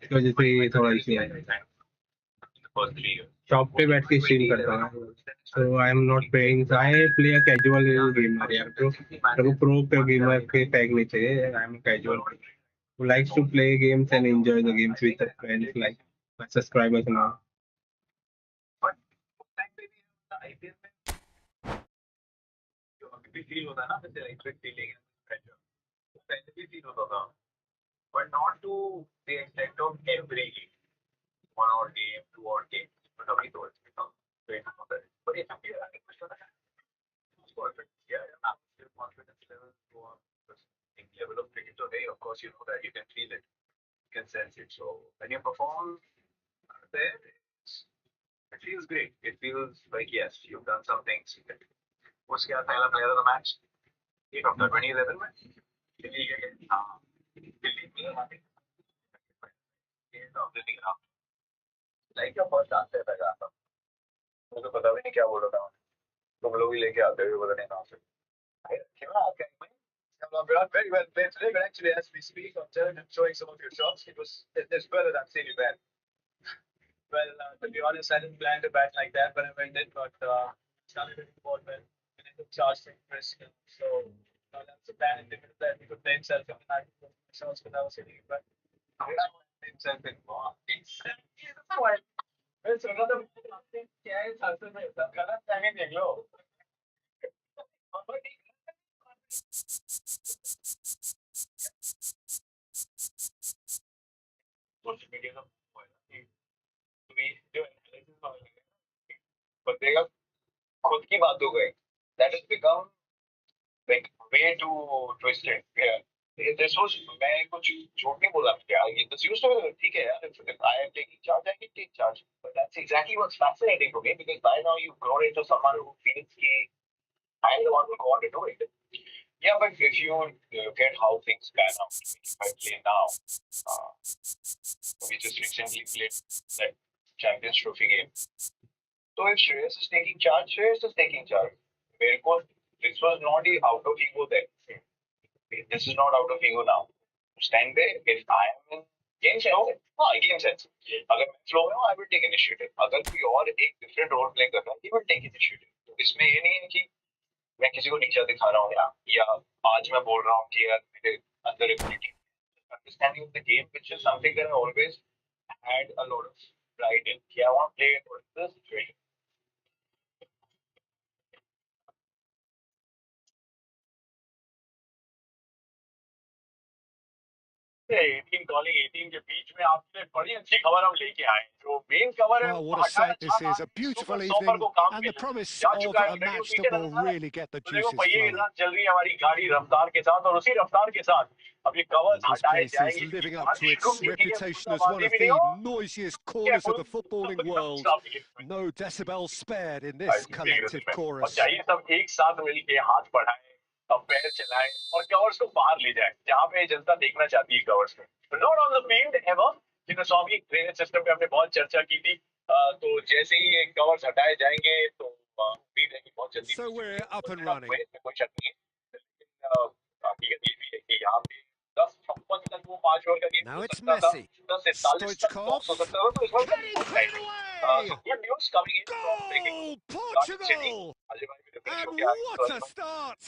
इस वजह से ये थोड़ा इशू है.
The first 3 years.
शॉप पे बैठ के स्ट्रीम करता हूँ. So I am not playing. I play a casual gamer यार ब्रो. मेरे को प्रो गेमर के टैग नहीं चाहिए. I am casual who likes to play games and enjoy the games with their friends like my subscribers now.
But उस time पे भी the IPL में जो अभी भी feel होता है ना, जैसे electric feeling है, pressure. वो पहले भी feel होता था. But not to the extent of every game. 1 hour game, 2 hour game. But अभी तो it's become way more better. But it's okay. I think it's perfect. Yeah, I'm still confidence level go up. The level of cricket today, of course, you know that you can feel it, you can sense it. So when you perform there, it feels great. It feels like yes, you've done something significant. उसके बाद पहला player of the match, ये कब था 2011 में दिल्ली के दिल्ली में I think of the league now. Like your first answer था कहाँ था? मुझे पता भी नहीं क्या बोल रहा था. तुम लोग ही लेके आते हो पता नहीं कहाँ से. Not very well played today, but actually, as we speak, on turn and showing some of your shots, it's better than seeing you bat. Well, to be honest, I didn't plan to bat like that, but I went in, but started hitting the ball well, and I took charge from Chris. So that's the plan. In the middle that he could play himself in the night shots, but I was hitting it back. Himself in it's another क्या है साथ में गलत timing देख लो. Social media का तुम्हें जो analysis बंदे का खुद की बात हो गई. That has become like way too twisted. Yeah. This was मैं कुछ झूठ नहीं बोला क्या. This used to be ठीक है यार. If I am taking charge, I can take charge. But that's exactly what's fascinating to me because by now you've grown into someone who feels कि I am the one who want to do it. Yeah, but if you look at how things pan out, if I play now, we just recently played that Champions Trophy game. So if Shreyas is taking charge, Shreyas is taking charge. मेरे को this was not out of ego then. This is not out of ego now. उस time पे if I am in game sense, हाँ game sense. अगर मैं flow में हूँ, I will take initiative. अगर कोई और एक different role play कर रहा है, he will take initiative. तो इसमें ये नहीं है कि मैं किसी को नीचा दिखा रहा हूँ या आज मैं बोल रहा हूँ कि यार मेरे अंदर ability. Understanding of the game, which is something that I always had a lot of pride in. I want to play it. What is the situation? 18 calling 18 के बीच में आपने बड़ी अच्छी खबर हम लेके आए जो मेन खबर है
Well,
वो
what a
हटाना
sight this is.
चाहा
A beautiful
super stopper
evening
को काम
and
पे
the promise
जा
of
चुका है
a
घड़ी वो
match
पीछे
that will
नजर आ रहा है
really get the
तो देखो
juices
पहिए के
flowing.
साथ चल रही है हमारी गाड़ी रफ्तार के साथ और उसी रफ्तार के साथ अब ये कवर्स
This
हटाए
place is
जाएंगे
living up to
बारिश
its
रुकने की
reputation as one
बूंदाबांदी
of
भी नहीं
the
हो
noisiest
क्या
corners of the footballing world. No decibels spared in this collective
और
chorus.
चाहिए सब एक साथ मिलके हाथ बढ़ाएं अब पैर चलाएं और कवर्स को बाहर ले जाएं जहां पे जनता देखना चाहती है कवर्स को not on the field ever जिन सॉगी ड्रेनेज सिस्टम पे हमने बहुत चर्चा की थी तो जैसे ही ये कवर्स हटाए जाएंगे तो उम्मीद है कि बहुत जल्दी
So we're up and running.
कोई शक नहीं है लेकिन हकीकत ये भी है कि यहाँ पे 10:56 तक वो 5 ओवर का गेम
Now
हो
it's
सकता था
Messi.
10:41 तक
Stoichkov.
बॉक्स हो सकता था तो इस बार
Cutting clean away!
so good news coming in from breaking
Goal!
Garden City.
Portugal!
Ajay भाई भी रिफ्रेश
And
हो गया
what a start!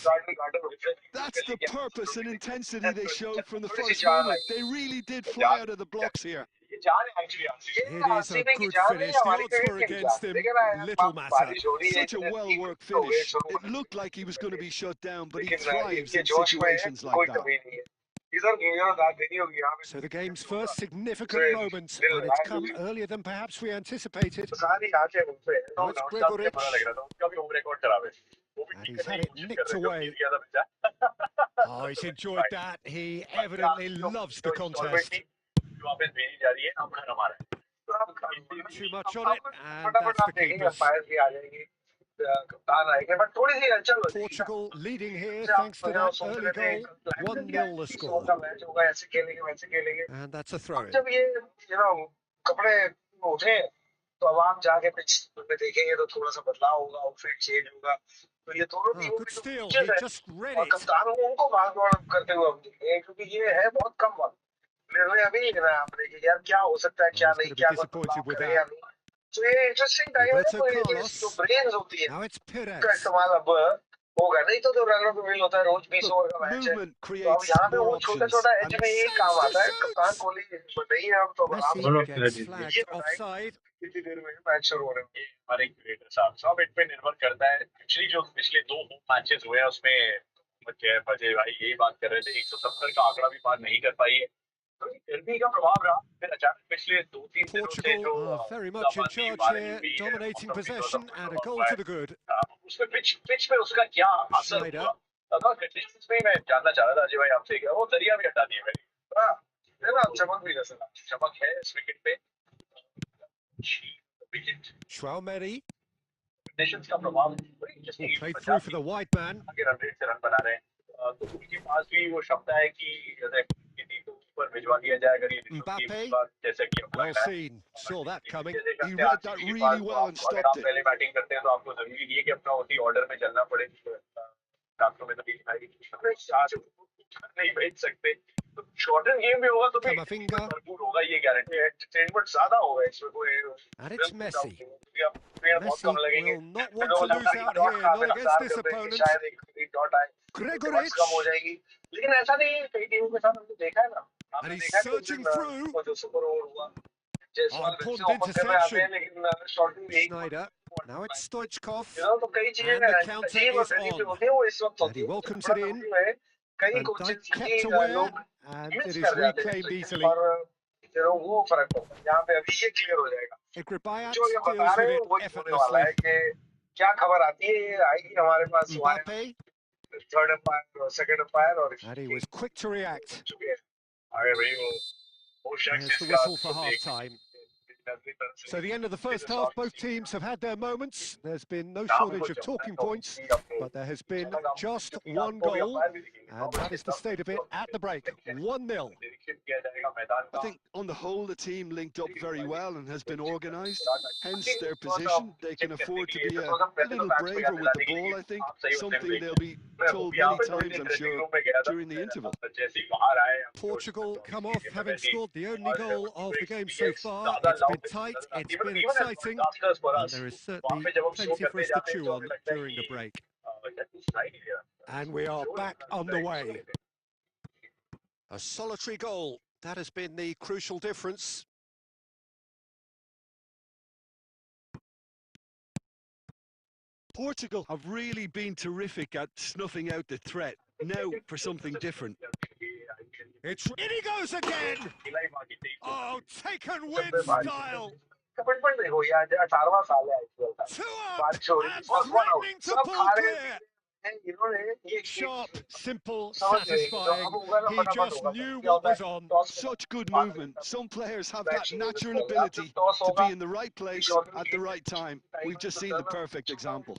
Garden refresh
That's the purpose and intensity they showed from the
थोड़ी सी
first
जान
moment.
I
They really did fly out of the blocks here.
ये जान है actually
It is a good finish. The odds were against him. Little matter.
Such a well-worked finish. It looked like he was going to be shut down, but he thrives in situations like that.
So the game's first significant moment, and it's come earlier than perhaps we anticipated. Now it's Gregoritsch. And he's had it nicked away. Oh, he's enjoyed that. He evidently loves the contest. Too much on it, and that's the keepers. Portugal leading here thanks to that early goal. 1-0 the score. And that's a throw-in.
तो अब आप जाके pitch में देखेंगे तो थोड़ा सा बदलाव होगा आउटफिट चेंज होगा तो ये दोनों
Oh,
टीमों
good
के जो
steal.
पिचेस
He
हैं
just read
और
it.
कप्तान उनको भाग दौड़ करते हुए हम देखेंगे क्योंकि ये है बहुत कम वक्त निर्णय अभी लेना है आपने कि यार क्या हो सकता है क्या नहीं क्या
disappointed with
करे या नहीं तो ये इंटरेस्टिंग टाइम है
Roberto
तो ये
Carlos.
जो ब्रेन्स होती है
Now it's
का
Pires.
इस्तेमाल अब होगा नहीं तो रनर पे मिल होता है रोज 20 ओवर का
Look,
मैच है
movement
तो अब
creates
यहाँ पे
more
वो छोटा
options.
छोटा एज
And
में यही
Saves
काम
to
आता है
shoot.
कप्तान कोहली नहीं है अब तो आराम से
Messi gets flagged offside.
कितनी देर में मैच शुरू होने में हमारे क्रिएटर साहब सब इन पे निर्भर करता है एक्चुअली जो पिछले 2 होम मैचेस हुए हैं उसमें अजय भाई यही बात कर रहे थे 170 का आंकड़ा भी पार नहीं कर पाई है तो गर्मी का प्रभाव रहा फिर अचानक पिछले 2-3 दिनों से जो
Portugal are very much in charge here, dominating possession and a goal to the good.
उसमें पिच पे उसका क्या असर
Schneider.
हुआ कंडीशंस में मैं जानना चाह रहा था अजय भाई आपसे क्या वो दरिया भी हटा दिए मैंने है ना चमक भी नजर चमक है इस विकेट पे
Schwalmeri.
कंडीशंस का प्रभाव
Played through for the wide man.
आगे रन रेट से रन बना रहे हैं तो उनके पास भी वो शब्द है कि ऊपर भिजवा दिया जाए अगर ये
Mbappe.
जैसे कि
Well seen. Saw that coming.
He read that really well and stopped it.
पहले बैटिंग करते हैं तो आपको जरूरी नहीं है कि अपना उसी ऑर्डर में चलना पड़े रातों में तो नहीं भेज सकते तो शॉर्टन गेम भी होगा तो भी
Camavinga.
भरपूर होगा ये गारंटी है एंटरटेनमेंट ज्यादा होगा इसमें कोई
And it's Messi.
बहुत कम लगेंगे
will not want to lose out here, not against this opponent.
शायद एक डॉट आए
Gregoritsch.
कम हो जाएगी लेकिन ऐसा नहीं है कई टीमों के साथ हमने देखा है ना
And he's
देखा है
surging
कुछ
through.
वो जो सुपर ओवर हुआ
important interception.
लेकिन shorting
Schneider. Now it's Stoichkov.
तो कई चीजें
And the counter
अजीब और
is
गरीब
on.
होती है वो इस वक्त
And he welcomes
थोड़ा
it in.
कभी है, कई
And
कोचिंग
Dyke
की
kept aware.
लोग
And
मिस
it is
कर जाते
reclaimed
हैं
easily.
और वो फर्क होता है यहाँ पे अभी ये क्लियर हो जाएगा
Igribayat
जो ये बता
deals
रहे
with
हैं
it
वही होने वाला है
effortlessly.
कि क्या खबर आती है ये आएगी हमारे पास
Mbappe.
थर्ड अंपायर और सेकंड अंपायर और
And he was quick to react.
चुके हैं अरे भाई वो
There's the whistle for half-time. So the end of the first half, both teams have had their moments. There's been no shortage of talking points, but there has been just one goal, and that is the state of it at the break. 1-0.
I think on the whole the team linked up very well and has been organised, hence their position. They can afford to be a little braver with the ball, I think, something they'll be told many times, I'm sure, during the interval.
Portugal come off having scored the only goal of the game so far. It's been tight, it's been exciting, and there is certainly plenty for us to chew on during the break. And we are back underway. A solitary goal, that has been the crucial difference.
Portugal have really been terrific at snuffing out the threat. Now for something different.
It's in he goes again.
खिलाई बाकी 23
Oh, taken
जब
with
मैं बारिश
style.
Commitment देखो यार 18वां साल है IPL का
2 up
बारिश हो रही
and
थी और 1 आउट
threatening to
सब
pull
खा रहे
clear.
हैं इन्होंने ये
Sharp, simple,
समझ गए कि जो
satisfying.
अब होगा ना
He
फटाफट
just
होगा
knew
क्या
what
होता है
was on.
Toss
Such good
बाद में
movement. Some players have
match
that
शुरू
natural
होता है अब जब
ability
टॉस
to
होगा
be in the right place
shot
at the right time. We've just seen the perfect example.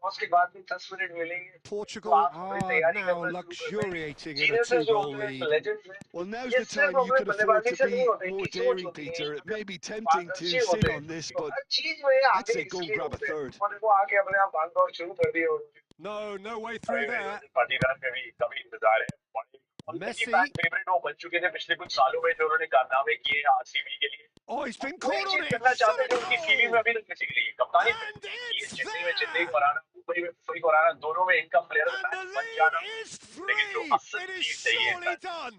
Toss के बाद भी 10 मिनट मिलेंगे तो
Portugal
आप थोड़ी
are
तैयारी
now
करना शुरू कर दें
luxuriating in a
जीनियसेस जो
2-goal
होते हैं
lead.
लेजेंड्स हैं
Well, now's
ये
the
सिर्फ
time you
अपने
can afford
बल्लेबाजी
to
से नहीं
be
होते
more
इनकी सोच
daring,
होती है
Peter. It
इनकी
may be tempting to
पारदर्शी
sit
होते
on this,
हैं
but
हर चीज में
I'd
आगे
say go and
इसलिए
grab a
होते हैं
third.
और वो आके अपने आप भाग दौड़ शुरू कर दिए
No way through there.
Patidar का भी कभी इंतजार है
Messi.
फेवरेट वो बन चुके थे पिछले कुछ सालों में जो उन्होंने कारनामे किए आरसीबी के लिए
Oh, he's been
वो एक
caught on
चीज
it.
करना चाहते हैं
Shot
जो
a
उनकी सीवी में
goal.
अभी तक नहीं सीख रही है कप्तानी
And it's
चेन्नई
there.
कराना मुंबई में मुंबई कराना दोनों में इनका प्लेयर
And the
मैच बन
lead
जाना
is
लेकिन जो
3.
असल
It is
चीज चाहिए
surely done.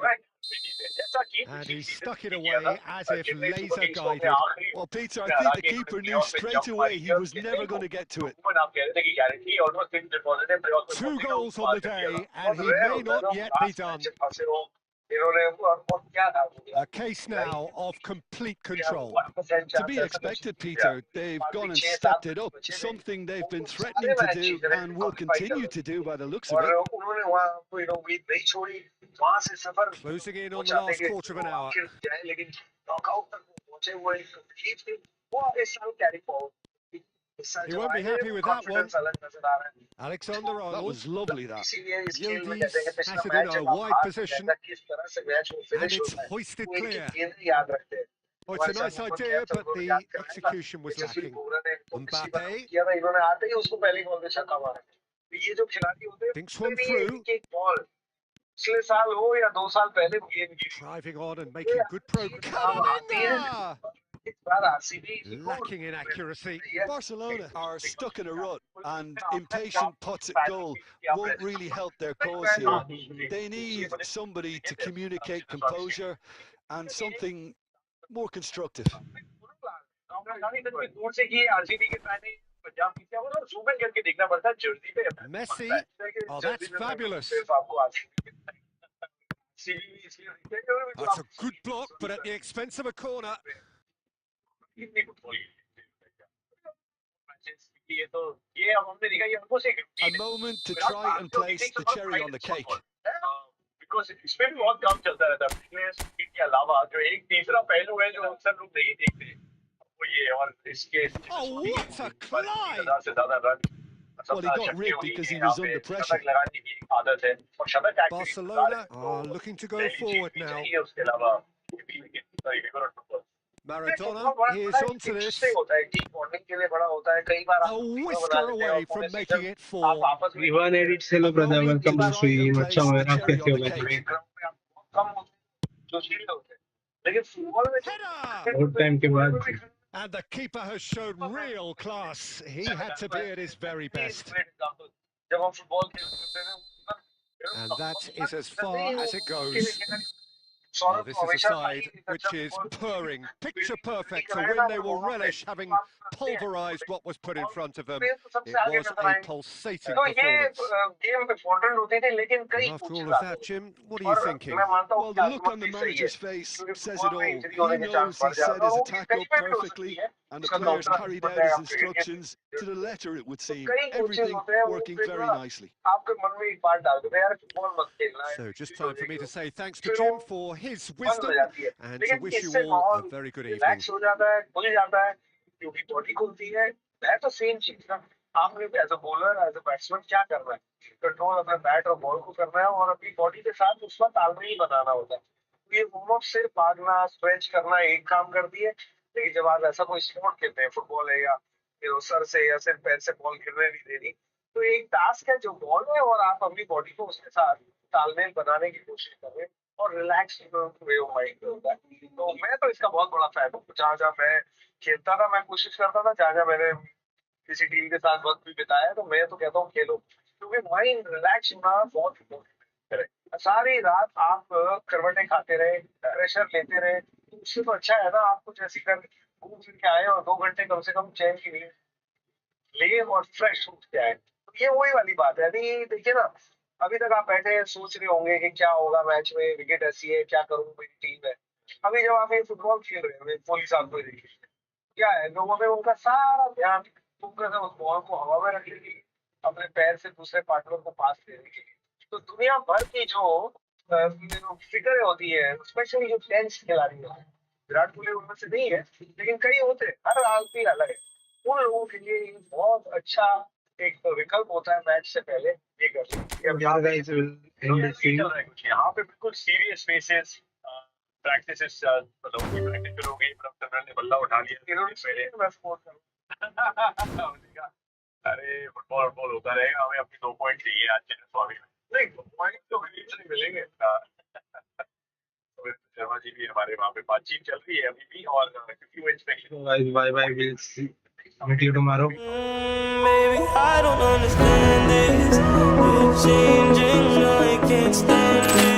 जैसा कि
And
पिछली
he
सीजन
stuck it
भी किया था
away as if
Chennai super
laser
Kings को अपने
guided.
आखिरी
Well, Peter, I
में
think
हरा
the
के
keeper knew
प्लेऑफ में
straight
जंप
away
मारी
he
और
was
चेन्नई
never
को
going to get to it.
आप कह रहे थे कि गारंटी ऑलमोस्ट फिक्स डिपॉजिट है प्लेऑफ में
2
पहुंचेगा
goals
उसको
on
पार
the
कर दिया
day,
था
and
बहुत
he
रेयर
may
होता है
not
ना
yet be
last
done.
Match फंसे हो इन्होंने और क्या था
A case now of complete control.
1%
To
chance
be
ऐसा कुछ
expected,
किया
Peter. They've
बाकी
gone and
6-7
stepped it up,
बचे थे
something they've
वो
been
सारे
threatening to
मैच
do
जीत रहे थे
and will
क्वालिफाई कर
continue
रहे
to do by the looks
थे
of
और
it.
उन्होंने वहाँ कोई उम्मीद नहीं छोड़ी वहां से सफर
Closing in
वो
on the
चाहते
last
कि
quarter of an hour.
आखिर जाए लेकिन नॉकआउट तक वो पहुंचे हुए कंप्लीट थे वो इस साल कैरी फॉरवर्ड इस साल
He
जब
won't be
आए
happy with that one.
Confidence अलग नजर आ रहा है
Alexander
That
Arnold.
was lovely, that.
इसीलिए इस खेल में
Yildiz
कहते हैं कि पिछला
has it in
match
a
जब आप
wide
हार
position.
जाता किस तरह से मैच वो
And
फिनिश
it's
होता है
hoisted
वो इनकी
clear.
गेंद याद रखते हैं
Oh, it's a
हमारे
nice
साथ मोहम्मद
idea,
कैप्टन
but
उन्होंने
the
याद कराया था
execution was
Yashasvi
lacking.
Bumrah ने इनको पिछली बार
Mbappe
किया था इन्होंने आते ही उसको पहली बॉल में छक्का मारा तो ये जो खिलाड़ी होते हैं
thinks one
भी
through.
एक एक बॉल पिछले साल हो या 2 साल पहले गेंद गिरी
Driving on and
ये
making good
चीज
progress.
काम आती है
Kaminga!
इस बार RCB
Lacking in accuracy.
Barcelona are stuck in a rut, and impatient pots at goal
pattern
won't really help their cause here. They need somebody to communicate composure and something more constructive.
दूर से की RCB के fan ने पंजाब की क्या वो zoom in करके देखना पड़ता है जर्सी पे
Messi. Oh, that's fabulous.
सिर्फ आपको आरसीबी इसलिए देखते हैं कि
That's a good block, but at the expense of a corner.
कितनी फुटबॉल ये तो ये अब हमने देखा ये ऑलमोस्ट एक
A moment to try and place the cherry on the cake.
Because इसमें भी बहुत कम चलता रहता है फिटनेस के अलावा जो एक तीसरा पहलू है जो अक्सर लोग नहीं देखते वो ये और इसके
Oh, what a climb!
1000 से ज्यादा run
Well, he got rid because he was under pressure.
शतक लगाने की आदत है और शतक
Barcelona are looking to go forward now.
उसके अलावा
Maradona, he is on to this.
होता है टीम बॉन्डिंग के लिए बड़ा होता है कई बार
A whisker away from making it 4.
Ivan edits hello brother, welcome to stream. अच्छा हो यार, आप कैसे हो भाई?
लेकिन फुटबॉल में
Header!
बहुत टाइम के बाद
And the keeper has shown real class. He had to be at his very best.
जब हम फुटबॉल खेलते हैं
And that is as far as it goes. Well,
Saurabh
this
को
is a
हमेशा
side which is purring, picture perfect, a win they will relish, having pulverised what was put in front of them. It was a pulsating
तो ये
performance.
Game important होती थी लेकिन कई
And after all of that, Jim, what are you thinking?
मैं मानता हूँ
Well,
कि
the look on the
आत्महत्या सही है
manager's face
क्योंकि
says it
फुटबॉल में
all.
इंजरी
He
होने के चांस
knows he
बढ़ जाते
set
हैं
his
वो
attack
कहीं
up
पे भी हो
perfectly,
सकती है
and the
उसका
players
दूसरा
carried
बंदा
out his
है आपके
instructions to the letter, it would seem.
कई कोचेस
Everything
होते हैं वो
working
फिर
very
ना
nicely.
आपके मन में एक बात डाल देते हैं यार फुटबॉल मत खेलना है
So just time for me to say thanks to
फिर
Jim
वो
for his
बंद
wisdom
हो जाती है
and to
लेकिन
wish you
इससे
all a
माहौल
very good evening.
रिलैक्स हो जाता है खुल जाता है क्योंकि बॉडी खुलती है दैट तो सेम चीज ना आपने as a bowler as a batsman क्या करना है कंट्रोल अपने बैट और बॉल को करना है और अपनी बॉडी के साथ उसका तालमेल बनाना होता है तो ये वार्म अप सिर्फ भागना स्ट्रेच करना एक काम करती है लेकिन जब आप ऐसा कोई स्पोर्ट खेलते हैं फुटबॉल है या सर से या सिर्फ पैर से बॉल गिरने नहीं देनी तो एक टास्क है जो बॉल है और आप अपनी बॉडी को उसके साथ तालमेल बनाने की कोशिश कर रहे हैं और रिलैक्स वे ऑफ माइंड होता है तो मैं तो इसका बहुत बड़ा फैन हूँ जहाँ जहाँ मैं खेलता था मैं कोशिश करता था जहाँ जहाँ मैंने किसी टीम के साथ वक्त भी बिताया तो मैं तो कहता हूँ खेलो क्योंकि माइंड रिलैक्स होना बहुत इम्पोर्टेंट है सारी रात आप करवटें खाते रहे प्रेशर लेते रहे तो उससे तो अच्छा है ना आप कुछ ऐसी कर घूम फिर के आए और 2 घंटे कम से कम चैन की नींद ले और फ्रेश उठ के आए तो ये वही वाली बात है अभी देखिए ना अभी तक आप बैठे सोच रहे होंगे कि क्या होगा मैच में, विकेट ऐसी है, क्या करूं, मेरी टीम है। अभी जब आप ये फुटबॉल खेल रहे हो, पुलिस आपको देखिए क्या है, लोगों में उनका सारा ध्यान फोकस है उस बॉल को हवा में रखने के लिए, अपने पैर से दूसरे पार्टनर को पास देने के लिए। तो दुनिया भर की जो फिगरें होती है, स्पेशली जो टेंस खिलाड़ी होते हैं, विराट कोहली उनमें से नहीं है, लेकिन कई होते हैं, हर आदमी अलग है। उन लोगों के लिए ये बहुत अच्छा एक विकल्प होता है मैच से पहले ये करना।
यार गाइस विल एंड दिस
चल रहा है कुछ यहाँ पे बिल्कुल सीरियस फेसेस प्रैक्टिसेस, मतलब उनकी प्रैक्टिस शुरू हो गई, सिमरन ने बल्ला उठा लिया पहले। मैं स्कोर करूं अरे फुटबॉल होता रहेगा, हमें अपनी 2 पॉइंट चाहिए आज के स्वामी में। नहीं पॉइंट तो नहीं मिलेंगे। शर्मा जी भी हमारे वहाँ पे बातचीत चल रही है अभी भी, और क्योंकि वो inspection
guys bye bye, will meet you tomorrow.
Baby, I don't understand this. You're changing, I can't stand it.